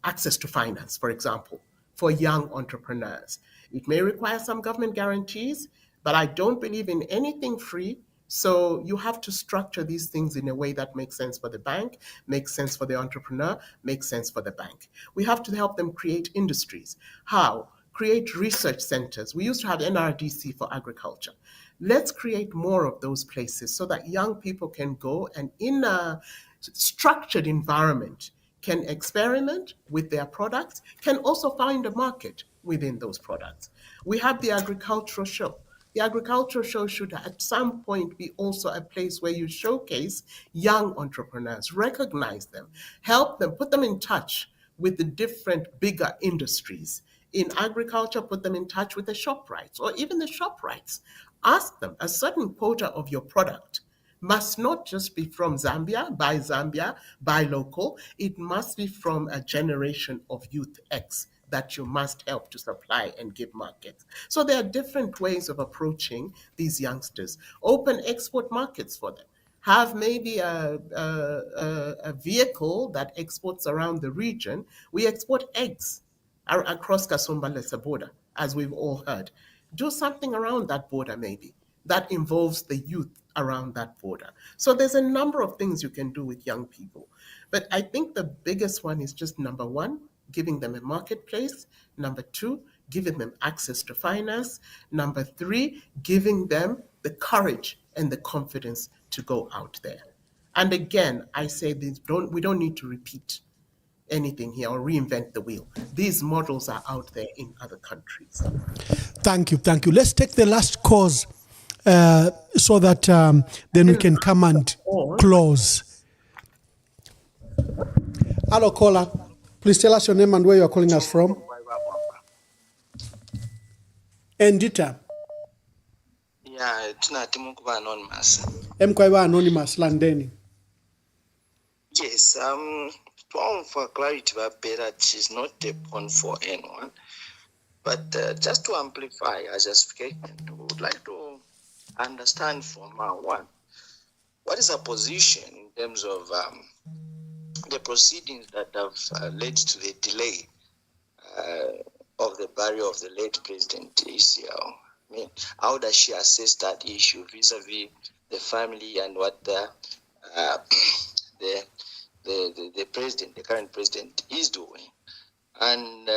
access to finance, for example, for young entrepreneurs. It may require some government guarantees, but I don't believe in anything free. So you have to structure these things in a way that makes sense for the bank, makes sense for the entrepreneur, makes sense for the bank. We have to help them create industries. How? Create research centers. We used to have NRDC for agriculture. Let's create more of those places so that young people can go and in a structured environment can experiment with their products, can also find a market within those products. We have the agricultural show. The agricultural show should at some point be also a place where you showcase young entrepreneurs, recognize them, help them, put them in touch with the different bigger industries. In agriculture, put them in touch with the ShopRites or even the ShopRites. Ask them, a certain quota of your product must not just be from Zambia, buy local. It must be from a generation of youth X that you must help to supply and give markets. So there are different ways of approaching these youngsters. Open export markets for them. Have maybe a vehicle that exports around the region. We export eggs across Kasumbalesa border, as we've all heard. Do something around that border, maybe, that involves the youth around that border. So there's a number of things you can do with young people. But I think the biggest one is just number one, giving them a marketplace. Number two, giving them access to finance. Number three, giving them the courage and the confidence to go out there. And again, I say this, we don't need to repeat anything here or reinvent the wheel. These models are out there in other countries. Thank you. Let's take the last cause so that then we can come and close. Hello, caller. Please tell us your name and where you are calling us from. Endita. Yeah, tinati mukuba anonymous. Mkwaiwa anonymous landeni. Yes, for clarity, but she's not a pawn for anyone. But just to amplify our justification, we would like to understand from one, what is our position in terms of the proceedings that have led to the delay of the burial of the late President ECL? I mean, how does she assess that issue vis-a-vis the family and what the president, the current president, is doing? And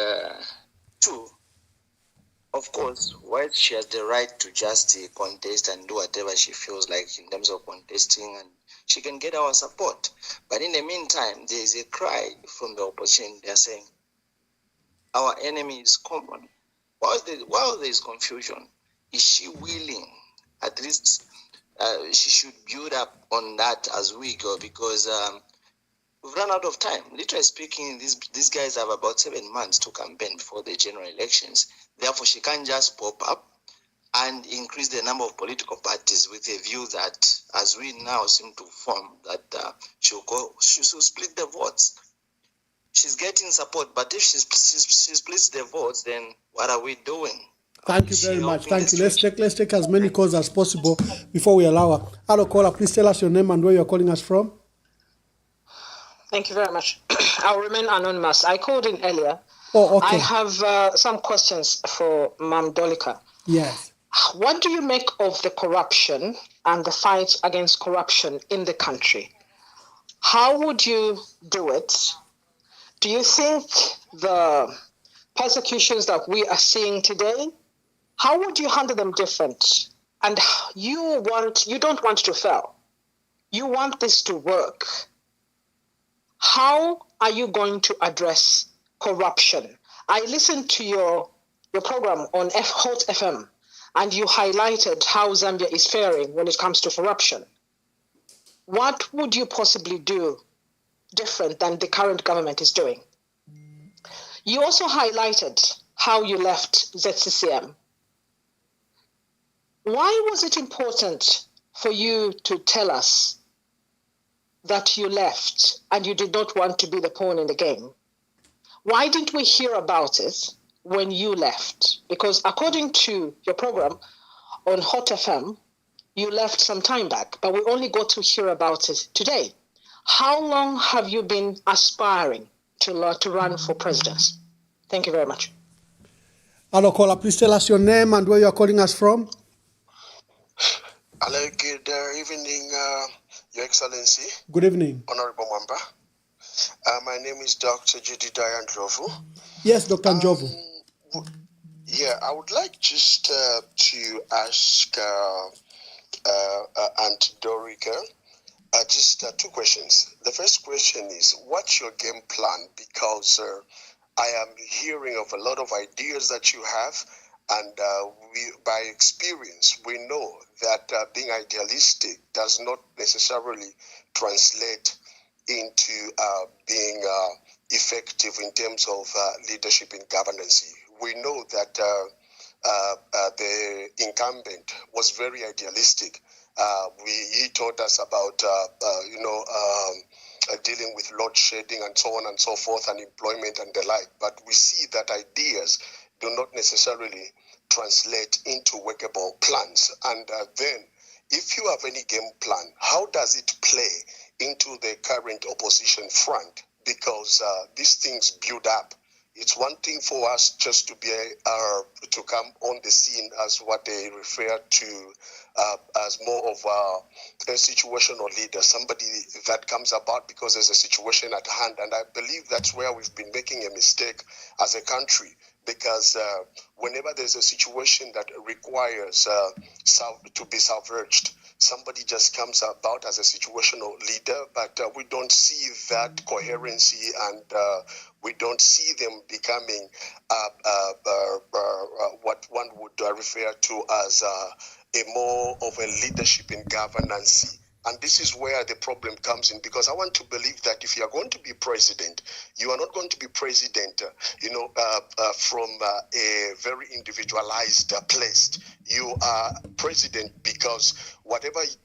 two, of course, while she has the right to just contest and do whatever she feels like in terms of contesting, and she can get our support. But in the meantime, there is a cry from the opposition. They are saying, our enemy is common. While there is confusion, is she willing, at least she should build up on that as we go, because we've run out of time. Literally speaking, these guys have about 7 months to campaign before the general elections. Therefore, she can't just pop up and increase the number of political parties with a view that, as we now seem to form, that she'll split the votes. She's getting support, but if she splits the votes, then what are we doing? Thank you very much. Thank you. Let's take as many calls as possible before we allow her. Hello, caller. Please tell us your name and where you're calling us from. Thank you very much. I'll remain anonymous. I called in earlier. Oh, okay. I have some questions for Ma'am Dolika. Yes. What do you make of the corruption and the fight against corruption in the country? How would you do it? Do you think the persecutions that we are seeing today, how would you handle them different? And you don't want to fail. You want this to work. How are you going to address corruption? I listened to your program on Hot FM, and you highlighted how Zambia is faring when it comes to corruption. What would you possibly do different than the current government is doing? You also highlighted how you left ZCCM. Why was it important for you to tell us that you left and you did not want to be the pawn in the game? Why didn't we hear about it when you left? Because according to your program on Hot FM, you left some time back, but we only got to hear about it today. How long have you been aspiring to run for president? Thank you very much. Hello, caller. Please tell us your name and where you are calling us from. Hello, good evening, Your Excellency. Good evening. Honorable Mwamba. My name is Dr. Judy Diane Ndlovu. Yes, Dr. Ndlovu. Yeah, I would like just to ask Aunt Dorika just two questions. The first question is, what's your game plan? Because I am hearing of a lot of ideas that you have, and by experience, we know that being idealistic does not necessarily translate into being effective in terms of leadership and governance. We know that the incumbent was very idealistic. He taught us about, dealing with load shedding and so on and so forth, and employment and the like. But we see that ideas do not necessarily translate into workable plans. And then, if you have any game plan, how does it play into the current opposition front? Because these things build up It's one thing for us just to come on the scene as what they refer to as more of a situational leader, somebody that comes about because there's a situation at hand. And I believe that's where we've been making a mistake as a country, because whenever there's a situation that requires to be submerged, somebody just comes about as a situational leader, but we don't see that coherency, and we don't see them becoming what one would refer to as a more of a leadership in governance. And this is where the problem comes in, because I want to believe that if you are going to be president, you are not going to be president, from a very individualized place. You are president because whatever you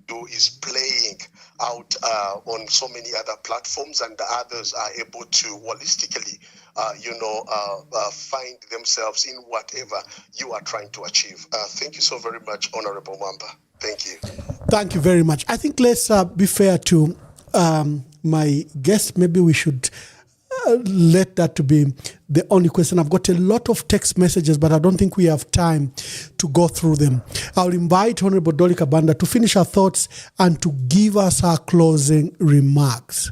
do is playing out on so many other platforms, and the others are able to holistically, find themselves in whatever you are trying to achieve. Thank you so very much, Honorable Mamba. Thank you. Thank you very much. I think let's be fair to my guest. Maybe we should let that to be the only question. I've got a lot of text messages, but I don't think we have time to go through them. I'll invite Honorable DOLIKA BANDA to finish her thoughts and to give us her closing remarks.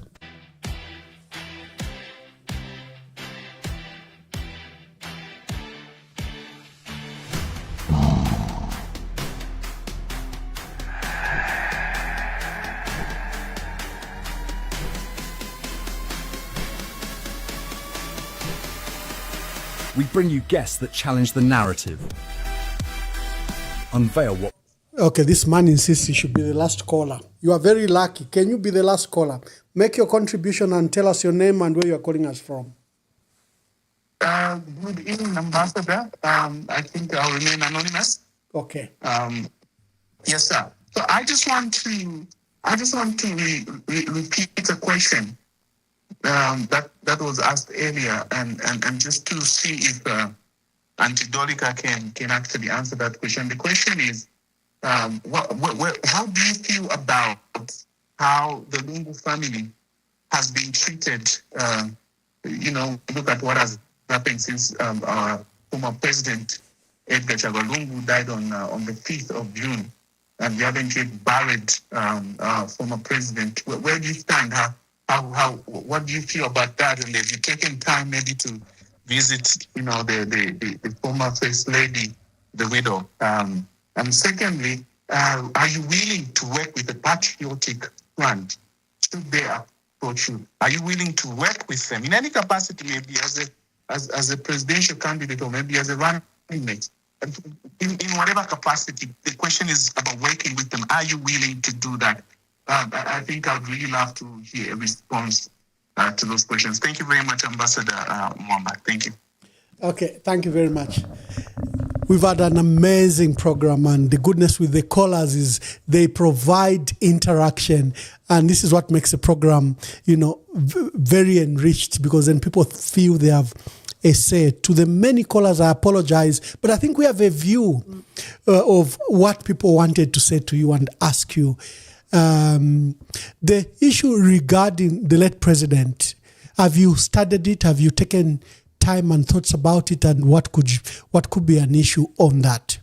We bring you guests that challenge the narrative. Unveil what... Okay, this man insists he should be the last caller. You are very lucky. Can you be the last caller? Make your contribution and tell us your name and where you are calling us from. Good evening, Ambassador. I think I'll remain anonymous. Okay. Yes, sir. So I just want to repeat a question that was asked earlier, and just to see if Auntie DOLIKA can actually answer that question. The question is, how do you feel about how the Lungu family has been treated? Look at what has happened since our former president Edgar Chagwa died on the 5th of June, and we haven't yet buried former president. Where do you stand? What do you feel about that? And have you taken time maybe to visit, the former first lady, the widow? And secondly, are you willing to work with a patriotic front? Should they approach you? Are you willing to work with them in any capacity, maybe as a presidential candidate or maybe as a running mate? In whatever capacity, the question is about working with them. Are you willing to do that? I think I'd really love to hear a response to those questions. Thank you very much, Ambassador Mwamba. Thank you. Okay, thank you very much. We've had an amazing program, and the goodness with the callers is they provide interaction, and this is what makes the program, very enriched, because then people feel they have a say. To the many callers, I apologize, but I think we have a view of what people wanted to say to you and ask you. The issue regarding the late president, have you studied it? Have you taken time and thoughts about it, and what could be an issue on that?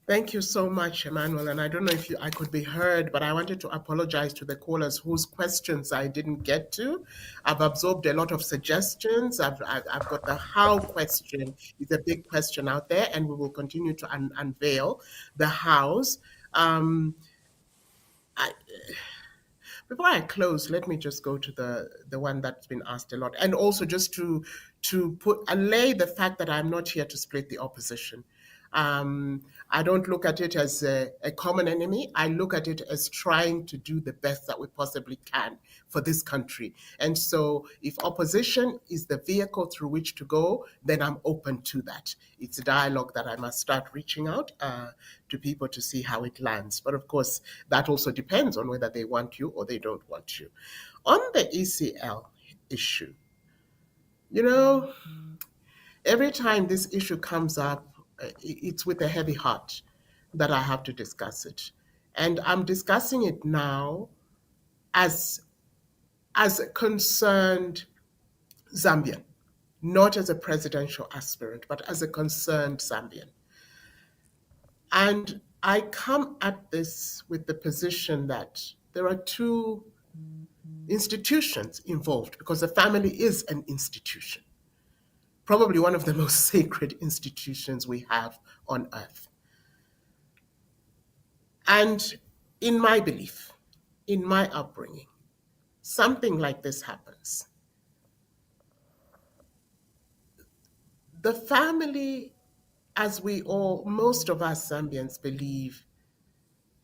Thank you so much, Emmanuel. And I don't know if I could be heard, but I wanted to apologize to the callers whose questions I didn't get to. I've absorbed a lot of suggestions. I've got the how question. It's a big question out there, and we will continue to unveil the hows. Before I close, let me just go to the one that's been asked a lot, and also just to allay the fact that I'm not here to split the opposition. I don't look at it as a common enemy. I look at it as trying to do the best that we possibly can for this country. And so if opposition is the vehicle through which to go, then I'm open to that. It's a dialogue that I must start reaching out to people to see how it lands. But of course, that also depends on whether they want you or they don't want you. On the ECL issue, every time this issue comes up, it's with a heavy heart that I have to discuss it. And I'm discussing it now as as a concerned Zambian, not as a presidential aspirant, but as a concerned Zambian. And I come at this with the position that there are two institutions involved, because the family is an institution, probably one of the most sacred institutions we have on earth. And in my belief, in my upbringing, something like this happens. The family, as most of us Zambians believe,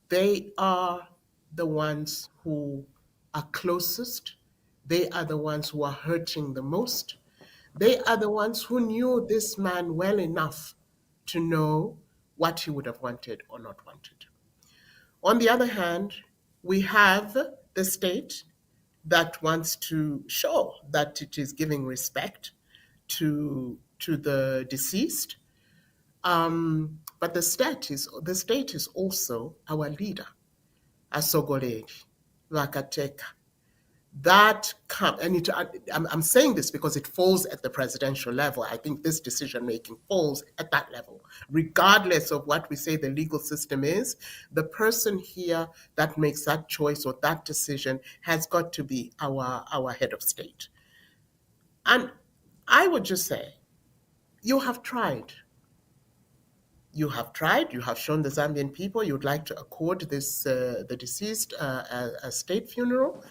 they are the ones who are closest. They are the ones who are hurting the most. They are the ones who knew this man well enough to know what he would have wanted or not wanted. On the other hand, we have the state that wants to show that it is giving respect to the deceased. But the state is also our leader, Asogoledi, Vakateka. I'm saying this because it falls at the presidential level. I think this decision making falls at that level. Regardless of what we say the legal system is, the person here that makes that choice or that decision has got to be our head of state. And I would just say, you have tried. You have tried. You have shown the Zambian people you'd like to accord the deceased a state funeral,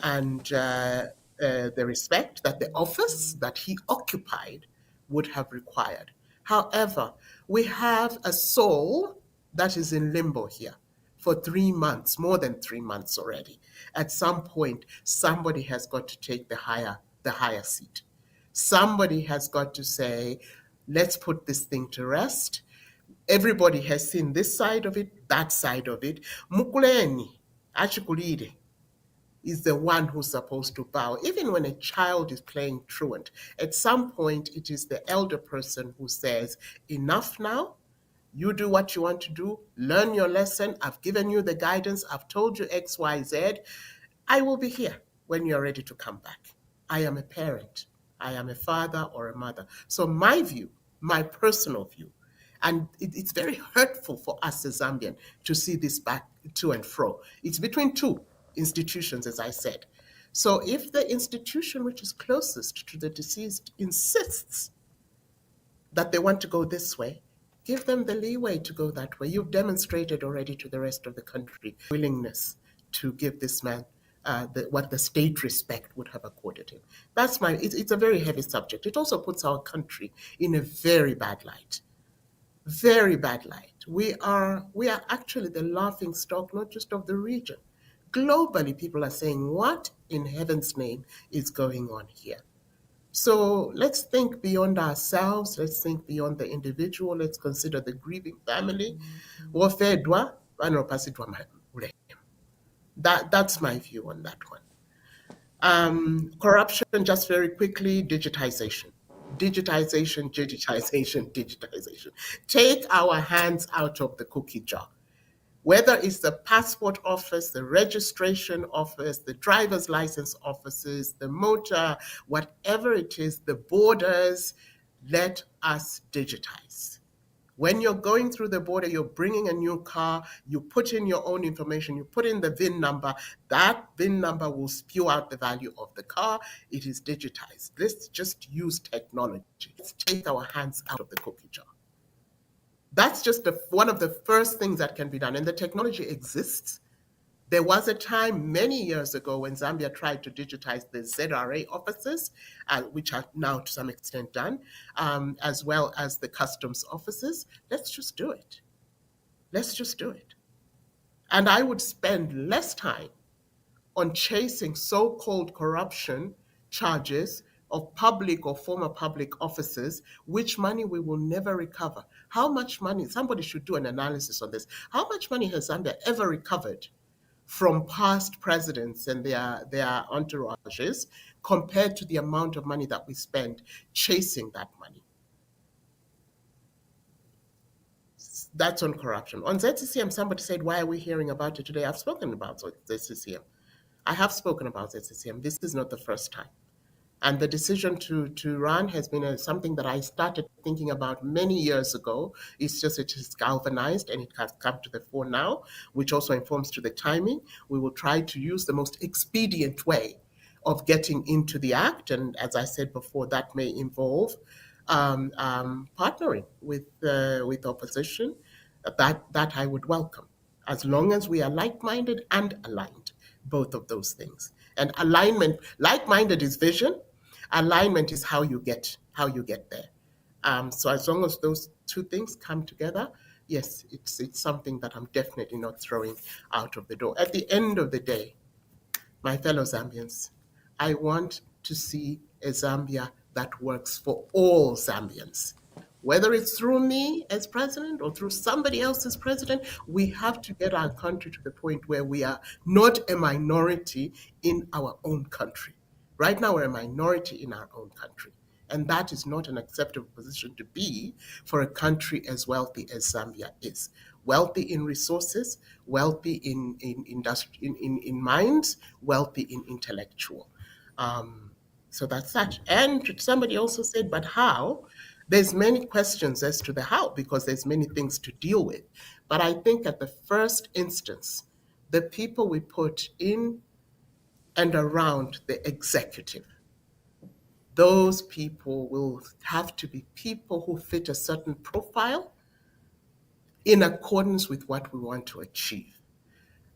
and the respect that the office that he occupied would have required. However, we have a soul that is in limbo here for 3 months, more than 3 months already. At some point, somebody has got to take the higher seat. Somebody has got to say, let's put this thing to rest. Everybody has seen this side of it, that side of it. Mukuleni, Achikulide, is the one who's supposed to bow. Even when a child is playing truant, at some point it is the elder person who says, enough now, you do what you want to do, learn your lesson, I've given you the guidance, I've told you X, Y, Z, I will be here when you're ready to come back. I am a parent, I am a father or a mother. So my view, my personal view, and it's very hurtful for us as Zambian to see this back to and fro. It's between two institutions, as I said. So if the institution which is closest to the deceased insists that they want to go this way, give them the leeway to go that way. You've demonstrated already to the rest of the country willingness to give this man what the state respect would have accorded him. It's a very heavy subject. It also puts our country in a very bad light. Very bad light. We are actually the laughing stock, not just of the region. Globally, people are saying, what in heaven's name is going on here? So let's think beyond ourselves. Let's think beyond the individual. Let's consider the grieving family. That's my view on that one. Corruption, just very quickly, digitization. Digitization. Take our hands out of the cookie jar. Whether it's the passport office, the registration office, the driver's license offices, the motor, whatever it is, the borders, let us digitize. When you're going through the border, you're bringing a new car, you put in your own information, you put in the VIN number, that VIN number will spew out the value of the car. It is digitized. Let's just use technology. Let's take our hands out of the cookie jar. That's just one of the first things that can be done. And the technology exists. There was a time many years ago when Zambia tried to digitize the ZRA offices, which are now to some extent done, as well as the customs offices. Let's just do it. Let's just do it. And I would spend less time on chasing so-called corruption charges of public or former public officers, which money we will never recover. How much money, somebody should do an analysis on this. How much money has Zambia ever recovered from past presidents and their entourages compared to the amount of money that we spend chasing that money? That's on corruption. On ZCCM, somebody said, why are we hearing about it today? I've spoken about ZCCM. I have spoken about SSM. This is not the first time. And the decision to run has been something that I started thinking about many years ago. It's just it is galvanized and it has come to the fore now, which also informs to the timing. We will try to use the most expedient way of getting into the act. And as I said before, that may involve partnering with opposition. That I would welcome, as long as we are like-minded and aligned, both of those things. And alignment, like-minded is vision, alignment is how you get there. So as long as those two things come together, yes, it's something that I'm definitely not throwing out of the door. At the end of the day, my fellow Zambians, I want to see a Zambia that works for all Zambians. Whether it's through me as president or through somebody else as president, we have to get our country to the point where we are not a minority in our own country. Right now, we're a minority in our own country. And that is not an acceptable position to be for a country as wealthy as Zambia is. Wealthy in resources, wealthy in industry, in minds, wealthy in intellectual. So that's that. And somebody also said, but how? There's many questions as to the how, because there's many things to deal with. But I think at the first instance, the people we put in and around the executive, those people will have to be people who fit a certain profile in accordance with what we want to achieve.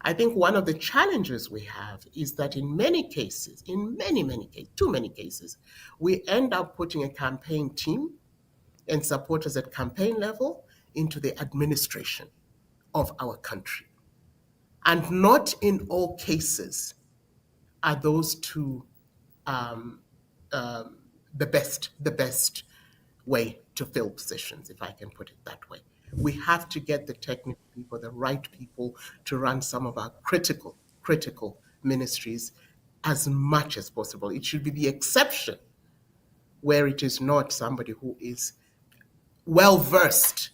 I think one of the challenges we have is that in many cases, in many cases, too many cases, we end up putting a campaign team and supporters at campaign level into the administration of our country. And not in all cases are those two the best way to fill positions, if I can put it that way. We have to get the technical people, the right people, to run some of our critical ministries as much as possible. It should be the exception where it is not somebody who is well versed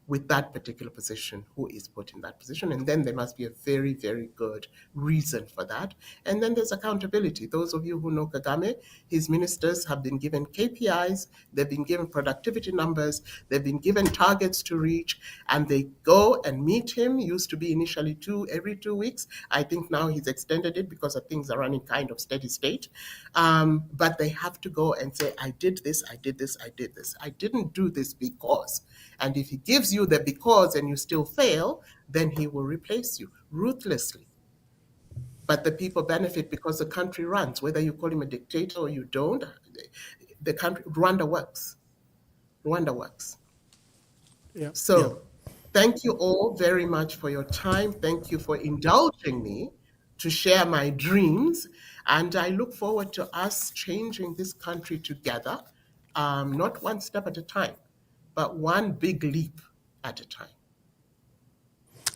with that particular position who is put in that position. And then there must be a very, very good reason for that. And then there's accountability. Those of you who know Kagame, his ministers have been given KPIs, they've been given productivity numbers, they've been given targets to reach, and they go and meet him. Used to be initially every 2 weeks. I think now he's extended it because things are running kind of steady state. But they have to go and say, I did this, I did this, I did this. I didn't do this because. And if he gives you the because and you still fail, then he will replace you ruthlessly. But the people benefit because the country runs, whether you call him a dictator or you don't. The country, Rwanda works. Rwanda works. Yeah. So thank you all very much for your time. Thank you for indulging me to share my dreams. And I look forward to us changing this country together, not one step at a time, but one big leap at a time.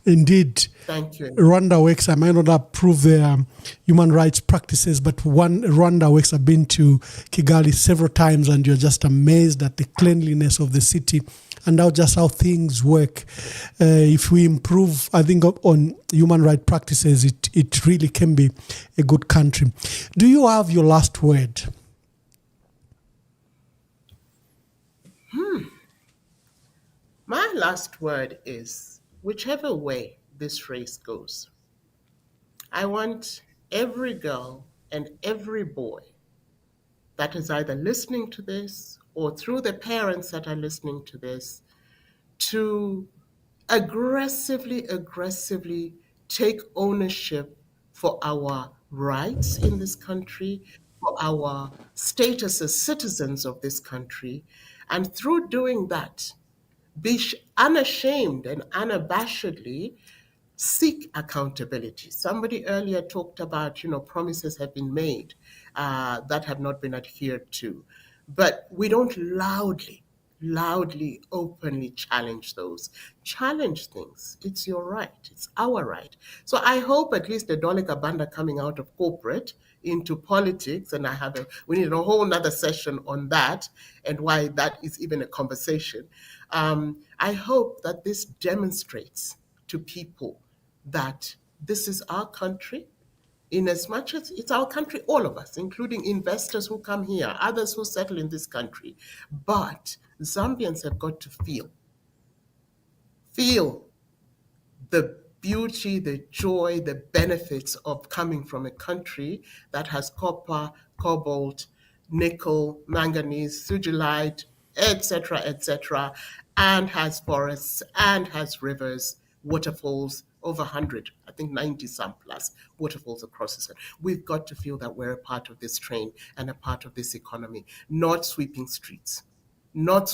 Indeed. Thank you. Rwanda Works, I might not approve the human rights practices, but Rwanda Works, I've been to Kigali several times, and you're just amazed at the cleanliness of the city and how things work. If we improve, I think, on human rights practices, it really can be a good country. Do you have your last word? My last word is, whichever way this race goes, I want every girl and every boy that is either listening to this or through the parents that are listening to this to aggressively take ownership for our rights in this country, for our status as citizens of this country, and through doing that, be unashamed and unabashedly seek accountability. Somebody earlier talked about, promises have been made that have not been adhered to, but we don't loudly, openly challenge those. Challenge things. It's your right. It's our right. So I hope at least the DOLIKA BANDA coming out of corporate into politics, and we need a whole nother session on that and why that is even a conversation. I hope that this demonstrates to people that this is our country in as much as it's our country, all of us, including investors who come here, others who settle in this country. But Zambians have got to feel the beauty, the joy, the benefits of coming from a country that has copper, cobalt, nickel, manganese, sugilite, etc., and has forests and has rivers, waterfalls, over 100, I think 90 some plus waterfalls across the country. We've got to feel that we're a part of this train and a part of this economy, not sweeping streets, not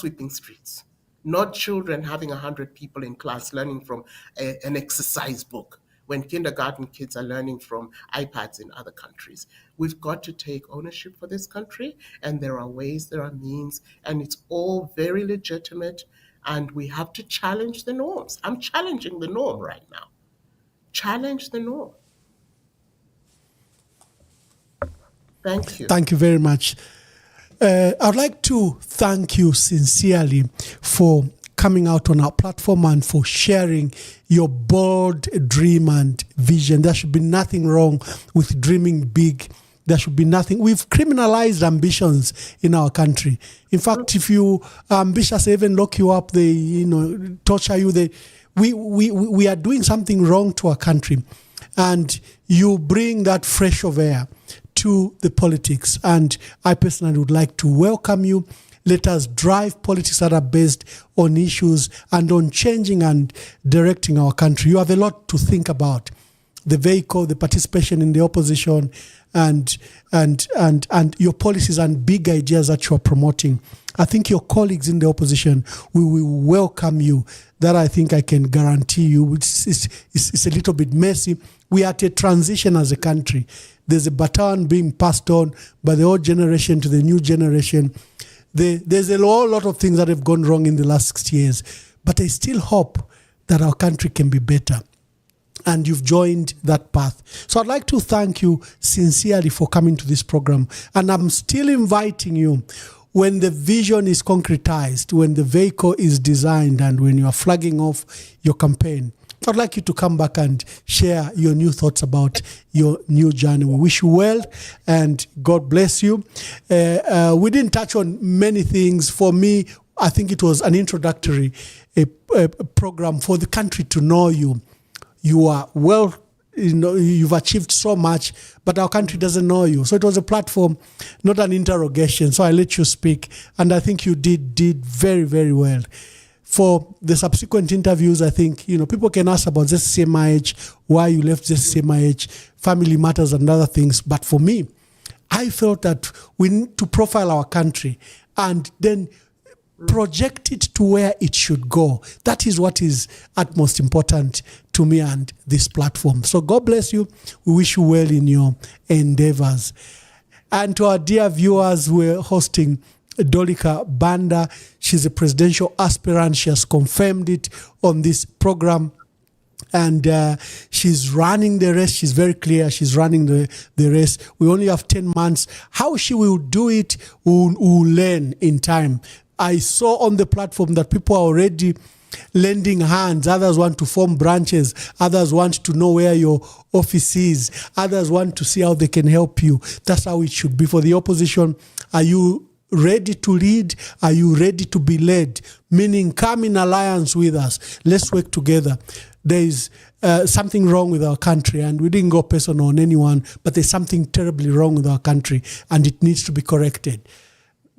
children having 100 people in class learning from an exercise book when kindergarten kids are learning from iPads in other countries. We've got to take ownership for this country, and there are ways, there are means, and it's all very legitimate, and we have to challenge the norms. I'm challenging the norm right now. Challenge the norm. Thank you. Thank you very much. I'd like to thank you sincerely for coming out on our platform and for sharing your bold dream and vision. There should be nothing wrong with dreaming big. There should be nothing. We've criminalized ambitions in our country. In fact, if you are ambitious, they even lock you up, they torture you. We are doing something wrong to our country. And you bring that fresh of air to the politics. And I personally would like to welcome you. Let us drive politics that are based on issues and on changing and directing our country. You have a lot to think about. The vehicle, the participation in the opposition, and your policies and big ideas that you are promoting. I think your colleagues in the opposition will welcome you. That I think I can guarantee you. It's a little bit messy. We are at a transition as a country. There's a baton being passed on by the old generation to the new generation. There's a whole lot of things that have gone wrong in the last 6 years, but I still hope that our country can be better. And you've joined that path. So I'd like to thank you sincerely for coming to this program. And I'm still inviting you, when the vision is concretized, when the vehicle is designed, and when you are flagging off your campaign, I'd like you to come back and share your new thoughts about your new journey. We wish you well and God bless you. We didn't touch on many things. For me, I think it was an introductory program for the country to know you. You are well, you've achieved so much, but our country doesn't know you. So it was a platform, not an interrogation. So I let you speak, and I think you did very, very well. For the subsequent interviews, I think, people can ask about ZCCMIH, why you left ZCCMIH, family matters and other things. But for me, I felt that we need to profile our country and then project it to where it should go. That is what is utmost important to me and this platform. So God bless you. We wish you well in your endeavors. And to our dear viewers, we're hosting DOLIKA BANDA. She's a presidential aspirant. She has confirmed it on this program. And she's running the race. She's very clear. She's running the race. We only have 10 months. How she will do it, we'll learn in time. I saw on the platform that people are already lending hands. Others want to form branches. Others want to know where your office is. Others want to see how they can help you. That's how it should be. For the opposition, are you ready to lead? Are you ready to be led? Meaning, come in alliance with us. Let's work together. There is something wrong with our country, and we didn't go personal on anyone, but there's something terribly wrong with our country, and it needs to be corrected.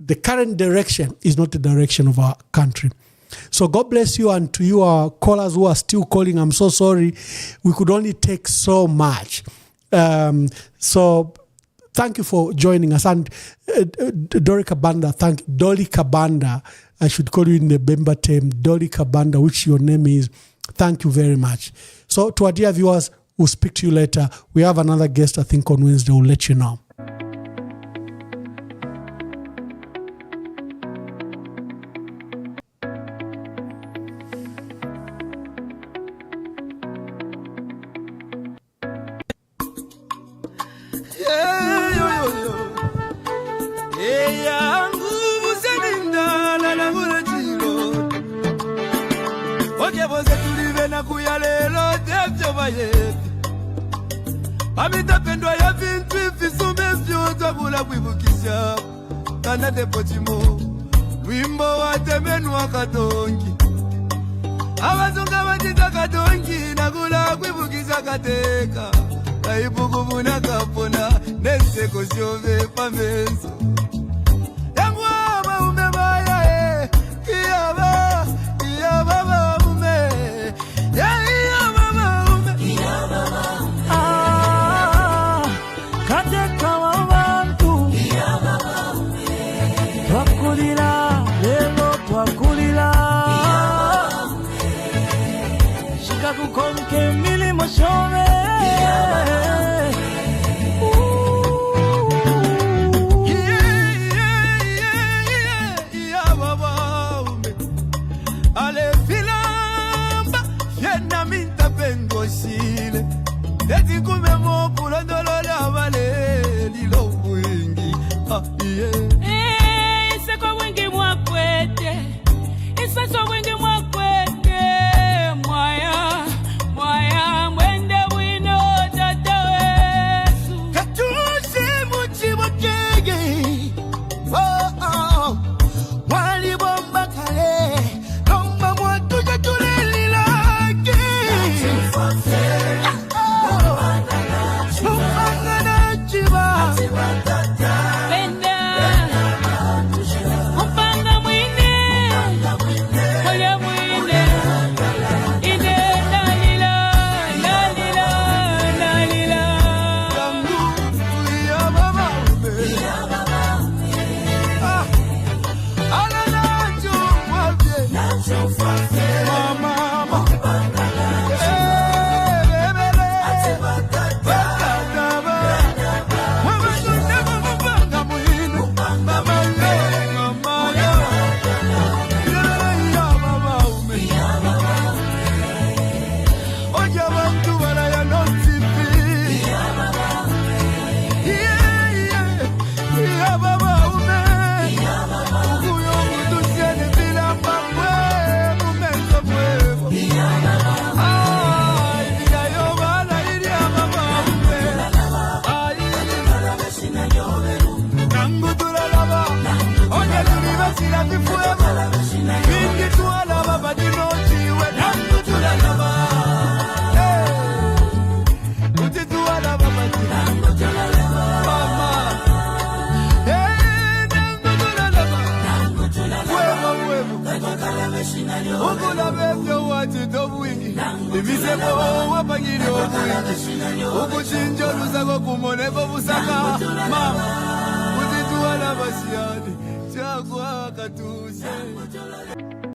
The current direction is not the direction of our country. So God bless you, and to you, our callers who are still calling, I'm so sorry. We could only take so much. So thank you for joining us. And DOLIKA BANDA, I should call you in the Bemba term, DOLIKA BANDA, which your name is. Thank you very much. So to our dear viewers, we'll speak to you later. We have another guest, I think, on Wednesday. We'll let you know. Amitapendwa ya vintu ifisume vyoza bula kwibukisha Kana depotimo Wimbo wa temenu wa katongi Abazunga batita katongi Nagula kwibukisha kateka Kaibuku muna kapona Neseko siove pamenso Yangwa maume maya Iyaba maume Iyaba maume Kateka wabantu Twakulila lelo twakulila Shika kukonke milimo shove Ale filamba Yena minta pengo sile Eti kume moku Londolo la vale Lilo wingi Iseko wingi mwakwete Iseso wingi mwakwete Mwaya Mwende wino tata wesu Katusi muchi wakege Wali bomba kale Lomba mwatu jatuleli lake Mufanga chiba Benda Mupanga mwine Oya mwine Ide dalila Ya mama Ala nacho mwabye Mama Ukula bebyo wati tobuingi Ibisebo wapangiri obuingi Ukuchinjo lusako kumoneko busaka Mama Utituwa la basiani Chakwa katuse